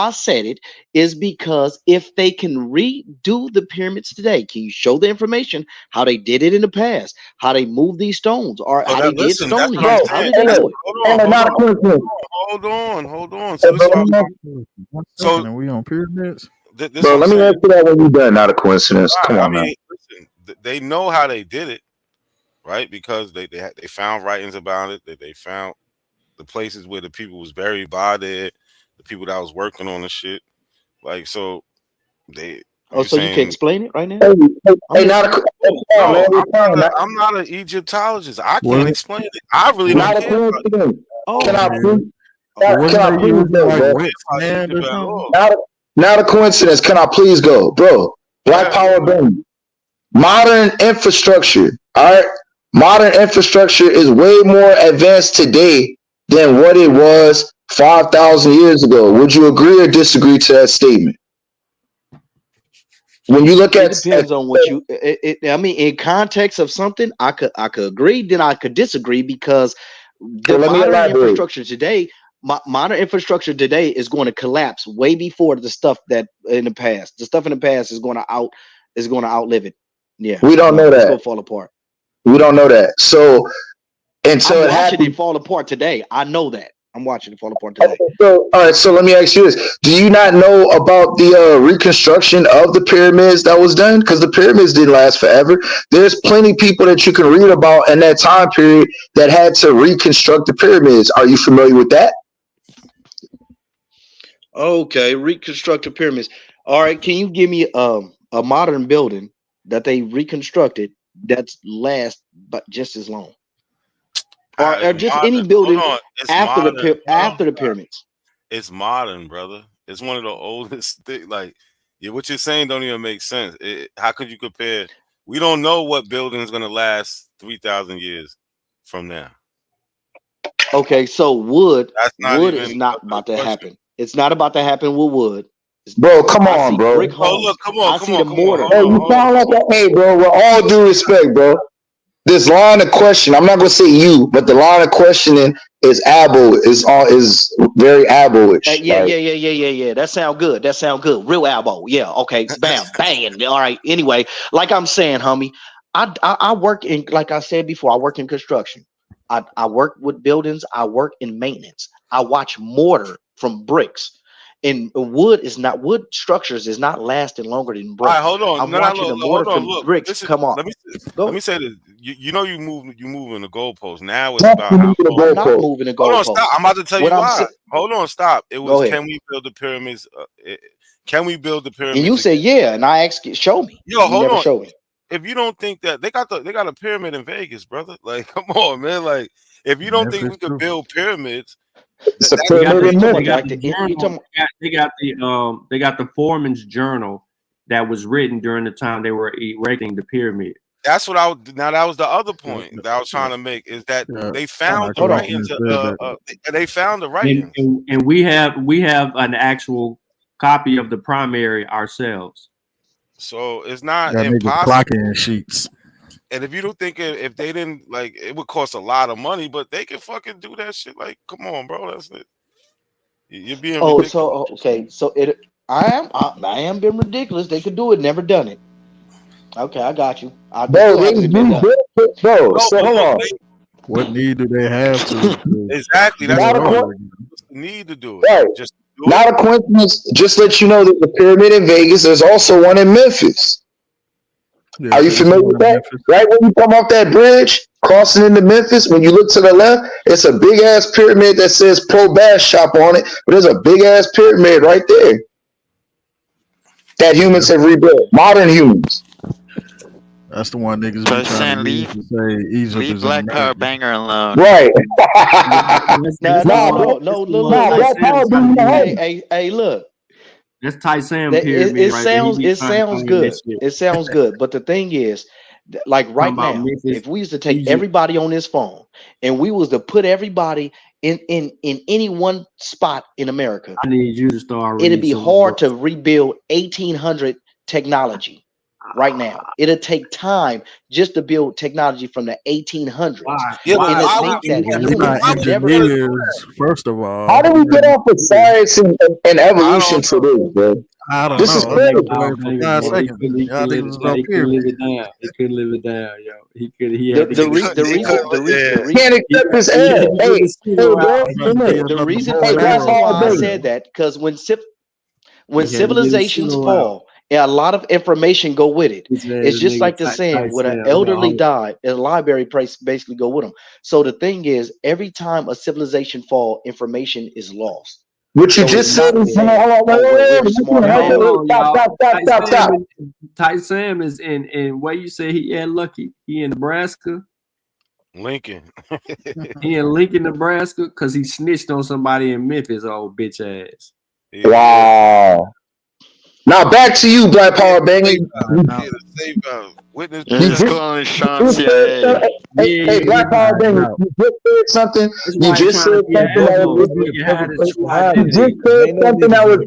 I said it is because if they can redo the pyramids today, can you show the information how they did it in the past, how they moved these stones, or how they did Stonehenge? How did they do it? Hold on. So this so we on pyramids. Bro, let me ask you that when you're done. Not a coincidence. Come on, man. Listen, they know how they did it, right? Because they found writings about it. They found the places where the people was buried by there, the people that was working on the shit. Like so, they. So you can explain it right now? I'm not an Egyptologist. I can't explain it. I really don't care. Can I please? Not a coincidence. Can I please go, bro? Black Power Bang. Modern infrastructure. All right. Modern infrastructure is way more advanced today than what it was 5,000 years ago. Would you agree or disagree to that statement? When you look at it depends on what you. I mean, in context of something, I could agree. Then I could disagree because the modern infrastructure today. Modern infrastructure today is going to collapse way before the stuff that in the past. The stuff in the past is going to outlive it. Yeah, we don't know that. It's going to fall apart. We don't know that. So until I'm watching it fall apart today. I know that. I'm watching it fall apart today. So, all right. So let me ask you this: do you not know about the reconstruction of the pyramids that was done? Because the pyramids didn't last forever. There's plenty of people that you can read about in that time period that had to reconstruct the pyramids. Are you familiar with that? Okay, reconstructed pyramids. All right, can you give me a modern building that they reconstructed that's last but just as long, or just any building after the pyramids? It's modern, brother. It's one of the oldest things. Like, what you're saying don't even make sense. How could you compare? We don't know what building is going to last 3,000 years from now. Okay, so wood is not about to happen. It's not about to happen with wood. Bro, come on, bro. Look, come on. Hey, you sound like hey, bro. With all due respect, bro. This line of question, I'm not gonna say you, but the line of questioning is is very abo-ish. Yeah. That sound good. Real abo. Yeah. Okay. Bam, bang. All right. Anyway, like I'm saying, homie, I work in, like I said before, I work in construction. I work with buildings. I work in maintenance. I watch mortar from bricks. And wood structures is not lasting longer than bricks. All right, hold on. I'm watching the mortar from bricks come on. Let me say this. You know you moving the goalpost. Now it's about how I'm not moving the goalpost. Hold on, stop. I'm about to tell you why. Hold on, stop. It was can we build the pyramids? Can we build the pyramids? And you say yeah, and I asked, show me. Yo, you hold never on. showed me. If you don't think that they got a pyramid in Vegas, brother, like come on, man. Like if you don't think we could build pyramids, It's a they got pyramid in Memphis. They got the Foreman's Journal that was written during the time they were erecting the pyramid. That's what now that was the other point that I was trying to make is that they found the writings. They found the writings, and we have an actual copy of the primary ourselves. So it's not Got impossible. clocking sheets. And if you don't think if they didn't like, it would cost a lot of money, but they can fucking do that shit. Like, come on, bro, that's it. You're being ridiculous. So okay, so I am being ridiculous. They could do it, never done it. Okay, I got you. Bro, so hold on. What need do they have to? Exactly. That's Not what a need to do it. Right. Just not a coincidence. Just let you know that the pyramid in Vegas, there's also one in Memphis. Are you familiar with that? Right when you come off that bridge, crossing into Memphis, when you look to the left, it's a big ass pyramid that says Pro Bass Shop on it, but there's a big ass pyramid right there that humans have rebuilt, modern humans. That's the one niggas be trying to use to say Egypt leave is Black Power Banger alone. Right. Hey, look. That's Tyson It pyramid. sounds good. It sounds good. But the thing is, like right now, if we used to take everybody on this phone and we was to put everybody in any one spot in America, I need you to start. It'd be hard to rebuild 1800 technology. Right now, it'll take time just to build technology from the 1800s. First of all, how do we get off of science and evolution to this, bro? I don't this know. is crazy. He couldn't live it down, yo. He had the reason can't accept this air. The reason why I said that, because when civilizations fall, a lot of information go with it. It's just like the saying, when an elderly died, a library basically go with them. So the thing is, every time a civilization fall, information is lost. What you just said is Ty Sam is in what you say he had lucky. He in Nebraska. Lincoln. He in Lincoln, Nebraska, because he snitched on somebody in Memphis, old bitch ass. Wow. Now back to you, Black Power Banger. Just calling Sean CIA. Hey, Black Power Banger, you just said something. You just said something that was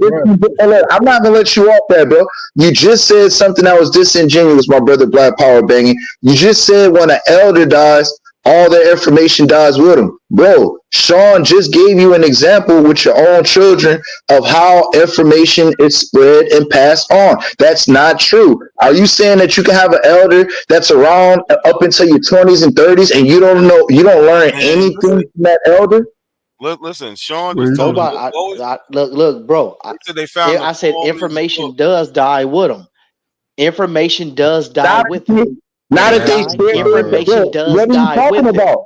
I'm not gonna let you off that, bro. You just said something that was disingenuous, my brother Black Power Banger. You just said when an elder dies, all their information dies with them. Bro, Sean just gave you an example with your own children of how information is spread and passed on. That's not true. Are you saying that you can have an elder that's around up until your 20s and 30s and you don't learn anything from that elder? Listen, Sean just told look, bro. I said information does die with them. Information does die with them. Not if they information does die with them.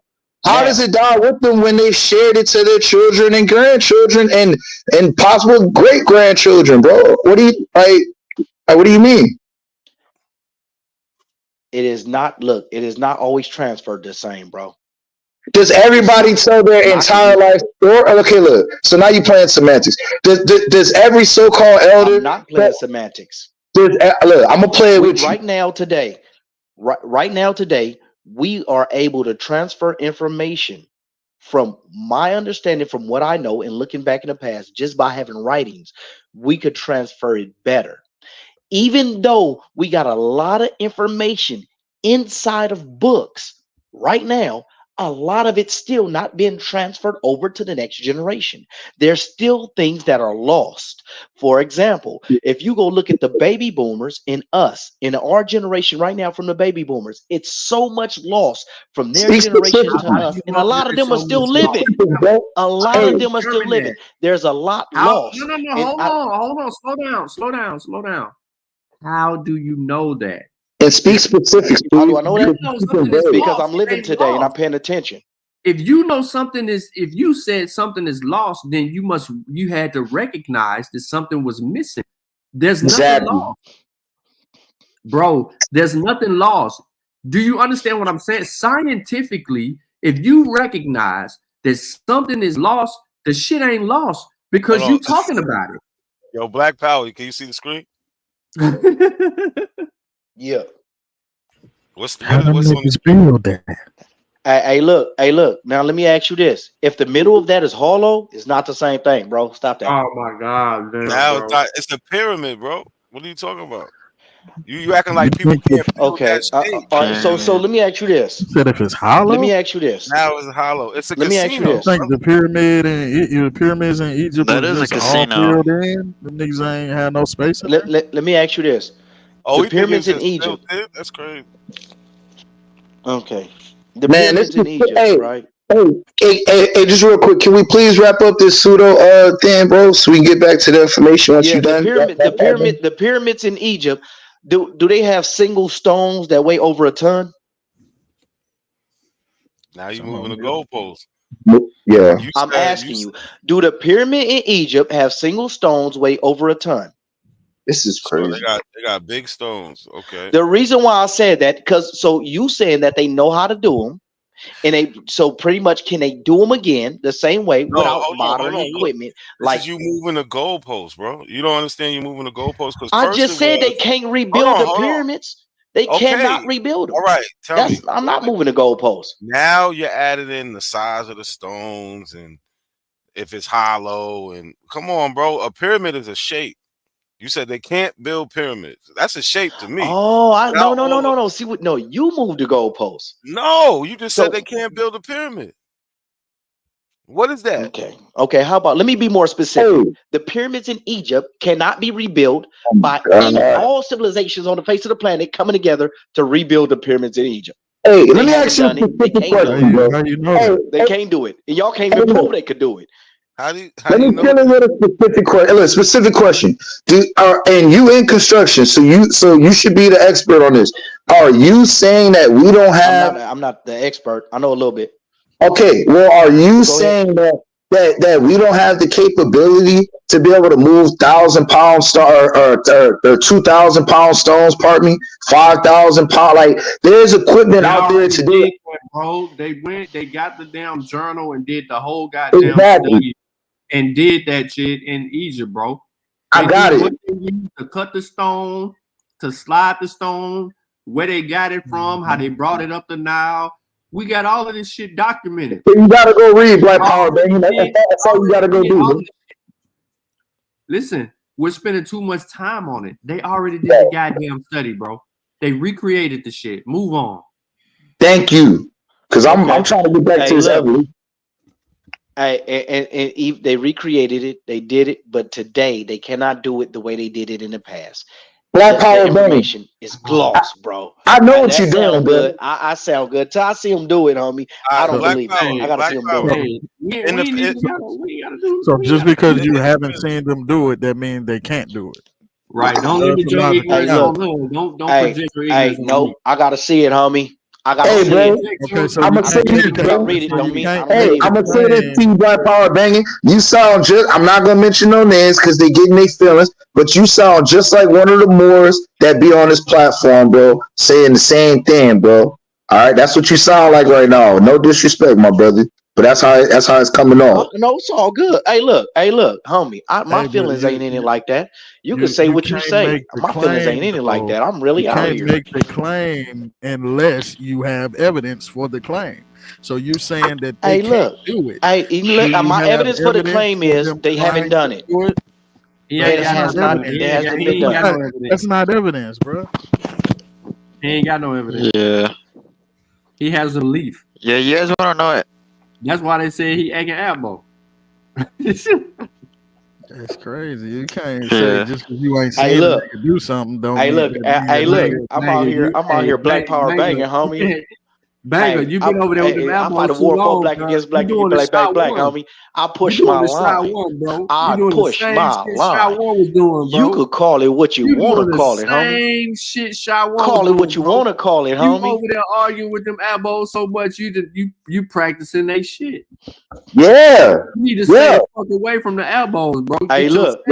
How does it die with them when they shared it to their children and grandchildren and possible great grandchildren, bro? What do you what do you mean? It is not. Look, it is not always transferred the same, bro. Does everybody tell their entire life? Okay, look. So now you're playing semantics. Does every so-called elder? I'm not playing semantics. Look, I'm gonna play it with you right now today. Right now today, we are able to transfer information from my understanding, from what I know, and looking back in the past, just by having writings, we could transfer it better. Even though we got a lot of information inside of books right now, a lot of it's still not being transferred over to the next generation. There's still things that are lost. For example, if you go look at the baby boomers in us, in our generation right now from the baby boomers, it's so much lost from their generation to us. And a lot of them are still living. A lot of them are still living. There's a lot lost. No, hold on. Slow down. How do you know that? And speak specifics. How do I know that? Because I'm living today and I'm paying attention. If you know something is, if you said something is lost, then you had to recognize that something was missing. There's nothing lost. Bro, there's nothing lost. Do you understand what I'm saying? Scientifically, if you recognize that something is lost, the shit ain't lost because you talking about it. Yo, Black Power, can you see the screen? Yeah. What's How them on niggas build that? Hey, look. Now let me ask you this: if the middle of that is hollow, it's not the same thing, bro. Stop that. Oh my God, damn, now bro. it's a pyramid, bro. What are you talking about? You acting like people can't build that shape. All right. So let me ask you this. You said if it's hollow. Let me ask you this. Now it's hollow. It's a Let me ask you casino. this. I think the pyramids in Egypt That was is a just all casino. filled in. The niggas ain't had no space in Let me ask you this. Oh, The we think pyramids it's in just Egypt. built in? That's crazy. Okay. The Man, this pyramids in Egypt, right? Hey, just real quick, can we please wrap up this pseudo thing, bro, so we can get back to the information once Yeah, you're done? the pyramids in Egypt. Do they have single stones that weigh over a ton? Now you're moving the goalposts. Yeah. I'm asking you, do the pyramid in Egypt have single stones weigh over a ton? This is So crazy. they got big stones. Okay. The reason why I said that, because so you saying that they know how to do them, and so pretty much can they do them again the same way without modern equipment? This is you moving the goalposts, bro. You don't understand you moving the goalposts because I first just said they can't rebuild the pyramids. They cannot rebuild them. All right, tell me. I'm not moving the goalposts. Now you're adding in the size of the stones and if it's hollow and come on, bro. A pyramid is a shape. You said they can't build pyramids. That's a shape to me. Oh, no. See what? No, you moved the goalposts. No, you just said they can't build a pyramid. What is that? Okay. How about? Let me be more specific. The pyramids in Egypt cannot be rebuilt by all civilizations on the face of the planet coming together to rebuild the pyramids in Egypt. Hey, They let me haven't ask you a done it. They specific can't do question, bro. How you know They can't do it, and y'all can't even prove they could do it. How do you Let me get a specific question. A specific question. And you in construction, so you should be the expert on this. Are you saying that we don't have? I'm not the expert. I know a little bit. Okay, well, are you saying that we don't have the capability to be able to move 1,000-pound or 2,000-pound stones? Pardon me, 5,000-pound. Like there's equipment out there to do it, bro. They got the damn journal and did the whole goddamn study and did that shit in Egypt, bro. I got it. They used to cut the stone, to slide the stone, where they got it from, how they brought it up the Nile. We got all of this shit documented. You gotta go read Black Power, baby. That's all you gotta go do. Man. Listen, we're spending too much time on it. They already did the goddamn study, bro. They recreated the shit. Move on. Thank you, because I'm trying to get back to this evolution. And they recreated it. They did it, but today they cannot do it the way they did it in the past. Black Power, information is gloss, bro. I know what you're doing, good. I sound good. Till I see them do it, homie. I don't believe it. I gotta see them do it. So just because you haven't seen them do it, that means they can't do it. Right. Don't limit your ignorance on them. Don't project your ignorance on me. I gotta see it, homie. I gotta see bro. it. Okay, so I'm gonna say this, bro. Read it, don't mean I don't Hey, believe I'm it. gonna say this to you, Black Power banging. You sound just. I'm not gonna mention no names because they getting their feelings, but you sound just like one of the Moors that be on this platform, bro, saying the same thing, bro. All right, that's what you sound like right now. No disrespect, my brother, but that's how it's coming on. No, it's all good. Hey, look, homie. My feelings ain't in it like that. You can say what you say. My feelings ain't in it like that. I'm really out here. You can't make the claim unless you have evidence for the claim. So you saying that they can't do it? My evidence for the claim is they haven't done it. That's not evidence, bro. He ain't got no evidence. Yeah. He has a leaf. Yeah, you guys want to know it. That's why they say he acting elbow. That's crazy. You can't say just because you ain't seen look, do something. Don't. Look. I'm out here. Black Power banging, homie. Banger, you been over there with the I'm fighting war for black against black. You black, homie. I push my line. I push my line. Was doing, bro. You could call it what you want to call it, homie. Same shit Shawan call it what you want to call it, homie. You over there arguing with them elbows so much you practicing they shit. Yeah. You need to stay the fuck away from the elbows, bro. Hey, look.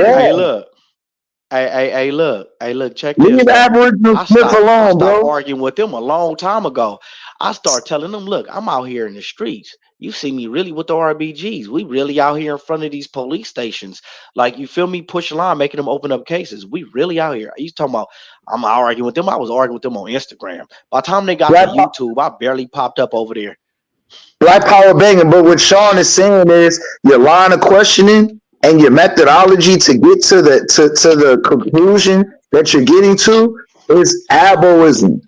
Hey, look, check this Leave though. Aboriginal I Smith stopped I alone, stopped bro. arguing with them a long time ago. I started telling them, look, I'm out here in the streets. You see me really with the RBGs. We really out here in front of these police stations. Like, you feel me, push a line, making them open up cases. We really out here. You talking about I'm arguing with them. I was arguing with them on Instagram. By the time they got to Black, YouTube, I barely popped up over there. Black power banging. But what Sean is saying is your line of questioning and your methodology to get to the conclusion that you're getting to is aboism.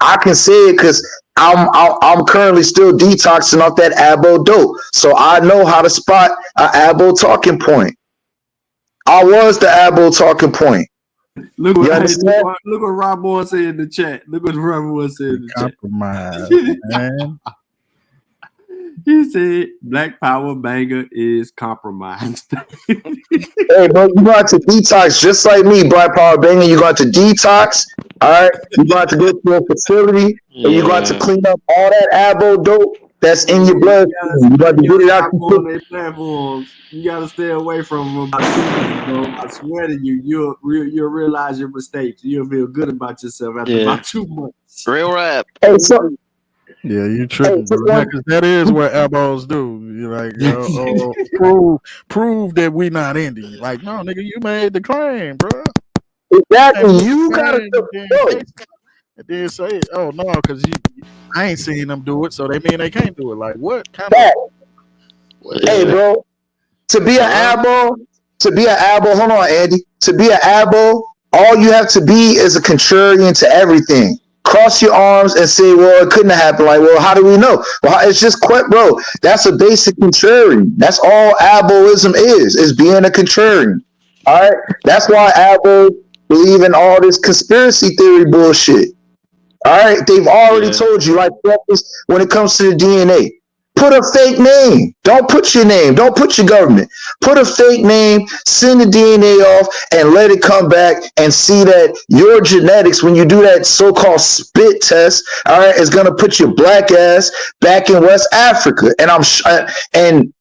I can say it because I'm currently still detoxing off that abo dope, so I know how to spot an abo talking point. I was the abo talking point. Look You what understand? look what Rob Boy said in the chat. Look what Rob Boy said in the Compromise, man. He said Black Power banger is compromised. Hey, bro, you got to detox just like me, Black Power banger. You got to detox. All right, you got to go to a facility and you got to clean up all that abo dope that's in your blood. You got to get it out. On their platforms. You gotta stay away from them about 2 months, bro. I swear to you, you'll realize your mistakes. You'll feel good about yourself after about 2 months. Real rap. Hey, so Yeah, you tripping, bro. Because that is what elbows do. You like, prove that we not Indian. Like, no, nigga, you made the claim, bro. Exactly. You gotta and then say, oh no, because I ain't seen them do it, so they mean they can't do it. Like, what kind of? Hey, bro, to be an abo, hold on, Andy. To be an abo, all you have to be is a contrarian to everything. Cross your arms and say, well, it couldn't have happened. Like, well, how do we know? Well, it's just quite, bro. That's a basic contrarian. That's all aboism is being a contrarian. All right? That's why abos believe in all this conspiracy theory bullshit. All right? They've already told you, like, when it comes to the DNA. Put a fake name. Don't put your name. Don't put your government. Put a fake name, send the DNA off, and let it come back and see that your genetics, when you do that so-called spit test, all right, is going to put your black ass back in West Africa. And and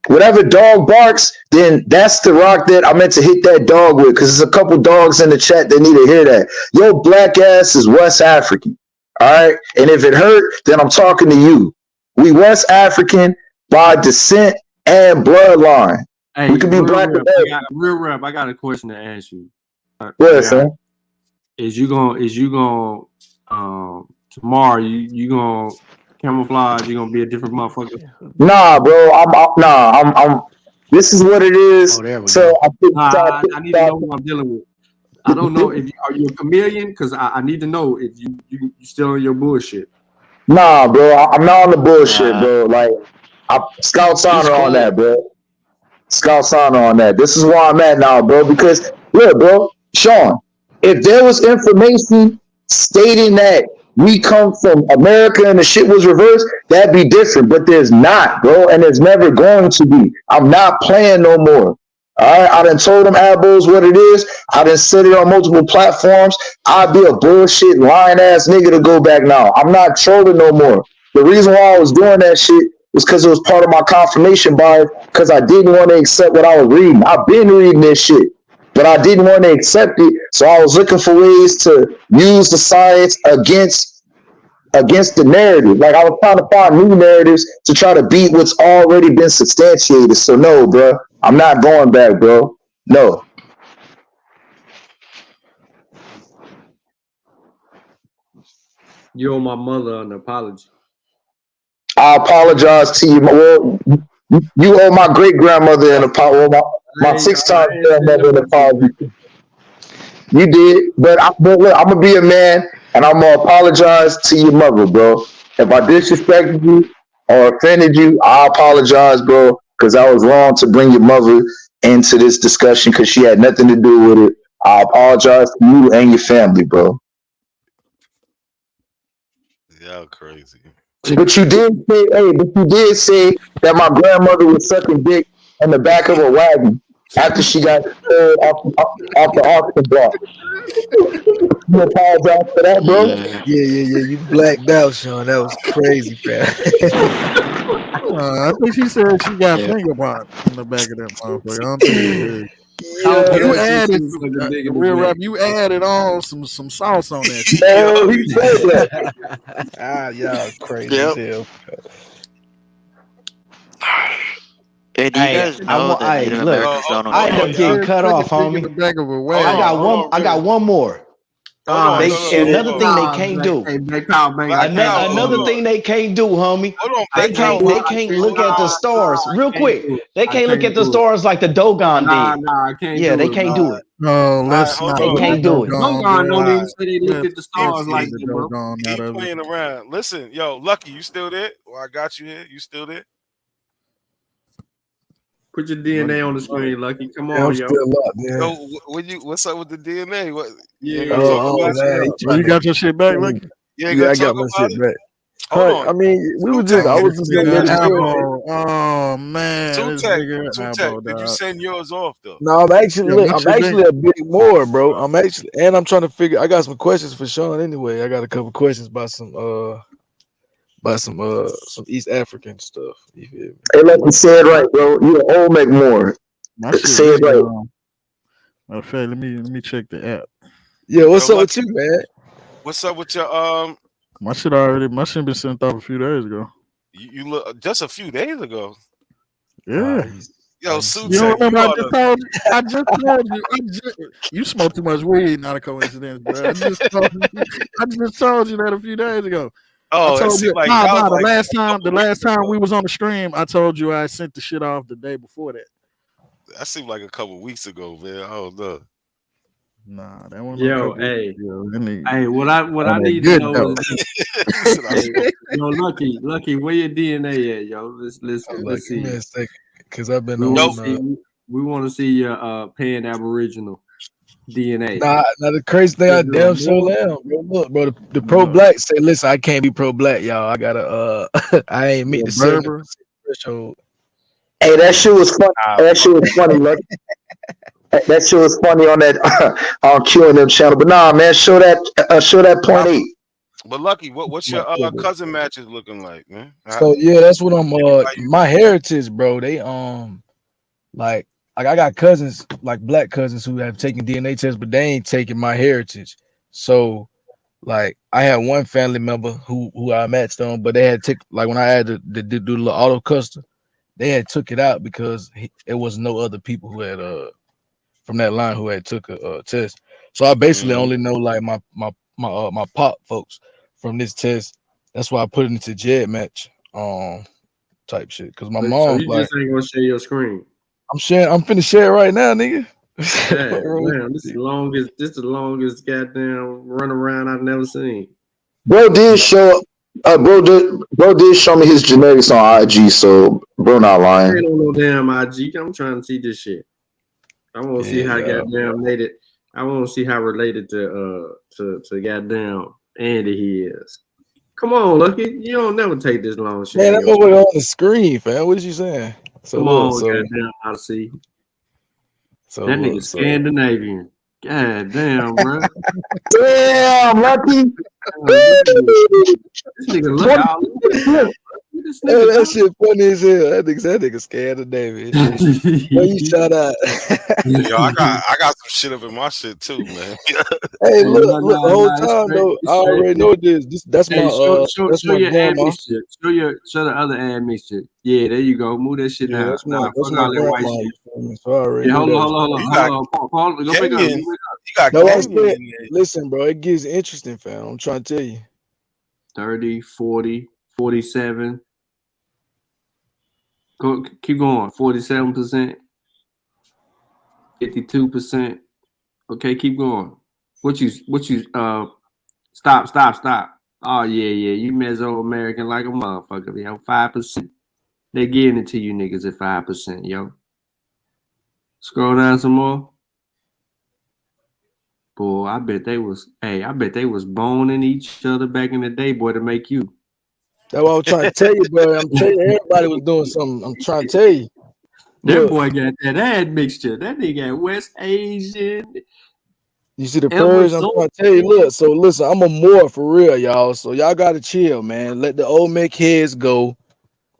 whatever dog barks, then that's the rock that I meant to hit that dog with, because there's a couple dogs in the chat that need to hear that. Your black ass is West African. All right. And if it hurt, then I'm talking to you. We West African by descent and bloodline. Hey, we could be black. Real rap. I got a question to ask you. Yes, sir. Is you gonna tomorrow you gonna camouflage? You gonna be a different motherfucker? Nah, bro. I'm this is what it is. So I need to know who I'm dealing with. I don't know if are you a chameleon, because I need to know if you still on your bullshit. Nah, bro, I'm not on the bullshit, bro. Like, Scout's honor on that, bro. Scout's honor on that. This is where I'm at now, bro. Because look, bro, Sean, if there was information stating that we come from America and the shit was reversed, that'd be different. But there's not, bro, and there's never going to be. I'm not playing no more. All right, I done told them abos what it is. I done said it on multiple platforms. I'd be a bullshit, lying ass nigga to go back now. I'm not trolling no more. The reason why I was doing that shit was because it was part of my confirmation bias, because I didn't want to accept what I was reading. I've been reading this shit, but I didn't want to accept it. So I was looking for ways to use the science against the narrative. Like, I was trying to find new narratives to try to beat what's already been substantiated. So no, bro, I'm not going back, bro. No. You owe my mother an apology. I apologize to you. Well, you owe my great grandmother an apology. My 6-time grandmother an apology. You did, but look, I'm gonna be a man, and I'm gonna apologize to your mother, bro. If I disrespected you or offended you, I apologize, bro, because I was wrong to bring your mother into this discussion because she had nothing to do with it. I apologize to you and your family, bro. Y'all crazy. But you did say that my grandmother was sucking dick in the back of a wagon after she got pulled off the auction block. You apologize for that, bro? Yeah. You blacked out, Sean. That was crazy, fam. I think she said she got finger popped in the back of that motherfucker. I don't think she did. You that shit added seems like a nigga to real black. rap. You added on some sauce on that shit. No, he said that. Y'all crazy as Yep. hell. Hey, do you Hey, guys I know want. that Hey, Native look, Americans don't know I end jack? up getting cut off, Dick in the homie. back of a I wagon. got one. I got one more. Oh, They shit. another thing they can't Black, do. hey, Black Power, man, I can't Another do it. thing they can't do, homie. I can't do They it. I can't can't, look at the stars I real can't quick. do it. They I can't look can't at the do it. stars like the Dogon did. I can't Yeah, they do it, can't bro. do it. No, let's hold not They on. leave the can't do it. doggone, Doggone don't bro. even say they look Let's at the stars like leave the that, bro. doggone He out of it. playing around. Listen, yo, Lucky, you still there? Well, I got you here. You still there? Put your DNA on the screen, Lucky. Come Yeah, I'm on, yo. still up, man. Yo, what's up with the DNA? What you ain't Yeah, gonna talk Oh, about it? man, he Well, you trying got your shit back, Lucky? You ain't Yeah, gonna I got talk my about shit it? back. Hold Huh, I on. mean, we was Tech, just, I Oh, was this just send gonna let nigga it yours go. off. Apple. Oh man, this nigga Tech, Apple, did you dog. send yours off though? No, I'm actually, Yeah, look, my I'm shit back. actually a bit more, bro. I'm actually, and I'm trying to figure. I got some questions for Sean anyway. I got a couple questions about some East African stuff. You feel me? Hey, let me say it right, bro. You an old McMore. My shit Say it back. right. Matter of fact, let me check the app. Yeah, what's Yo, up with Lucky, you, man? what's up with your My shit been sent off a few days ago. you look just a few days ago. Yeah. Yo, see You don't Sutek, remember you I ought just to told you? I just told you. You smoke too much weed, not a coincidence, bro. I just told you that a few days ago. I Oh, it told seemed you like nah, that was nah, like a the couple last weeks time ago. we was on the stream, I told you I sent the shit off the day before that. That seemed like a couple weeks ago, man. I don't know. Nah, that wasn't no Yo, couple weeks hey, ago. That nigga hey, what I on that need to good know though. is, He said I hey, smoked. yo, Lucky, where your DNA at, yo? Hold on, Let's give me see. a second, cause I've been We want Yo, to see. We want to see your Pan Aboriginal DNA. Nah, the crazy thing, Is I there a damn sure more? am, bro. Look, bro, the pro No, black say, listen, I can't be pro black, y'all. I gotta, I ain't meet you're a the 70% Berber. threshold. Hey, that shit was funny. Nah, That shit was funny, man. That shit was funny on that on Q and them channel. But nah, man, show that point eight. but Lucky, what's my your privilege. cousin matches looking like, man? So yeah, that's what I'm. How you My heritage, bro. They like I got cousins, like black cousins, who have taken DNA tests, but they ain't taking my heritage. So like I had one family member who I matched on, but they had took like when I had to do the little auto custom, they had took it out because it was no other people who had from that line who had took a test. So I basically Mhm. only know like my pop folks from this test. That's why I put it into Jed match type shit. Cause my So mom's you like, just ain't gonna share your screen. I'm finna share it right now, nigga. Yeah, man, this is the longest goddamn run around I've never seen. Bro did show. Bro did show me his genetics on IG. So bro, not I lying. ain't on no damn IG. I'm trying to see this shit. I want to see how Yeah, goddamn related. I want to see how related to goddamn Andy he is. Come on, Lucky. You don't never take this long man, sharing I'm your over screen. on the screen, fam. What is you saying? So Come look, on, goddamn. I see so that nigga look, so Scandinavian. God damn, bro. Damn, Lucky. This nigga look all over the map. Bro. This hey, nigga that shit funny as hell. That nigga scared of David. Where you shout out? Yo, I got some shit up in my shit too, man. Hey, Hey, look, the whole it's time straight. though, I It's straight. already know this. That's Hey, that's show my your ad grandma. mixture. Show the other ad mixture. Yeah, there you go. Move that shit Yeah, down. Nah, that's fuck my all that white grandma. shit. You feel me? So I already Yeah, knew hold that on, was. You got Paul, go back up. Kenyan. Go back up. You got No, I'm Kenyan saying, in there. listen, bro, it gets interesting, fam. I'm trying to tell you. 30, 40, 47. Go, keep going. 47%, 52%. Okay, keep going. What you stop. Oh yeah. You Mesoamerican like a motherfucker, yo. 5%. They getting it to you niggas at 5%, yo. Scroll down some more. Boy, I bet they was boning each other back in the day, boy, to make you. That's what I'm trying to tell you, bro. I'm telling you, everybody was doing something. I'm trying to tell you. That Look, boy got that ad mixture. That nigga got West Asian, you see the purge? I'm Amazon. trying to tell you. Look, so listen, I'm a Moor for real, y'all. So y'all gotta chill, man. Let the old make heads go.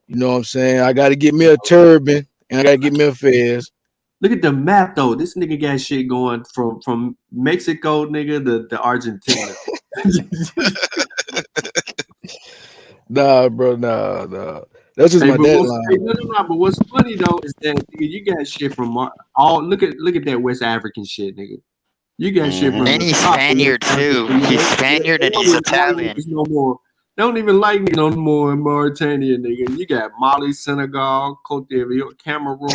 You know what I'm saying? I gotta get me a turban and I gotta get me a fez. Look at the map though. This nigga got shit going from Mexico, nigga, to Argentina. Nah, bro, nah. That's just my deadline. But what's funny though is that nigga, you got shit from all. Look at that West African shit, nigga. You got shit from And he's Spaniard too. He's Spaniard and he's Italian. No more. They don't even like me no more in Mauritania, nigga. You got Mali, Senegal, Cote d'Ivoire, Cameroon.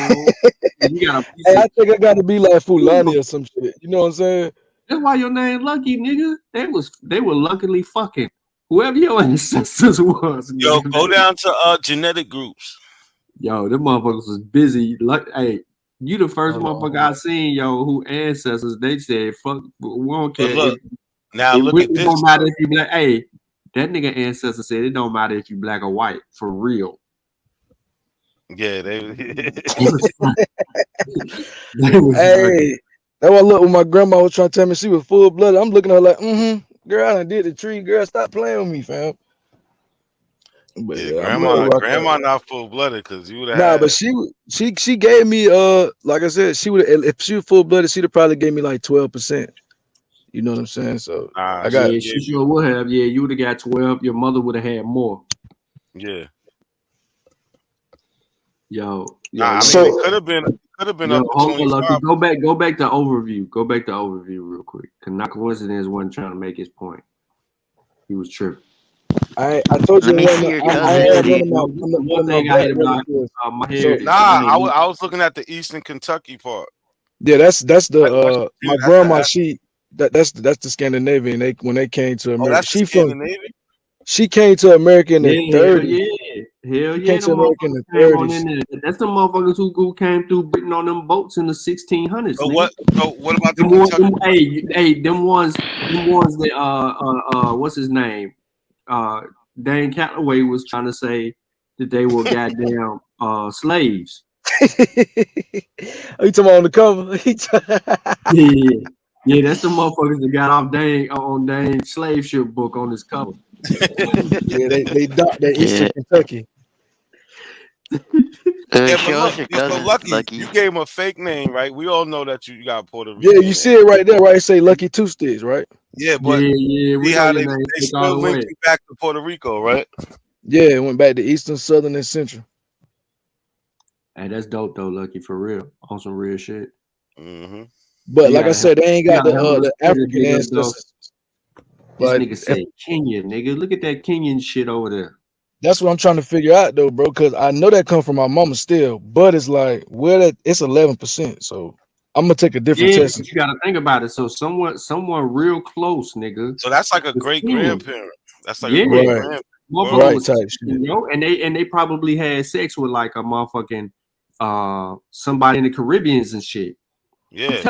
You got a piece Hey, I think I gotta be like Fulani or some shit. You know what I'm saying? That's why your name Lucky, nigga. They were luckily fucking whoever your ancestors was. Nigga. Yo, go down to genetic groups. Yo, them motherfuckers was busy. Like, hey, you the first motherfucker I seen, yo, who ancestors, they said, fuck, we don't care. Look, now it look really at this. Don't matter if you black. Hey, that nigga ancestor said it don't matter if you black or white, for real. Yeah, they Hey, that's why I look when my grandma was trying to tell me she was full blooded. I'm looking at her like, girl, I done did the tree. Girl, stop playing with me, fam. But yeah, grandma not full blooded because you would have. Nah, but she gave me like I said, she would if she was full blooded, she'd have probably gave me like 12%. You know what I'm saying? So I got. Yeah, she sure would have. Yeah, you would have got 12. Your mother would have had more. Yeah. Yo, I mean, it could have been up to 25. Lucky, go back to overview. Go back to overview real quick. Cause not coincidence wasn't trying to make his point. He was tripping. I told you. Let me see your One thing I had about my hair. I was looking at the Eastern Kentucky part. Yeah, that's the my grandma. That's the Scandinavian. When they came to America, she came to America in the 30s. Hell She came to America in the 30s. That's the motherfuckers who came through Britain on them boats in the 1600s. So what about the Kentucky? Them ones that what's his name? Dane Calloway was trying to say that they were goddamn slaves. Are you talking about on the cover? Yeah, that's the motherfuckers that got off Dane's slave ship book on his cover. Yeah, they docked that Eastern Kentucky. So Lucky, you gave him a fake name, right? We all know that you got Puerto Rico. Yeah, you see it right there, right? It say Lucky Two Sticks, right? Yeah, but we how know they still linked you back to Puerto Rico, right? Yeah, it went back to Eastern, Southern, and Central. Hey, that's dope though, Lucky, for real. On some real shit. Mm-hmm. But like I said, they ain't got the African ancestors. This nigga said Kenya, nigga. Look at that Kenyan shit over there. That's what I'm trying to figure out though, bro, because I know that come from my mama still, but it's like it's 11%. So I'm gonna take a different test. But you gotta think about it. So someone real close, nigga. So that's like a great grandparent. That's like a great grandparent. Right type shit. You know, and they probably had sex with like a motherfucking somebody in the Caribbeans and shit. Yeah,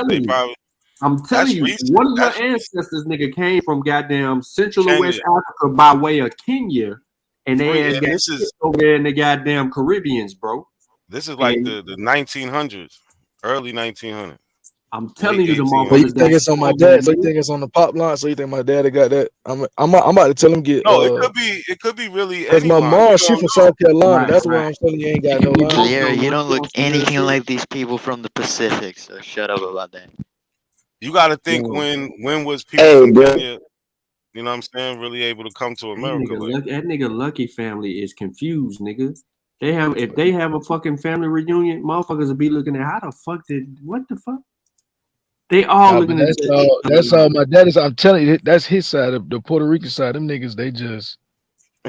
I'm telling you, one of your ancestors, nigga, came from goddamn Central or West Africa by way of Kenya, and they got over there in the goddamn Caribbeans, bro. This is like the 1900s, early 1900s. I'm telling you, the But you motherfuckers. think it's on my dad? So you think it's on the pop line? So you think my daddy got that? I'm about to tell him get. No, it could be really. Because my mom, she from South Carolina. That's why I'm telling you, ain't got no line. Yeah, you don't look anything like these people from the Pacific. So shut up about that. You got to think when was people from Kenya, you know what I'm saying, really able to come to America? That nigga Lucky family is confused, nigga. If they have a fucking family reunion, motherfuckers will be looking at how the fuck what the fuck? They all looking at that's all my dad is. I'm telling you, that's his side of the Puerto Rican side. Them niggas, they just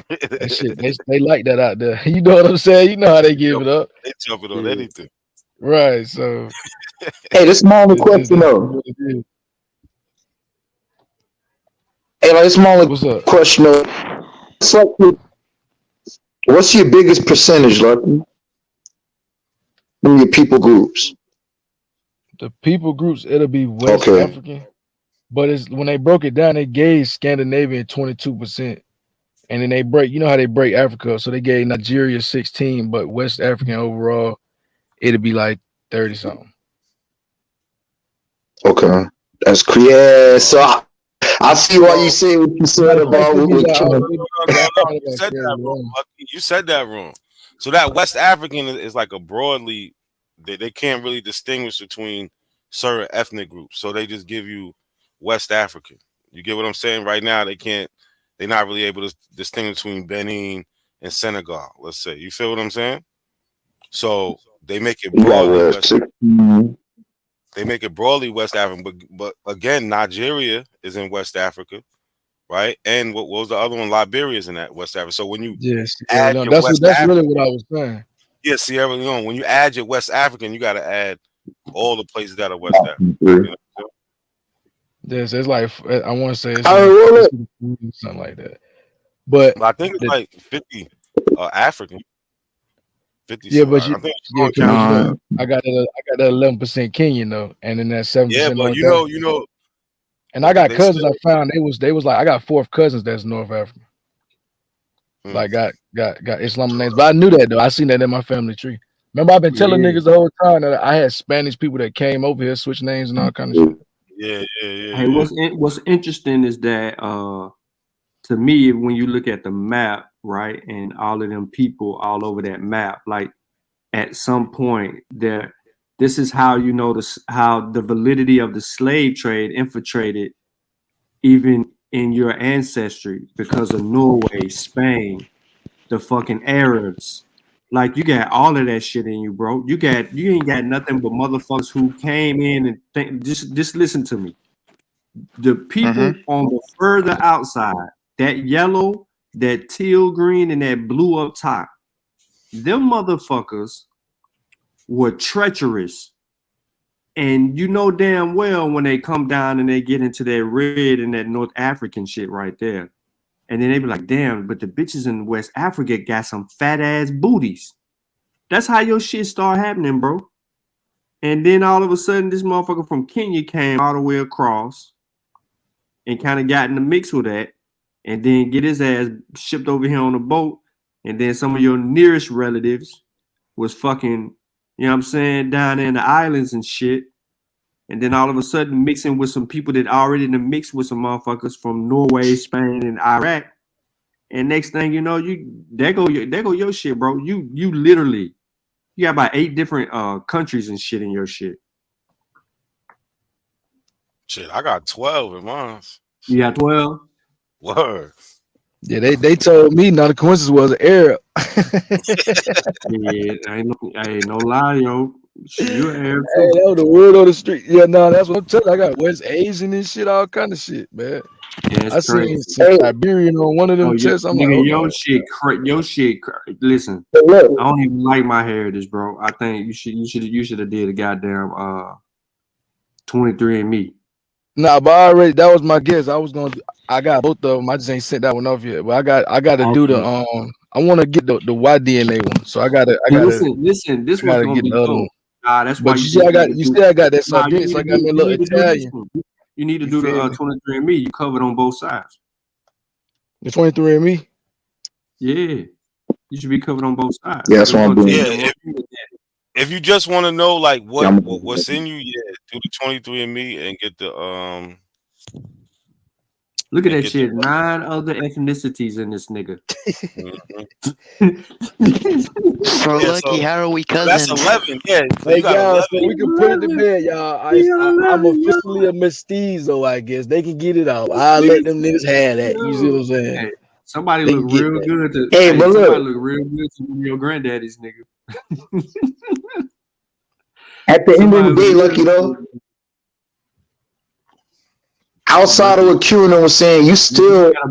that shit. They like that out there. You know what I'm saying? You know how they give it up. They jump it on anything. Right. So hey, this small question though. Hey, like, small question though. What's your biggest percentage, Lucky, from your people groups? The people groups, it'll be West African, but it's when they broke it down, they gave Scandinavian 22%, and then they break. You know how they break Africa, so they gave Nigeria 16, but West African overall, it'll be like 30 something. Okay, that's clear. Yeah, so I see why you say what you said about You said that wrong. You said that wrong. So that West African is like a broadly they can't really distinguish between certain ethnic groups, so they just give you West African. You get what I'm saying? Right now, they're not really able to distinguish between Benin and Senegal. Let's say, you feel what I'm saying? So they make it broadly West. They make it broadly West African, but again, Nigeria is in West Africa, right? And what was the other one? Liberia is in that West Africa. So when you add your that's really what I was saying. Yeah, Sierra Leone. When you add your West African, you got to add all the places that are West African. You know? Yes, it's like I want to say it's something like that. But I think it's like 50 African. 50. Yeah, but I think I got that 11% Kenyan though, and then that 7%. Yeah, but North you know, African. And I got they cousins. still, I found they was like I got 4th cousins that's North African. Like got Islamic names, but I knew that though. I seen that in my family tree. Remember, I've been telling niggas the whole time that I had Spanish people that came over here, switch names and all kind of shit. Yeah. Hey, what's interesting is that to me, when you look at the map, right, and all of them people all over that map, like at some point this is how you notice how the validity of the slave trade infiltrated even in your ancestry because of Norway, Spain, the fucking Arabs. Like you got all of that shit in you, bro. You ain't got nothing but motherfuckers who came in and just listen to me. The people on the further outside, that yellow, that teal green, and that blue up top, them motherfuckers were treacherous. And you know damn well when they come down and they get into that red and that North African shit right there. And then they be like, damn, but the bitches in West Africa got some fat ass booties. That's how your shit start happening, bro. And then all of a sudden, this motherfucker from Kenya came all the way across and kind of got in the mix with that. And then get his ass shipped over here on a boat. And then some of your nearest relatives was fucking, you know what I'm saying, down there in the islands and shit. And then all of a sudden mixing with some people that already in the mix with some motherfuckers from Norway, Spain, and Iraq. And next thing you know, there go your shit, bro. You literally, you got about 8 different countries and shit in your shit. Shit, I got 12 in mine. You got 12? Word. Yeah, they told me none of the coincidence was an Arab. Yeah, I ain't no lie, yo. You an Arab too. Hey, that was the word on the street. Yeah, no, that's what I'm telling you. I got West Asian and shit, all kind of shit, man. Yeah, it's I crazy. seen some Siberian on one of them chests. I'm nigga, like, your shit. Listen, I don't even like my heritage, bro. I think you should have did a goddamn 23andMe. Nah, but that was my guess. I got both of them. I just ain't sent that one off yet. But I gotta do the I want to get the Y DNA one. So I gotta listen. This one's gonna be dope. Nah, that's why you see, I got that Siberian. So I got me a little Italian. You need to do the 23andMe. You covered on both sides. The 23andMe? Yeah. You should be covered on both sides. Yeah, that's what I'm doing. If you just want to know like what's in you, do the 23andMe and get the Look at that shit. 9 other ethnicities in this nigga. So Lucky, how are we cousins? That's 11. Yeah. So hey guys, so we can put it to bed, y'all. I'm officially a mestizo, I guess. They can get it out. I'll let them niggas have that. You see what I'm saying? Hey, somebody look real good to somebody look real good to your granddaddy's nigga. At the end of the day, Lucky though, outside of what QAnon was saying, you still you got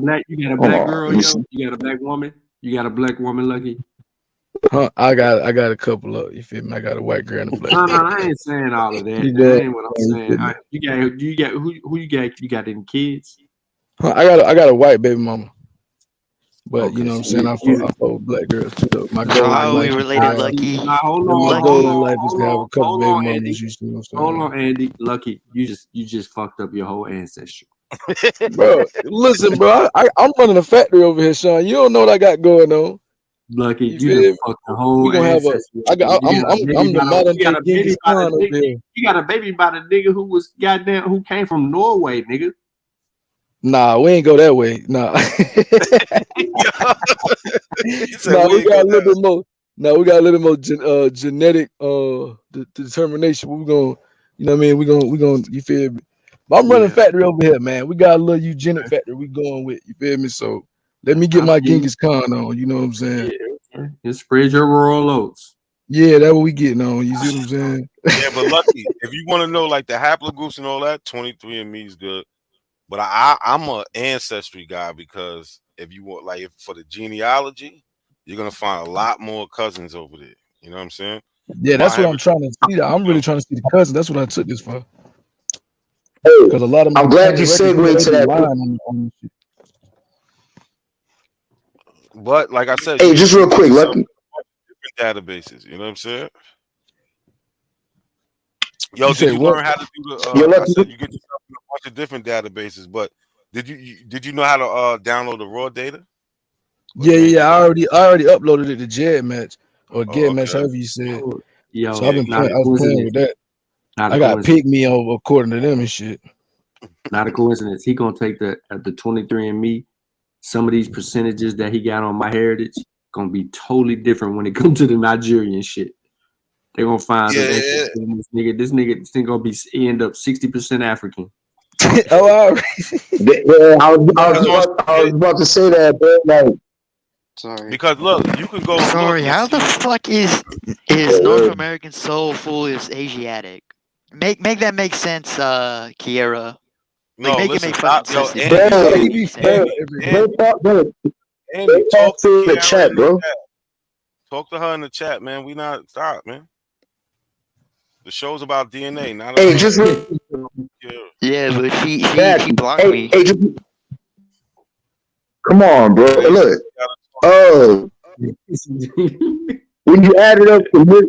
a black girl, yo. You got a black woman. You got a black woman, Lucky. Huh, I got a couple of, you feel me? I got a white girl and a black girl. No, I ain't saying all of that. That ain't what I'm saying. You got who you got? You got any kids? Huh, I got a white baby mama. But you know what I'm saying? I fuck with black girls too though. My goal how are we related, Lucky? Hold my on, goal in life is to have a couple baby mamas. You see what I'm saying? Hold on, Andy. Lucky, you just fucked up your whole ancestry. Bro, listen, bro. I'm running a factory over here, Sean. You don't know what I got going on. Lucky, you just fucked the whole ancestry. I'm the modern day Genghis Khan over here. You got a baby by the nigga who was goddamn who came from Norway, nigga. Nah, we ain't go that way. Nah. Nah, we got a little bit more. Now we got a little more genetic determination. We're gonna, you know what I mean? We gonna you feel me? But I'm running Yeah, factory over here, man. We got a little eugenic factory we going with, you feel me? So let me get I my feel you. Genghis Khan on, you know what I'm saying? Yeah, just spread your royal oats. Yeah, that's what we getting on. You see what I'm saying? Yeah, but Lucky, if you want to know like the haplogroups and all that, 23andMe is good. But I'm a ancestry guy because if you want like if, for the genealogy, you're gonna find a lot more cousins over there. You know what I'm saying? Yeah, My that's what I'm heritage, trying to see. I'm really trying to see the cousin. That's what I took this for. Hey, Because a lot of my I'm glad family you records, segued they to be that. lying on this shit. but like I said, Hey, just you real get quick, yourself Lucky. different databases. You know what I'm saying? Yo, You did say you what? learn how to do the? You're I lucky. said you get yourself in a bunch of different databases, but did you know how to download the raw data, or Yeah, you ain't yeah, yeah. get I that? already uploaded it to Jed Match or Get Oh, Match, okay. however you said. Oh, So I've yo, Yeah, been yeah. not playing. a I was playing with coincidence. that. Not a I got coincidence. pick me over according to them and shit. Not a coincidence. He gonna take the 23andMe. Some of these percentages that he got on my heritage gonna be totally different when it comes to the Nigerian shit. They're gonna find some extra Yeah, shit in this nigga. This nigga gonna be end up 60% African. Oh, all right. Yeah, because on I was about to say that, bro. Like, Sorry. because look, you can go look. Sorry, how the fuck is North American so full is Asiatic? Make that make sense, Kiera. Like No, make it listen, make fucking stop, yo, sense. This bro, Andy, nigga Yeah, he Andy, be bro, spamming Andy, everything. bro, Andy, they Andy, talk talk to to the Kiara chat, in the bro. chat. Talk to her in the chat, man. We not stop, man. The show's about DNA, not Hey, about just Kiara. Yeah, but back. she blocked Hey, me. hey, just come on, bro. Man, you Look, gotta talk. oh, when you add it up from this,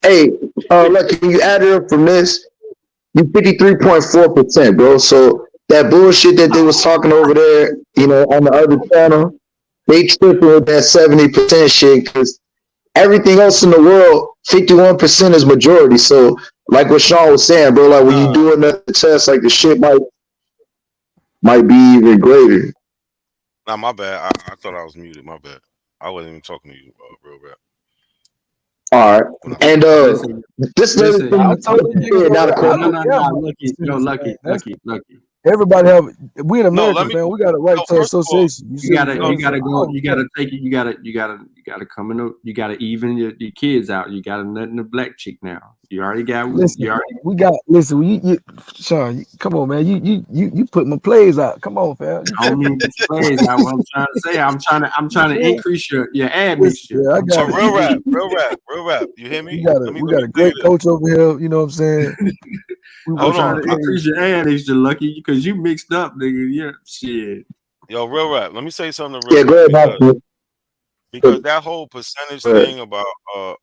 hey, look, when you add it up from this, you 53.4%, bro. So that bullshit that they was talking over there, on the other channel, they tripping with that 70% shit because everything else in the world, 51% is majority. So, like what Sean was saying, bro, like when you Nah, doing the test, like the shit might be even greater. nah, my bad. I thought I was muted. My bad. I wasn't even talking to you, real rap. All right, When I, and listen, this is listen. Nah, I everything told them niggas over not a there. I question. No, don't no, care no. about the Lucky, yo, percentage, man. That's lucky. everybody have. We in no, America, fam. We got a right no, to first of all, association. You see what I'm no, saying? So I Go. don't You care. gotta take it. You gotta come in. You gotta even your kids out. You gotta nothing the black chick now. You already got. Listen, You already. listen. Sean, come on, man. You put my plays out. Come on, fam. You I don't tripping? mean displays. Out. What I'm trying to say. I'm You trying to feel? increase your ad Listen, mixture. yeah, I I'm got trying it. to real rap, increase. real rap. You hear We me? got Let me a tell you great this. coach over here. You know what I'm saying? We I'm Hold working trying the on, to increase plays. your ad mixture, Lucky, because you mixed up, nigga. Yeah, shit. yo, real rap. Let me say something to Yeah, real go rap ahead, because Hoskins. that whole percentage Go ahead. thing about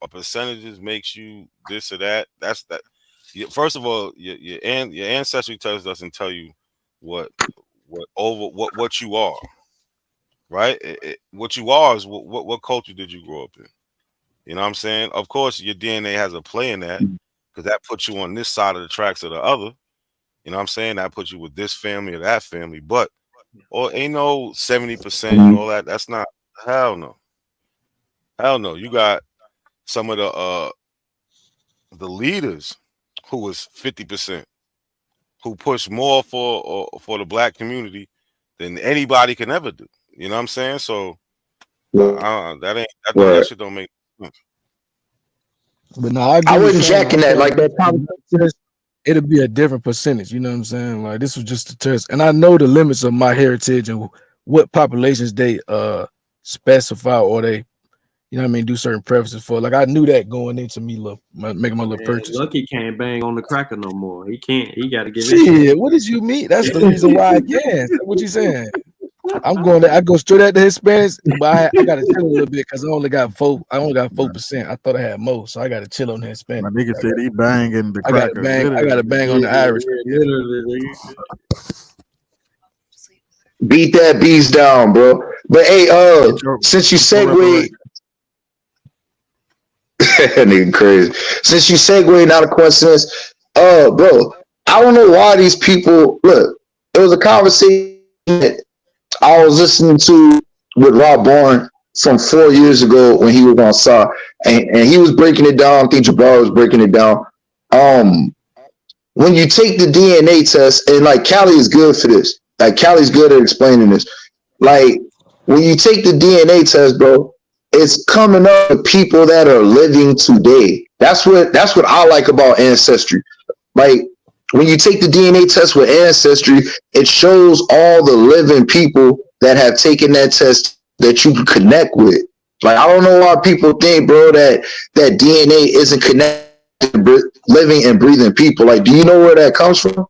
a percentages makes you this or that. That's that. First of all, your ancestry doesn't tell you what what you are, right? What you are is what culture did you grow up in? You know what I'm saying? Of course, your DNA has a play in that because that puts you on this side of the tracks or the other. You know what I'm saying? That puts you with this family or that family, but or ain't no 70% and all that. That's not hell no. Hell no. You got some of the leaders who was 50%, who push more for the black community than anybody can ever do. You know what I'm saying? So that Right. shit don't make sense. But no, I I agree with wasn't Sean. I jacking that feel like like this that is the conversation. test. It'll be a different percentage. You know what I'm saying? Like this was just a test, and I know the limits of my heritage and what populations they specify or they, you know what I mean, do certain preferences for. Like I knew that going into me making my little Man, purchase. Lucky can't bang on the cracker no more. He can't. He got to give his shit. Shit, what did you mean? That's the reason why I can. What you saying? I'm going to I go straight at the Hispanics, but I got to chill a little bit because I only got 4%. I thought I had more, so I got to chill on the My Hispanic. nigga said he banging the I got to cracker, bang. I got literally. to bang on Yeah, the Irish. literally. Beat that beast down, bro. But hey, since you Get your segue, reparation. nigga crazy. Since you segue, not a coincidence. Bro, I don't know why these people look. It was a conversation that I was listening to with Rob Bourne, from 4 years ago when he was on SAR, and he was breaking it down. I think Jabbar was breaking it down. When you take the DNA test, and like Callie is good for this. Like Callie's good at explaining this. Like when you take the DNA test, bro, it's coming up with people that are living today. That's what I like about Ancestry. Like when you take the DNA test with Ancestry, it shows all the living people that have taken that test that you can connect with. Like I don't know why people think, bro, that DNA isn't connected to living and breathing people. Like, do you know where that comes from?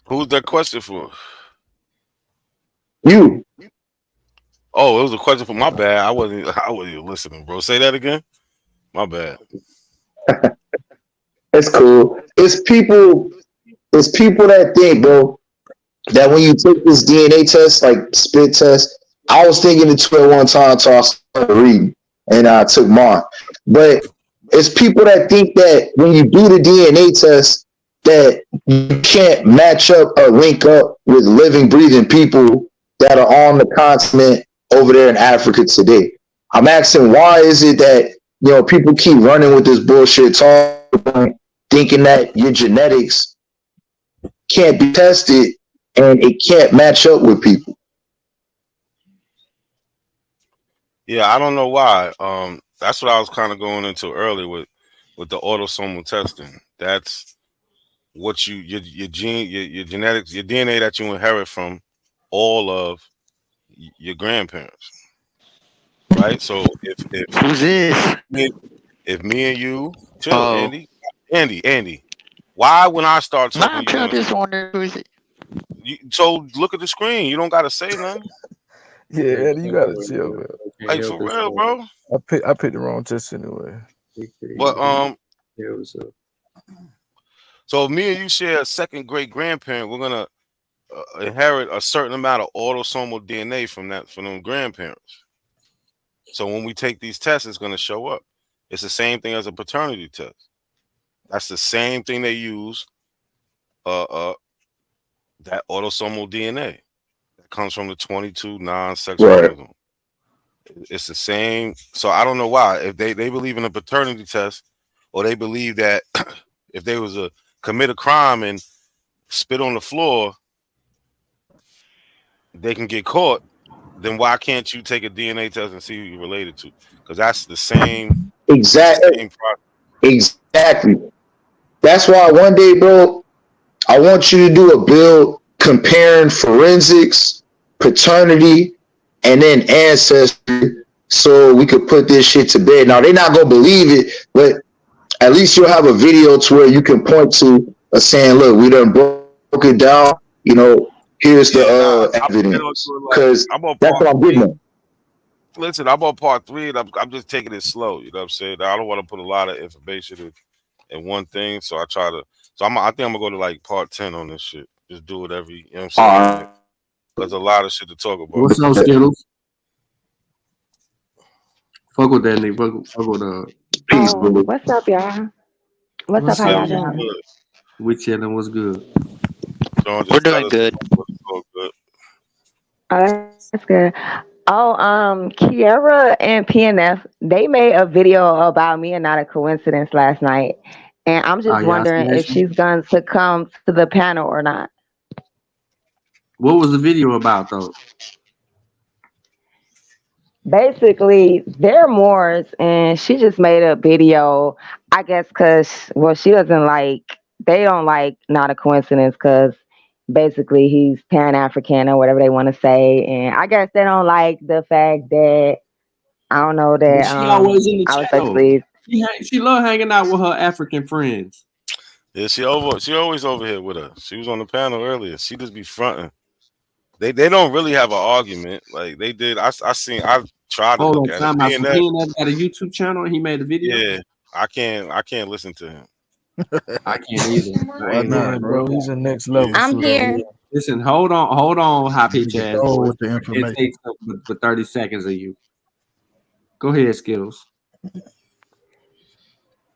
Who's that question for? You. Oh, it was a question for my bad. I wasn't even listening, bro. Say that again. My bad. It's cool. It's people that think, bro, that when you take this DNA test, like spit test, I was thinking it at one time until I started reading and I took mine. But it's people that think that when you do the DNA test, that you can't match up or link up with living, breathing people that are on the continent over there in Africa today. I'm asking, why is it that people keep running with this bullshit talk, thinking that your genetics can't be tested and it can't match up with people? Yeah, I don't know why. That's what I was kind of going into earlier with the autosomal testing. That's what your gene, your genetics, your DNA that you inherit from all of your grandparents, right? So if Who's this? if me and you chill, Andy, why when I start Nah, talking, I'm you gonna just wondering who is it? so look at the screen. You don't gotta say nothing. Yeah, Eddie, you gotta chill, man. Like for real, bro. I picked the wrong test anyway. But so if me and you share a second great grandparent, we're gonna inherit a certain amount of autosomal DNA from them grandparents. So when we take these tests, it's gonna show up. It's the same thing as a paternity test. That's the same thing they use. That autosomal DNA that comes from the 22 non-sex chromosomes. It's the same. So I don't know why. If they believe in a paternity test, or they believe that if they was a commit a crime and spit on the floor, they can get caught, then why can't you take a DNA test and see who you're related to? Because that's the same. Exactly. Exactly. That's why one day, bro, I want you to do a build comparing forensics, paternity, and then ancestry, so we could put this shit to bed. Now they're not gonna believe it, but at least you'll have a video to where you can point to saying, "Look, we done broke it down. Here's the evidence." Because that's what I'm getting at. Listen, I'm on part 3, and I'm just taking it slow. You know what I'm saying? I don't want to put a lot of information in one thing, so I try to. So I think I'm gonna go to like part 10 on this shit. Just do it every. You know what I'm saying? There's a lot of shit to talk about. What's up, Skittles? Fuck with that nigga. Fuck with peace, what's up, y'all? What's up? How y'all doing? We chilling. What's good? We're doing good. Oh, that's good. Oh, Kiera and PNF, they made a video about me and Not a Coincidence last night. And I'm just wondering if she's going to come to the panel or not. What was the video about, though? Basically, they're Moors, and she just made a video, I guess, because, she doesn't like, they don't like Not a Coincidence because basically he's Pan-African or whatever they want to say. And I guess they don't like the fact that, I don't know, that she always in the I was chat. basically... She love hanging out with her African friends. Yeah, she always over here with us. She was on the panel earlier. She just be fronting. They don't really have an argument like they did. I tried to look at it. PNF got a YouTube channel and he made a video. Yeah, I can't listen to him. I can't either. Why not, bro? He's a next level. I'm here. Listen, hold on, high pitch ass boy. With the information. It takes for 30 seconds of you. Go ahead, Skittles.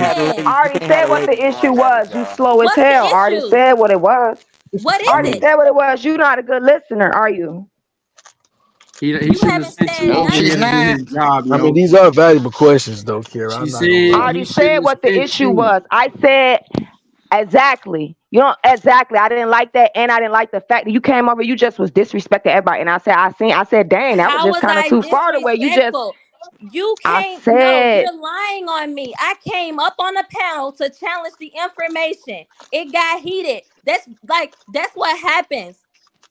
lying. I already said what the issue was. You slow as What's the hell. I already issue? said what it was. What I already is it? said what it was. You're not a good listener, are you? He You shouldn't have haven't sent said you No, over she's here to do nothing. not. his job, I mean, yo. these are valuable questions, though, Kira. I'm She not gonna I said lie. he already shouldn't said have what the sent issue you. was. I said exactly. You know exactly. I didn't like that, and I didn't like the fact that you came over. You just was disrespecting everybody, and I said, dang, that was How just was kind of I too far the way you just. disrespectful? You I came, no, said, you're lying on me. I came up on the panel to challenge the information. It got heated. That's what happens.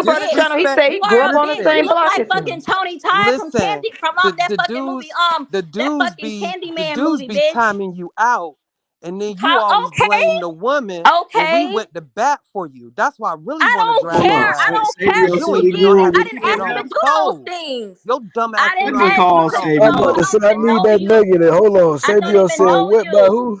Q a Butter bitch. channel. He said he You grew are up a on the bitch. You same Listen, look block like as fucking him. Tony Todd from listen. that fucking movie. That fucking The Candyman dudes movie, be bitch. timing you out, and then you always blame the woman when we Okay. went to bat for you. That's why I really I want to don't drag Hold your on. care. I ass. don't care Savior Cause what you said you ain't he even know did. grew how up to I with didn't keep it ask you on to PNF. do those code. things. Your dumb ass, I you didn't know Let how me to ask keep you. call it I on don't Savior. even I'm know about code. to you. say I I don't even need know that you. nugget. Hold on. I don't Savior even said know what by you. who?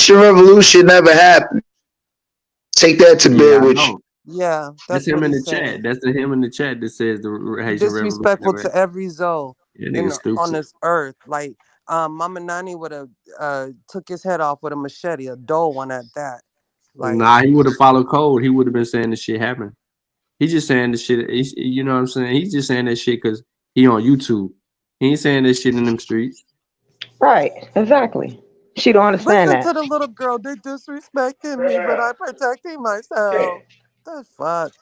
Haitian Revolution never happened. Take that to Yeah, bed I with you. know. Yeah, That's that's him what in he's the chat. saying. That's him in the chat that says the Haitian Revolution Disrespectful never to happened. every Zoe Yeah, nigga on stupid. this earth. Like Mama Nani would have took his head off with a machete, a dull one at that. Like Nah, he would have followed code. He would have been saying this shit happened. He's just saying this shit. You know what I'm saying? He's just saying that shit because he on YouTube. He ain't saying that shit in them streets. Right, exactly. She don't understand Listen that. to the little girl. They disrespecting me, but I'm protecting myself. The fuck?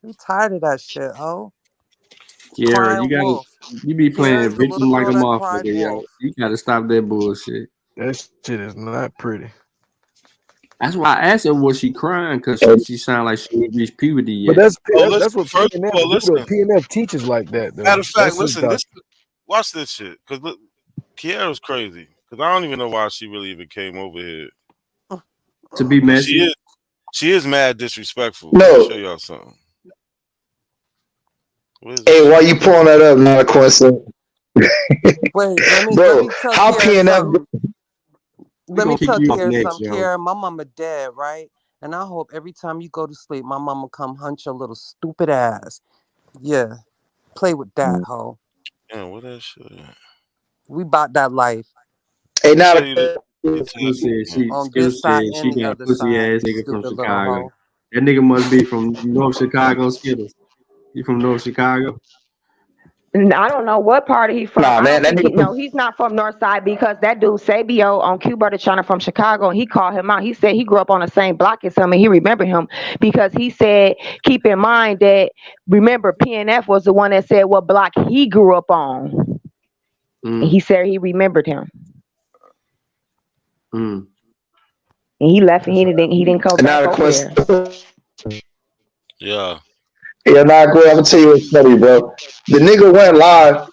We tired of that shit, oh. Kiara, Crying wolf. you be playing Kiara's the victim little like a girl that cried motherfucker, yo. wolf. You gotta stop that bullshit. That shit is not pretty. That's why I asked her, was she crying? Because she sounded like she ain't reached puberty But yet. that's Oh, listen. that's what First of PNF all, do. Though. listen. PNF teaches like that Matter though. of fact, That's his listen. doctrine. Watch this shit. Cause look, Kiara's crazy. Cause I don't even know why she really even came over here. To be But messy. she is mad disrespectful. Let me No. show y'all something. What is this Hey, why shit? you pulling that up, not a coincidence? Wait, let me Bro, tell how Kiara PNF something. We Let me gonna kick tell you off Kiara next, something. yo. Kiara, my mama dead, right? And I hope every time you go to sleep, my mama come hunt your little stupid ass. Yeah. Play with that, hoe. Yeah, what that shit? We bought that life. Hey, He not said a Skittles On Skittles this side said and she the got a other pussy side, ass you nigga from stupid little Chicago. hoe. That nigga must be from North Chicago, Skittles. You from North Chicago? I don't know what part he from. Nah, I man, don't that think nigga. he's not from Northside because that dude Sabio on Q Butter Channel from Chicago, he called him out. He said he grew up on the same block as him and he remembered him because he said, keep in mind that remember PNF was the one that said what block he grew up on. And he said he remembered him. Mm. And he left and he didn't go back Not a over there. coincidence. Yeah. Yeah, nah, bro. I'm gonna tell you what's funny, bro. The nigga went live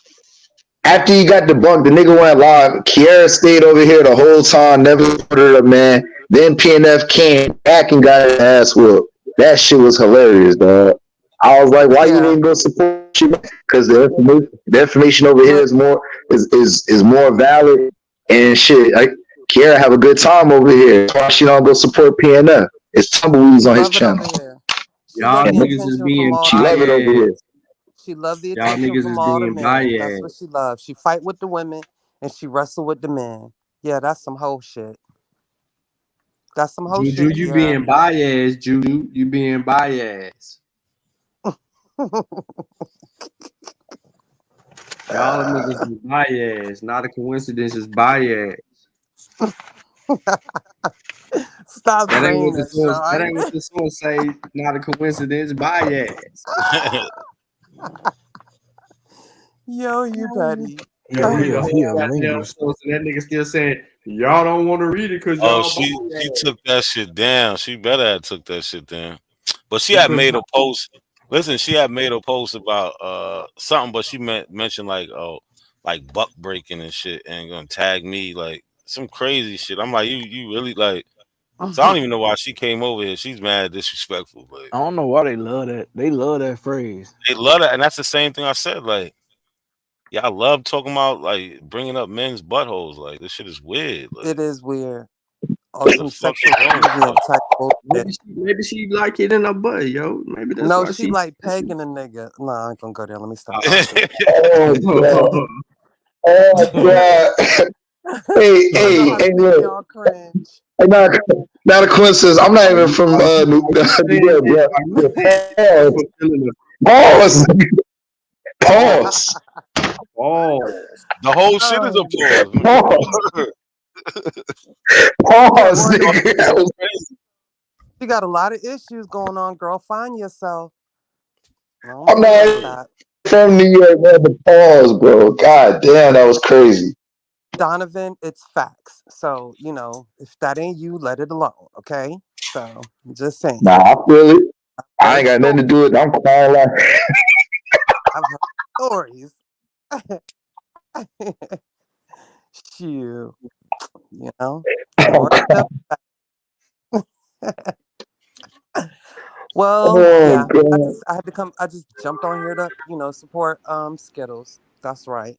after he got debunked. The nigga went live. Kiara stayed over here the whole time, never supported her, man. Then PNF came back and got his ass whooped. That shit was hilarious, dog. I was like, why you Yeah. didn't go support you? Because the information over here Look, is more is more valid and shit. Like Kiara have a good time over here. That's why she don't go support PNF. It's tumbleweeds she on his love it over channel. here. She Y'all love the niggas is attention from being all She the love it men. over here. biased. She love the Y'all attention niggas from is all the being men. That's what biased. she loves. She fight with the women and she wrestle with the men. Yeah, that's some hoe shit. That's some hoe Juju, shit, you Kiara. being biased, Juju. You being biased. Y'all niggas is biased. Not a coincidence, it's biased. Stop That ain't saying what the it, source. That Sean. ain't what the source say. Not a coincidence. Bias. Yo, you petty. Yo, Read the he whole a goddamn linguist. source, and that nigga still saying y'all don't want to read it because Oh, y'all she biased. took that shit down. She better have took that shit down. But she had Because made a post. Listen, she had made a post about something, but she mentioned like buck breaking and shit, and gonna tag me like some crazy shit. I'm like, you really like? So I don't even know why she came over here. She's mad disrespectful, but I don't know why they love that. They love that phrase. they love that, and that's the same thing I said. Like, yeah, I love talking about like bringing up men's buttholes. Like this shit is weird. Like, It is weird. Or what the some fuck is sexual wrong with deviant y'all? type bullshit. maybe she like it in her butt, yo. Maybe that's No, why she she. like pegging a nigga. No, I ain't gonna go there. Let me stop. Oh god. Oh god. Hey, I know hey, how to hey, make look. y'all cringe. Hey, not a coincidence. I'm not even from New York, bro. Just fulfilling the Pause. Pause. balls. The whole shit is a pause. Pause. She at Pause, work. nigga. That was She got a lot of issues going on, girl. Find yourself. I don't I'm play like not that. from New York, man. The pause, bro. God damn, that was crazy. Donovan, it's facts. So, if that ain't you, let it alone. Okay. So I'm just saying. Nah, I feel it. I Heard ain't got nothing to stories. do with it. I'm crying like I've heard stories. Shoot. More stuff. Well, oh yeah. god. I had to come. I just jumped on here to, support Skittles. That's right.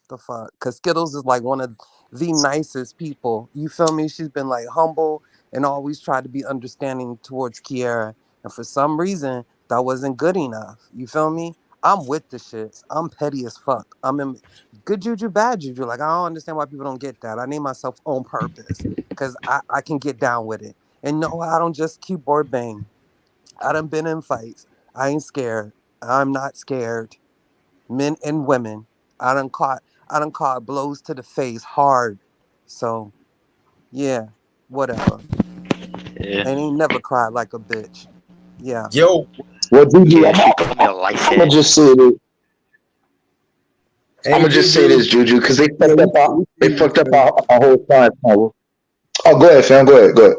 The fuck, because Skittles is like one of the nicest people. You feel me? She's been like humble and always tried to be understanding towards Kiara. And for some reason, that wasn't good enough. You feel me? I'm with the shits. I'm petty as fuck. I'm in good juju, bad juju. Like, I don't understand why people don't get that. I name myself on purpose because I can get down with it. And no, I don't just keyboard bang. I done been in fights. I ain't scared. I'm not scared. Men and women. I done caught blows to the face hard. So yeah, whatever. Yeah. And ain't never cried like a bitch. Yeah. Yo, Well, Juju, Yeah, she called me a light I'm gonna head. just say this. I'm hey gonna just say Juju. this, Juju, because they Yeah, fucked up our, we they see you, fucked up man. our whole science model. Oh, go ahead, fam. Go ahead. Go ahead.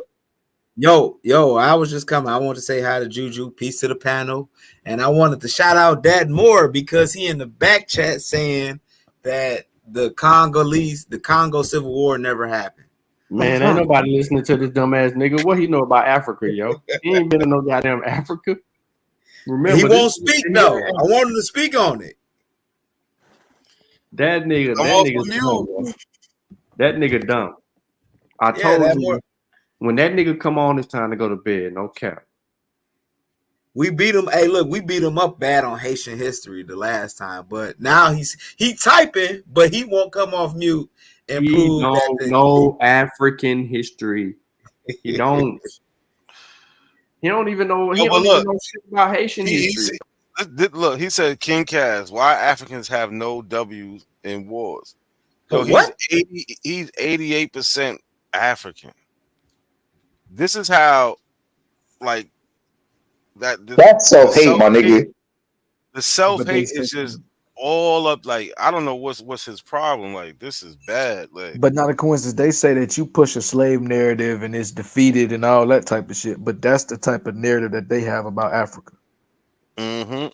Yo, I was just coming. I wanted to say hi to Juju, peace to the panel, and I wanted to shout out Dad Moore because he in the back chat saying that the Congo Civil War never happened. Man, ain't nobody listening to this dumbass nigga. What he know about Africa, yo? He ain't been to no goddamn Africa. He Remember this? won't speak though. I want him to speak on it. That Come off of nigga's dumb, mute. yo. That nigga dumb. I Yeah, told that you more. when that nigga come on, it's time to go to bed. No cap. We beat him. Hey, look, we beat him up bad on Haitian history the last time, but now he typing, but he won't come off mute and He prove that. don't know African history. He don't. He don't even know. He No, but don't even look, know shit about Haitian he history. look. He said, "King Kaz, why Africans have no W's in wars?" Yo, What? he's 88% African. This is how like that That's the self-hate, self my hate nigga. the self But they hate said, is just all up. Like I don't know what's his problem. Like this is bad. Like but not a coincidence. They say that you push a slave narrative and it's defeated and all that type of shit. But that's the type of narrative that they have about Africa. mm-hmm.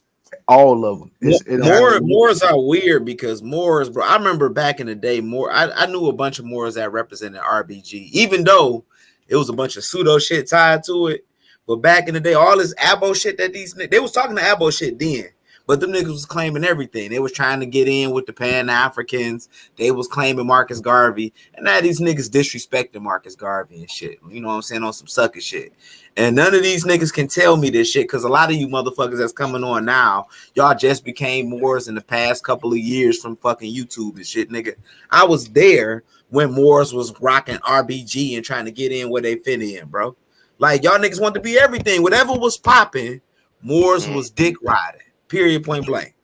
All of them. It don't matter. Moors are weird because Moors, bro. I remember back in the day, I knew a bunch of Moors that represented RBG, even though it was a bunch of pseudo shit tied to it. But back in the day, all this abo shit that they was talking to abo shit then. But them niggas was claiming everything. They was trying to get in with the Pan Africans. They was claiming Marcus Garvey. And now these niggas disrespecting Marcus Garvey and shit. You know what I'm saying? On some sucker shit. And none of these niggas can tell me this shit because a lot of you motherfuckers that's coming on now, y'all just became Moors in the past couple of years from fucking YouTube and shit, nigga. I was there when Moors was rocking RBG and trying to get in where they fit in, bro. Like y'all niggas want to be everything. Whatever was popping, Moors was dick riding. Period. Point blank.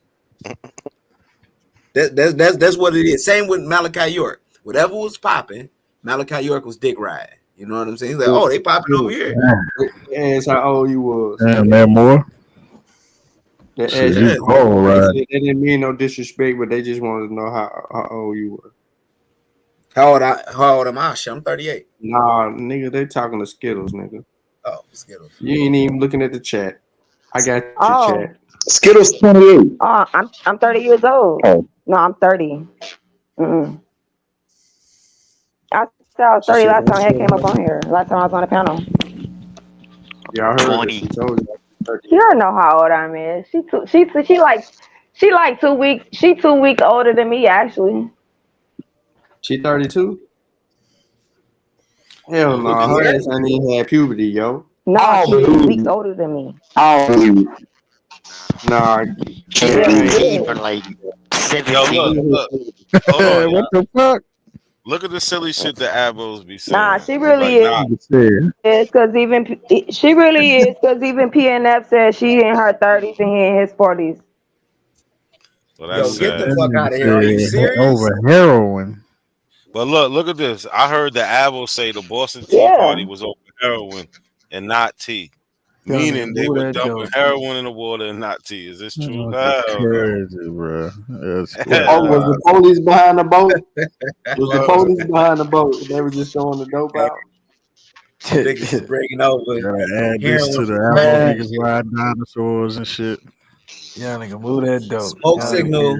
That's what it is. Same with Malachi York. Whatever was popping, Malachi York was dick riding. You know what I'm saying? He's like, oh, they popping over here. Ask how old you was. Damn, man, more. They Shit, asked you you cold, right? they didn't mean no disrespect, but they just wanted to know how old you were. How old am I? Shit, I'm 38. Nah, nigga, they talking to Skittles, nigga. Oh, Skittles. You ain't even looking at the chat. I got your Oh, chat. Skittles 28. oh, I'm 30 years old. Oh, No, I'm 30. Mm-mm. I said I was She 30 said, last don't time I say came up on nothing. here. Last time I was on the panel. Y'all heard her. 20. She told you. 30 She years don't old. know how old I am. She like 2 weeks. She 2 weeks older than me actually. She 32? Hell Yo, no, look at her What? ass ain't even had puberty, yo. No, I don't she is believe weeks you. older than me. I don't believe you. Nah, She's Yeah, her she ain't. PT is. for like yo, look, 17. look. Hold on, What y'all. the fuck? Look at the silly shit that Abos be Nah, saying. she They really like, is. nah. Because she really is. Because even PNF said she in her 30s and he in his 40s. Well, that's Yo, get the sad. That fuck nigga out of here. Are you said serious? over heroin. But look at this. I heard the Abos say the Boston Tea Yeah. Party was over heroin and not tea, Y'all nigga meaning they move were that dumping dope. heroin in the water and not tea. Is this That true? motherfucker Hell no. crazy, bro. That's Was crazy. the police behind the boat? Was the Lord, police behind the boat? They were just throwing the dope man, out? niggas is bringing over Gotta add this heroin to the from Apple China and niggas shit. ride dinosaurs and shit. Y'all nigga move that dope. Smoke Y'all nigga signal.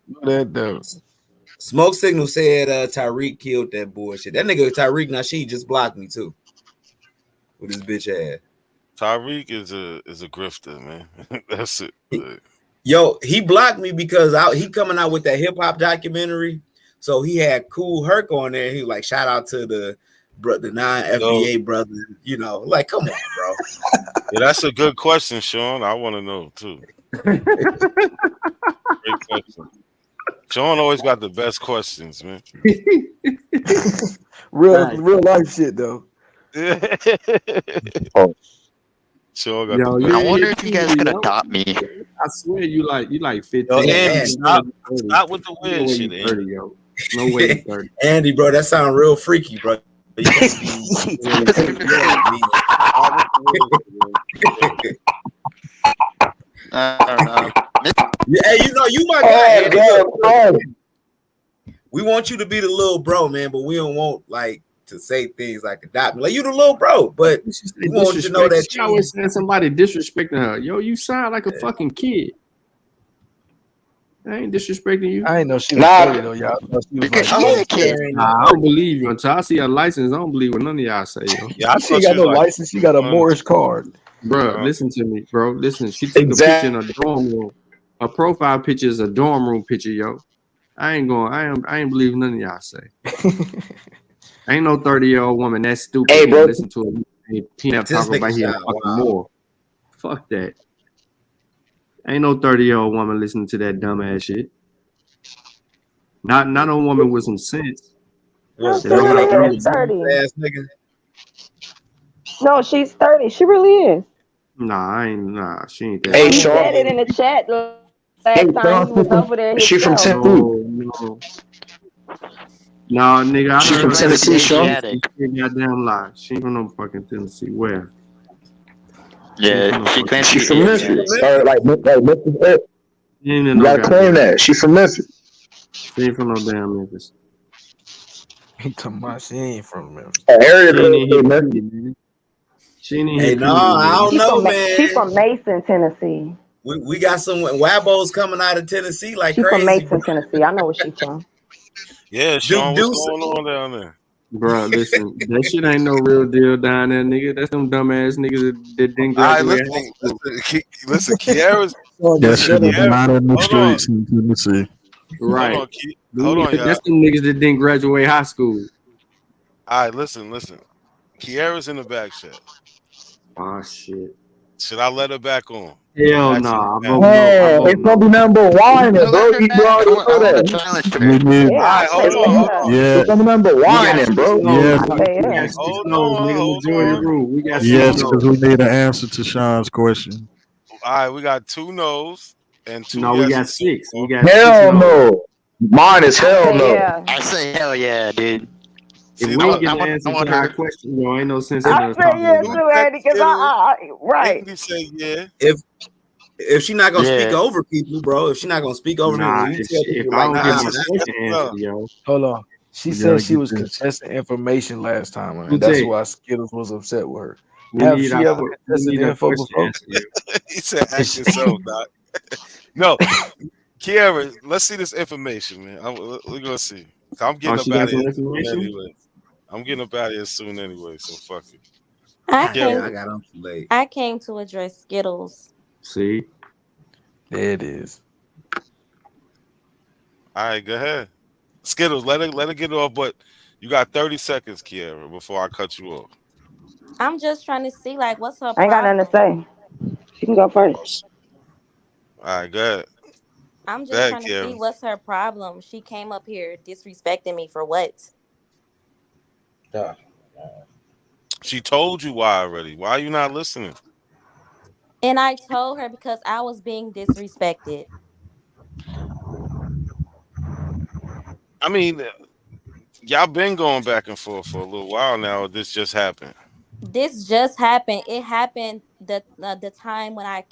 move that dope. Smoke signal said Tyreek killed that bullshit. That nigga Tyreek Nasheed just blocked me too with his bitch ass. Tyreek is a grifter, man. That's it. Yo, he blocked me because he coming out with that hip hop documentary. So he had Cool Herc on there. He was like, shout out to the Yo, non-FBA brother. You know, like, come on, bro. yeah, that's a good question, Sean. I want to know too. Great question. Sean always got the best questions, man. real life shit though. Oh, Sure got the Yo, you best. I ain't wonder hit if you puberty, guys can yo. adopt me. I swear you like Yo, 15. Yeah, Andy, There's no way stop, you 30. stop with the There's no weird way shit, you Andy. 30, yo. No way you 30. Andy, bro, that sound real freaky, bro. You can't be. No way you 30. Stop with the weird shit, man. I don't know. Yeah, hey, you my guy, Andy. Look, we want you to be the little bro, man, but we don't want like to say things like adopt me. Like you the little bro, but we want you to know that She you. always saying somebody disrespecting her. Yo, you sound like a fucking kid. I ain't disrespecting you. I ain't know she was 30 though, y'all. I thought she was Because like she is a kid. Nah, I don't believe you until I see a license. I don't believe what none of y'all say, yo. Yeah, I she thought ain't she got was no like license. She got a Morris card. Bro, listen to me, bro. Listen, she took a picture in a dorm room. Her profile picture is a dorm room picture, yo. I ain't believing none of y'all say. Ain't no 30-year-old woman that stupid Hey, to bro. listen to a peanut This talk about nigga here shot, fucking wow. more. Fuck that. Ain't no 30-year-old woman listening to that dumbass shit. Not a woman with some sense. What? She That don't really got is reason. 30. Ass nigga. No, she's 30. She really is. Nah, she ain't that. Hey, He Sean. said it in the chat Hey, last time he was over there She from himself. Tennessee. No, nigga, I She heard from her say Tennessee, Sean. Asiatic. she goddamn lie. She ain't from no fucking Tennessee. Where? Yeah, she claims She she's from Asiatic. Memphis. Or like Memphis. She ain't in You no gotta claim goddamn. that. She from Memphis. She ain't from no damn Memphis. He talking about she ain't from Memphis. Area She ain't code in say hit Memphis. puberty, man. She ain't in Hey, hit no, puberty, I man. don't know, She man. from Mason, Tennessee. We got some Wabos coming out of Tennessee like She from crazy. Mason, Tennessee. I know where she from. Yeah, Duke Sean, what's Deuce. going on down there? Bro, listen, that shit ain't no real deal down there, nigga. That's them dumbass niggas that didn't All right, graduate high school. listen, Kiara's. So That just Listen, shit shut is up. Kiara. not in the Hold on, streets in Tennessee. Right. hold on, y'all. That's them niggas that didn't graduate high school. All right, listen. Kiara's in the back chat. Oh shit. Should I let her back on? Hell Actually, nah. I yeah. vote no. I Oh, vote it's gonna be no. nothing but whining, So bro. let her You back. already know I want to that. challenge We her. need, All Yeah, right, I say yeah. yeah, It's gonna be nothing but We got whining, 6 bro. no's. yes, I say We got yeah. 6 hold no's, on, nigga. hold Majority on, rule. We got hold 6 on. yes, no's. because we need an answer to Sean's question. All right, we got 2 no's and 2 No, we got yeses so 6. We far. got 6 Hell no's. no. Mine is I hell say no. yeah. I say hell yeah, dude. If See, we ain't look, get I an want. I answer want to our her. question, yo, ain't no sense in I us say talking yeah about it. too, Andy, because Skittles, right. Anthony say yeah. If she not gonna speak Yeah. over people, bro. If she not gonna speak over me, Nah, when you tell if people I like, don't get nah, Nah, my man, see, question that's answered, enough. yo. Hold on. She We said gotta she get was this. contesting information last time, Who and that's said? why Skittles was upset with her. We Have need she ever we contested need the our info question before? answered, yo. He said, "Ask yourself, Doc." No, Kiara, let's see this information, man. We're gonna see. I'm Oh, getting up she out got of some here soon information? anyway. I'm getting up out of here soon anyway, so fuck it. I God damn, Kiara, I came got on too late. I came to address Skittles. See? There it is. all right, go ahead. Skittles, let her get off, but you got 30 seconds, Kiara, before I cut you off. I'm just trying to see like what's her I ain't got nothing to problem. say. She can go first. All right, go ahead. I'm Go just ahead, trying to see Kiara. what's her problem. She came up here disrespecting me for what? She told you why already. Why are you not listening? And I told her because I was being disrespected. I mean, y'all been going back and forth for a little while now. This just happened. This just happened. It happened the time when I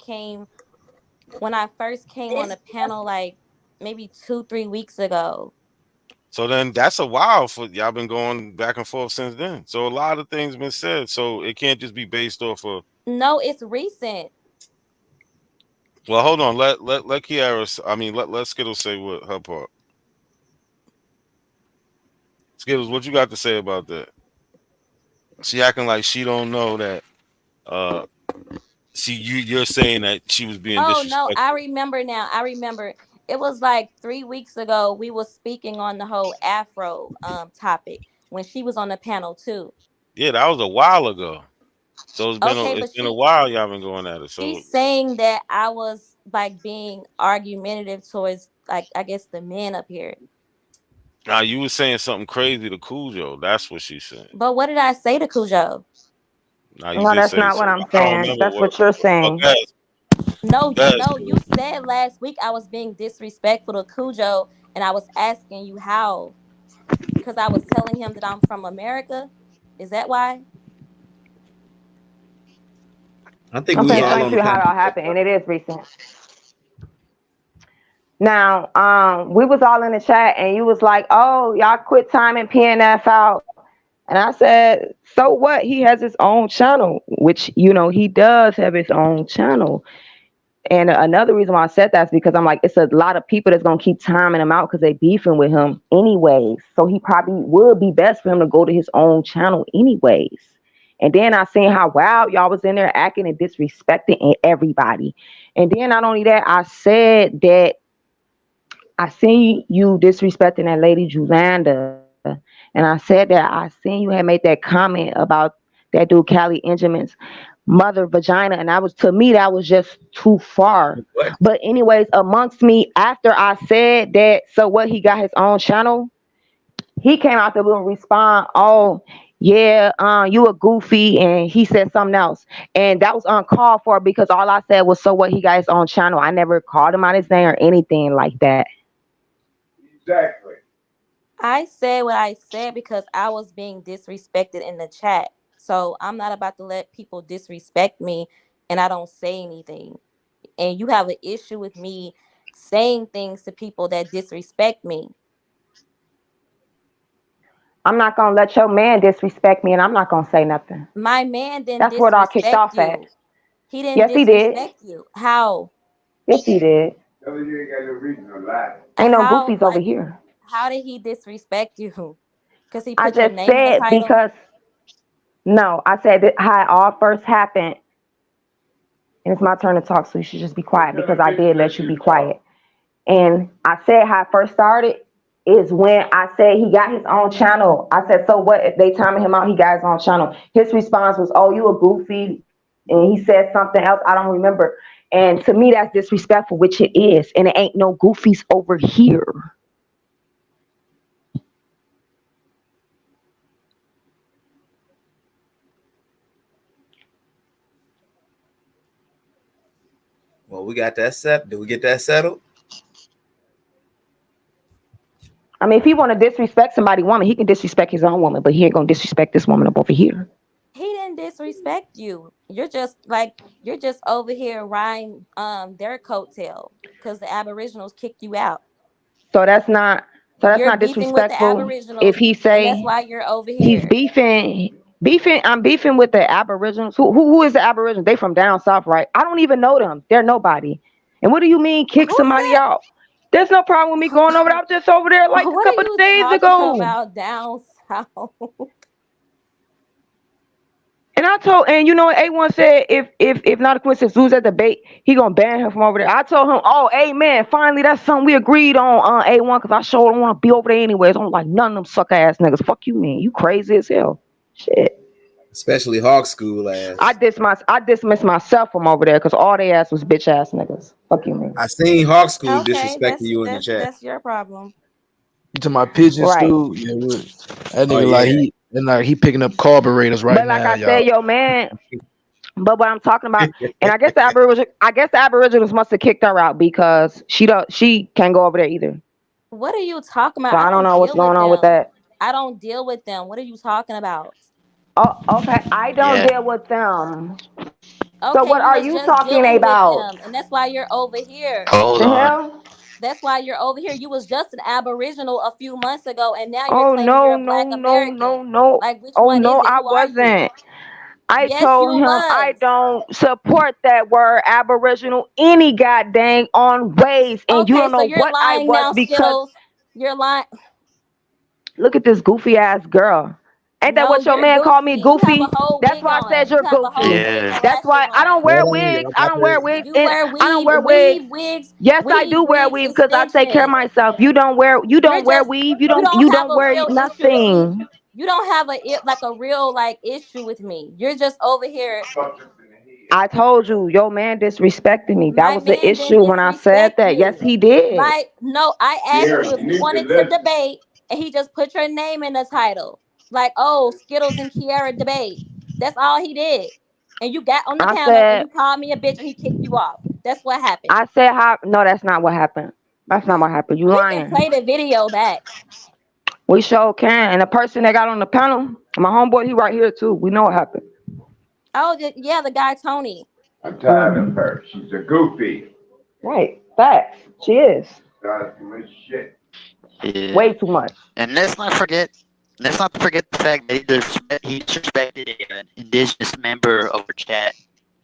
first came on the panel like maybe 2-3 weeks ago. So then that's a while for y'all been going back and forth since then. So a lot of things been said. So it can't just be based off of. No, it's recent. Well, hold on. Let Kiara. I mean, let Skittles say what her part. Skittles, what you got to say about that? She acting like she don't know that. Uh, you're saying that she was being Oh no, I disrespectful. remember now. I remember it was like 3 weeks ago. We was speaking on the whole Afro topic when she was on the panel too. Yeah, that was a while ago. So Okay, it's but been a while y'all been going at it. So she's saying that I was like being argumentative towards like I guess the men up here. now you was saying something crazy to Cujo. That's what she said. But what did I say to Cujo? Now you No, just that's say not so. what I'm I don't saying. remember That's what you're saying. Guys, No, guys, no, you said last week I was being disrespectful to Cujo, and I was asking you how, because I was telling him that I'm from America. Is that why? I think I'm we was gonna all explain on to the you how panel. it all happened, and it is recent. Now, we was all in the chat, and you was like, "Oh, y'all quit timing PNF out," and I said, "So what? He has his own channel, which he does have his own channel." And another reason why I said that is because I'm like, it's a lot of people that's gonna keep timing him out because they beefing with him anyways. So he probably would be best for him to go to his own channel anyways. And then I seen how wild y'all was in there acting and disrespecting everybody. And then not only that, I said that I seen you disrespecting that lady Julanda. And I said that I seen you had made that comment about that dude Callie Ingemin's mother vagina. And that was, to me, that was just too far. What? But anyways, amongst me, after I said that, so what, he got his own channel, he came out there and respond, "Oh, yeah, you a goofy," and he said something else. And that was uncalled for because all I said was, so what, he got his own channel. I never called him out his name or anything like that. Exactly. I said what I said because I was being disrespected in the chat. So I'm not about to let people disrespect me and I don't say anything. And you have an issue with me saying things to people that disrespect me. I'm not gonna let your man disrespect me, and I'm not gonna say nothing. My man didn't That's where it all kicked disrespect off at. you. He didn't Yes, he did. disrespect you. How? Yes, he did. Ain't no How? goofies over Like, here. how did he disrespect you? Because he I put your just name in the said title? because no, I said that how it all first happened, and it's my turn to talk, so you should just be quiet because I did let you be quiet. And I said how it first started is when I said he got his own channel. I said, so what if they timing him out? He got his own channel. His response was, "Oh, you a goofy," and he said something else. I don't remember. And to me, that's disrespectful, which it is. And it ain't no goofies over here. Well, we got that set. Did we get that settled? I mean, if he want to disrespect somebody woman, he can disrespect his own woman, but he ain't gonna disrespect this woman up over here. He didn't disrespect you. You're just over here riding their coattail because the Aboriginals kicked you out. So that's not You're beefing with the disrespectful. If Aboriginals, he and that's say why you're over he's here. beefing, I'm beefing with the Aboriginals. Who is the Aboriginals? They from down south, right? I don't even know them. They're nobody. And what do you mean kick Who somebody out? There's no problem with me said? going over there. I was just over there like a What are couple you days talking ago. about down south? And I told, and A1 said if not a coincidence, lose that debate, he gonna ban him from over there. I told him, "Oh, amen. Finally, that's something we agreed on A1 because I sure don't want to be over there anyways. I'm like none of them suck ass niggas. Fuck you, man. You crazy as hell. Shit. Especially Hawk School ass. I dismissed myself from over there because all they ass was bitch ass niggas. Fuck you, man. I seen Hawk School Okay, disrespecting that's you in the that's chat. that's your problem. You talking about pigeon Right. stew? Yeah, that Oh nigga yeah. he picking up carburetors right But like now, I y'all. said, yo, man. But what I'm talking about, and I guess the Aboriginals must have kicked her out because she can't go over there either. What are you talking So about? I I don't don't know what's deal with going on with them. that. I don't deal with them. What are you talking about? Oh, okay. I don't Yeah. deal with them. So Okay, what you are was you just talking dealing with about? them, and that's why you're over here. Hold The on. hell? That's why you're over here. You was just an Aboriginal a few months ago, and now you're Oh claiming you're no, a no, Black no, American. no, no. Like, which Oh one is no, it? I Who are you? wasn't. I Yes, told you him I was. don't support that word Aboriginal any goddamn on ways, and you Okay, don't so know you're what I lying was now, because Skittles. You're lying. look at this goofy ass girl. Ain't that No, what your you're man called goofy. me, You have a goofy? whole That's wig why I said on. you're You have a whole goofy. wig Yeah. and That's lashes why I don't on. wear Hold on, wigs. y'all I about don't wear to wigs. You wear I don't weave, wear wigs. weave Yes, I do wear wigs, weave because I take care of extensions. myself. You don't wear. You You're don't wear just weave. You you don't. don't You have don't a wear real issue with me. nothing. You don't have like a real like issue with me. You're just over here. I told you, your man disrespected me. That My was the man didn't issue when I said disrespect that. Yes, you. he did. Like, no, I asked you if you wanted to debate, and he just put your name in the title. Like, oh, Skittles and Kiara debate. That's all he did. And you got on the I panel and said, you called me a bitch and he kicked you off. That's what happened. I said how? No, that's not what happened. That's not what happened. You We can lying. play the video back. We sure can. And the person that got on the panel, my homeboy, he right here too. We know what happened. Oh, yeah, the guy Tony. I'm tired of her. She's a goofy. Right. Facts. She is. Does too much shit. Yeah. Way too much. And let's not forget the fact that he disrespected an indigenous member of our chat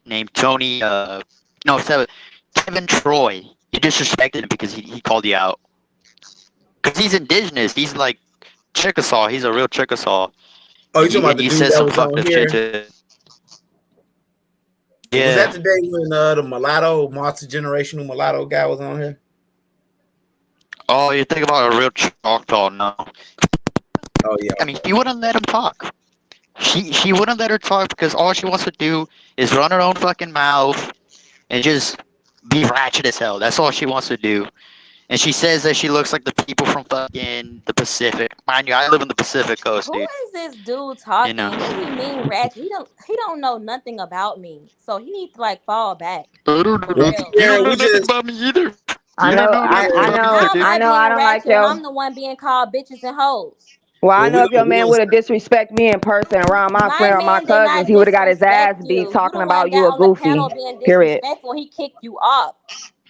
named Tony. Kevin Troy. You disrespected him because he called you out. Because he's indigenous. He's like Chickasaw. He's a real Chickasaw. Oh, you talking about the dude said that some was fucked on up here? shit to. Was Yeah. that the day when the mulatto, multi-generational mulatto guy was on here? Oh, you think about a real Choctaw? No. Oh yeah. I mean, she wouldn't let him talk. She wouldn't let her talk because all she wants to do is run her own fucking mouth and just be ratchet as hell. That's all she wants to do. And she says that she looks like the people from fucking the Pacific. Mind you, I live in the Pacific Coast, Who dude. is this dude talking? You know. What do you mean ratchet? He don't know nothing about me. So he needs to like fall back. I don't know nothing. You don't know nothing about me either. I know. I don't like Ratchet when your. I'm the one being called bitches and hoes. Well, I know if your man would have disrespect me in person around my friend or my Man did cousins, not he would have got his ass disrespect beat you. talking You the one about you got a on the goofy. panel being Period. disrespectful. He kicked you off.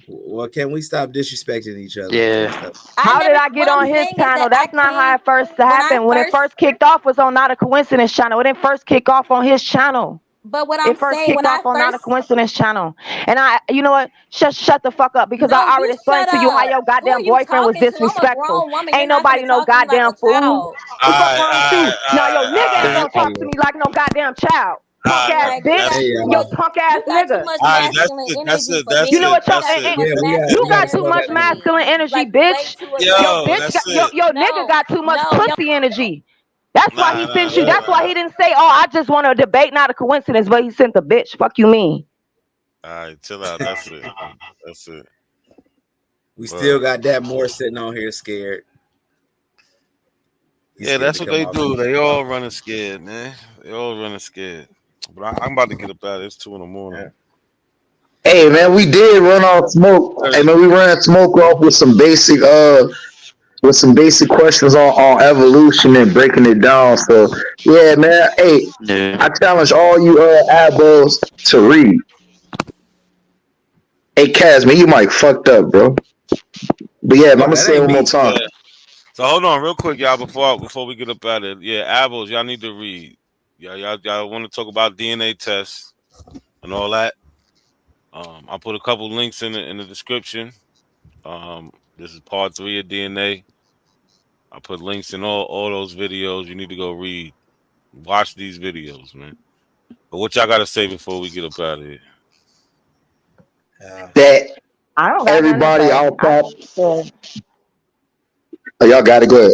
Well, can we stop disrespecting each other? Yeah. How did I get on his panel? That's not how it first happened. When it first kicked off was on Not a Coincidence channel. It didn't first kick off on his channel. But what It first kicked off on Not a first Coincidence channel. And you know what? Shut the fuck up because I already explained to you how your goddamn boyfriend was disrespectful. Ain't nobody no goddamn fool. The fuck wrong with you? Now your nigga ain't gonna talk to me like no goddamn child. Punk ass bitch. Yo, punk ass nigga. You know what you got too much masculine energy, bitch. Yo, bitch, yo, nigga got too much pussy energy. That's why he sent you. That's why he didn't say, "Oh, I just want to debate." Not a coincidence, but he sent the bitch. Fuck you, mean? All right, chill out. That's it. That's it. We still got that more sitting on here scared. Yeah, that's what they do. They all running scared, man. They all running scared. But I'm about to get up out. It's 2 a.m. Hey man, we did run off smoke. Hey man, we ran smoke off with some basic questions on evolution and breaking it down. So yeah, man. Hey, I challenge all you abos to read. Hey Kaz, man, you might fucked up, bro. But yeah, man, I'm gonna say it one more time. Yeah. So hold on, real quick, y'all. Before we get up out of it, yeah, Abels, y'all need to read. Y'all want to talk about DNA tests and all that. I put a couple links in the description. This is part 3 of DNA. I put links in all those videos. You need to go read. Watch these videos, man. But what y'all got to say before we get up out of here? That I don't got everybody nothing to out say. top. Oh, y'all got it. Go ahead.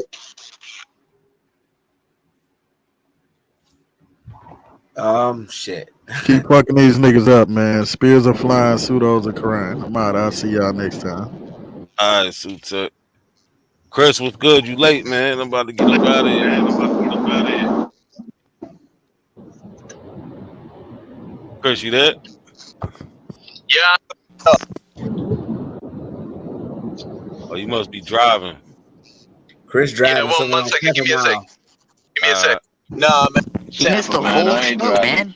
Shit. Keep fucking these niggas up, man. Spears are flying, pseudos are crying. I'm out. I'll see y'all next time. All right, suits up. Chris, what's good? You late, man? I'm about to get up out of here. Chris, you there? Yeah. Oh, you must be driving. Chris driving. Yeah, one second. Give me a sec. Give me a sec. Nah, man. He missed the man. whole I ain't show, driving. man.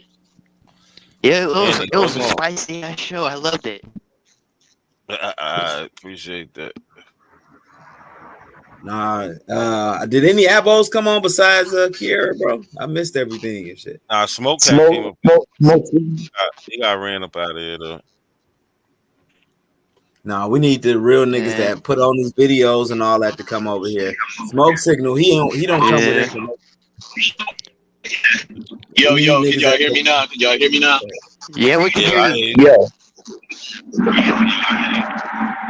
Yeah, Yeah, it was a spicy ass show. I loved it. I appreciate that. Nah, did any abos come on besides Kiera, bro? I missed everything and shit. Nah, Smoke came up. Smoke. He got ran up out of here though. Nah, we need the real niggas that put on these videos and all that to come over here. Smoke Signal, he don't come with information. Yo, can y'all hear me now? Can y'all hear me now? Yeah, we can hear you. Yeah.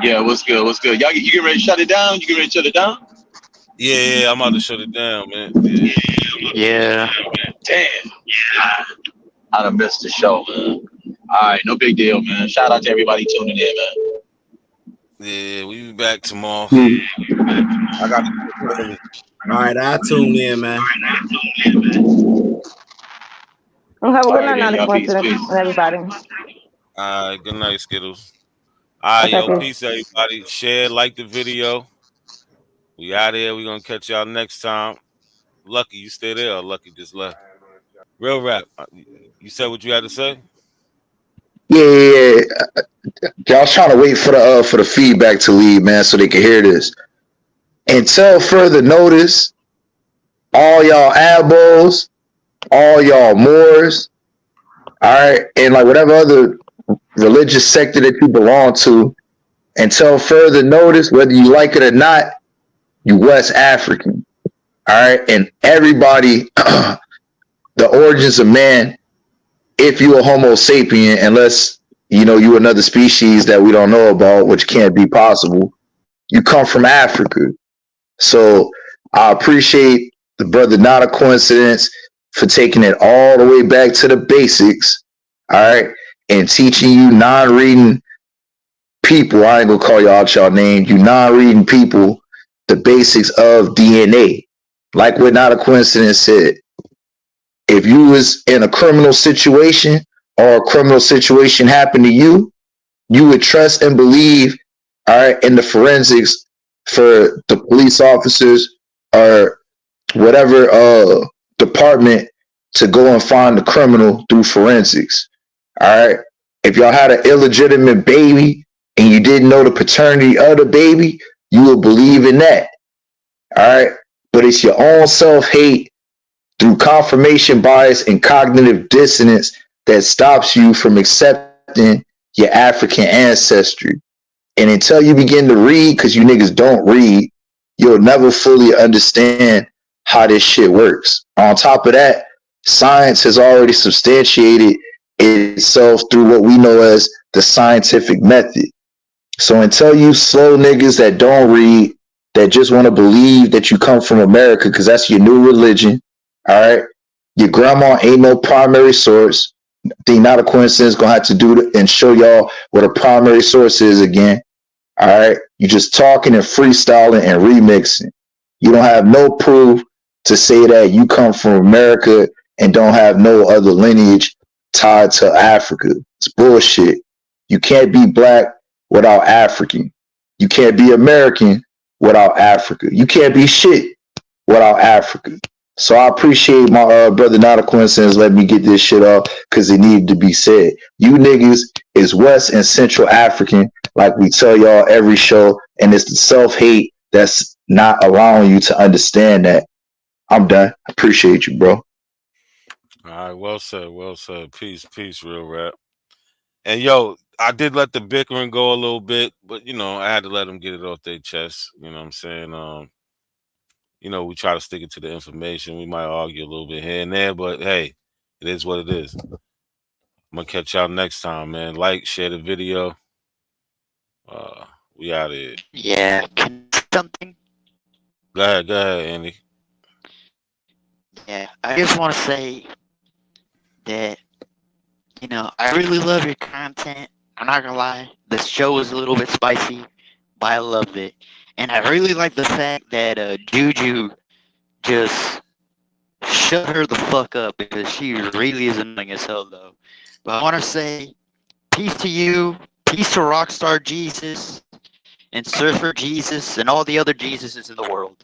Yeah, what's good? What's good? You getting ready to shut it down? You getting ready to shut it down? Yeah, I'm about to shut it down, man. Yeah. Damn. Yeah. I done missed the show, man. All right, no big deal, man. Shout out to everybody tuning in, man. Yeah, we be back tomorrow. I got all right, I'll tune in, man. Have a All good right, night, then, not a y'all. Peace, coincidence, peace. everybody. All right, good night, Skittles. All right, Okay, yo, peace. peace, everybody. Share, like the video. We out here. We gonna catch y'all next time. Lucky, you stay there, or Lucky just left? Real rap. You said what you had to say? Yeah. Y'all trying to wait for the feedback to leave, man, so they can hear this. Until further notice, all y'all abos, all y'all Moors, all right, and like whatever other religious sector that you belong to, until further notice, whether you like it or not, you West African, all right, and everybody, the origins of man, if you a Homo sapien, unless you another species that we don't know about, which can't be possible, you come from Africa. So I appreciate the brother, not a coincidence, for taking it all the way back to the basics, all right, and teaching you non-reading people. I ain't gonna call y'all out y'all name. You non-reading people the basics of DNA. Like what not a coincidence said. If you was in a criminal situation or a criminal situation happened to you, you would trust and believe, all right, in the forensics for the police officers or whatever department to go and find the criminal through forensics. All right. If y'all had an illegitimate baby and you didn't know the paternity of the baby, you would believe in that. All right. But it's your own self-hate through confirmation bias and cognitive dissonance that stops you from accepting your African ancestry. And until you begin to read, because you niggas don't read, you'll never fully understand how this shit works. On top of that, science has already substantiated itself through what we know as the scientific method. So until you slow niggas that don't read, that just want to believe that you come from America because that's your new religion, all right? Your grandma ain't no primary source. I think not a coincidence gonna have to do and show y'all what a primary source is again. All right. You just talking and freestyling and remixing. You don't have no proof to say that you come from America and don't have no other lineage tied to Africa. It's bullshit. You can't be black without African. You can't be American without Africa. You can't be shit without Africa. So I appreciate my brother, not a coincidence, let me get this shit off because it needed to be said. You niggas is West and Central African, like we tell y'all every show, and it's the self-hate that's not allowing you to understand that. I'm done. I appreciate you, bro. All right, well said, well said. Peace, peace, real rap. And yo, I did let the bickering go a little bit, but I had to let them get it off their chest. You know what I'm saying? We try to stick it to the information. We might argue a little bit here and there, but hey, it is what it is. I'm gonna catch y'all next time, man. Like, share the video. We out of here. Yeah, something. Go ahead, Andy. Yeah, I just want to say that I really love your content. I'm not gonna lie, the show was a little bit spicy, but I loved it, and I really like the fact that Juju just shut her the fuck up because she really is annoying as hell though. But I want to say peace to you, peace to Rockstar Jesus, and Surfer Jesus, and all the other Jesuses in the world.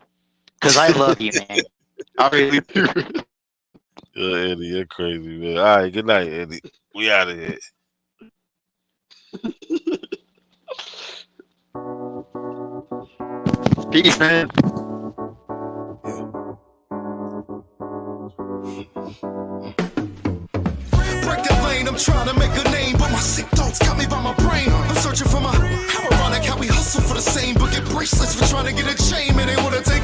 Because I love you, man. I really do. Andy, you're crazy, man. All right, good night, Andy. We out of here. Peace, man. Break that lane, I'm trying to make a name, but my sick thoughts got me by my brain. I'm searching for my, how ironic how we hustle for the same, but get bracelets for trying to get a chain, man, they wanna take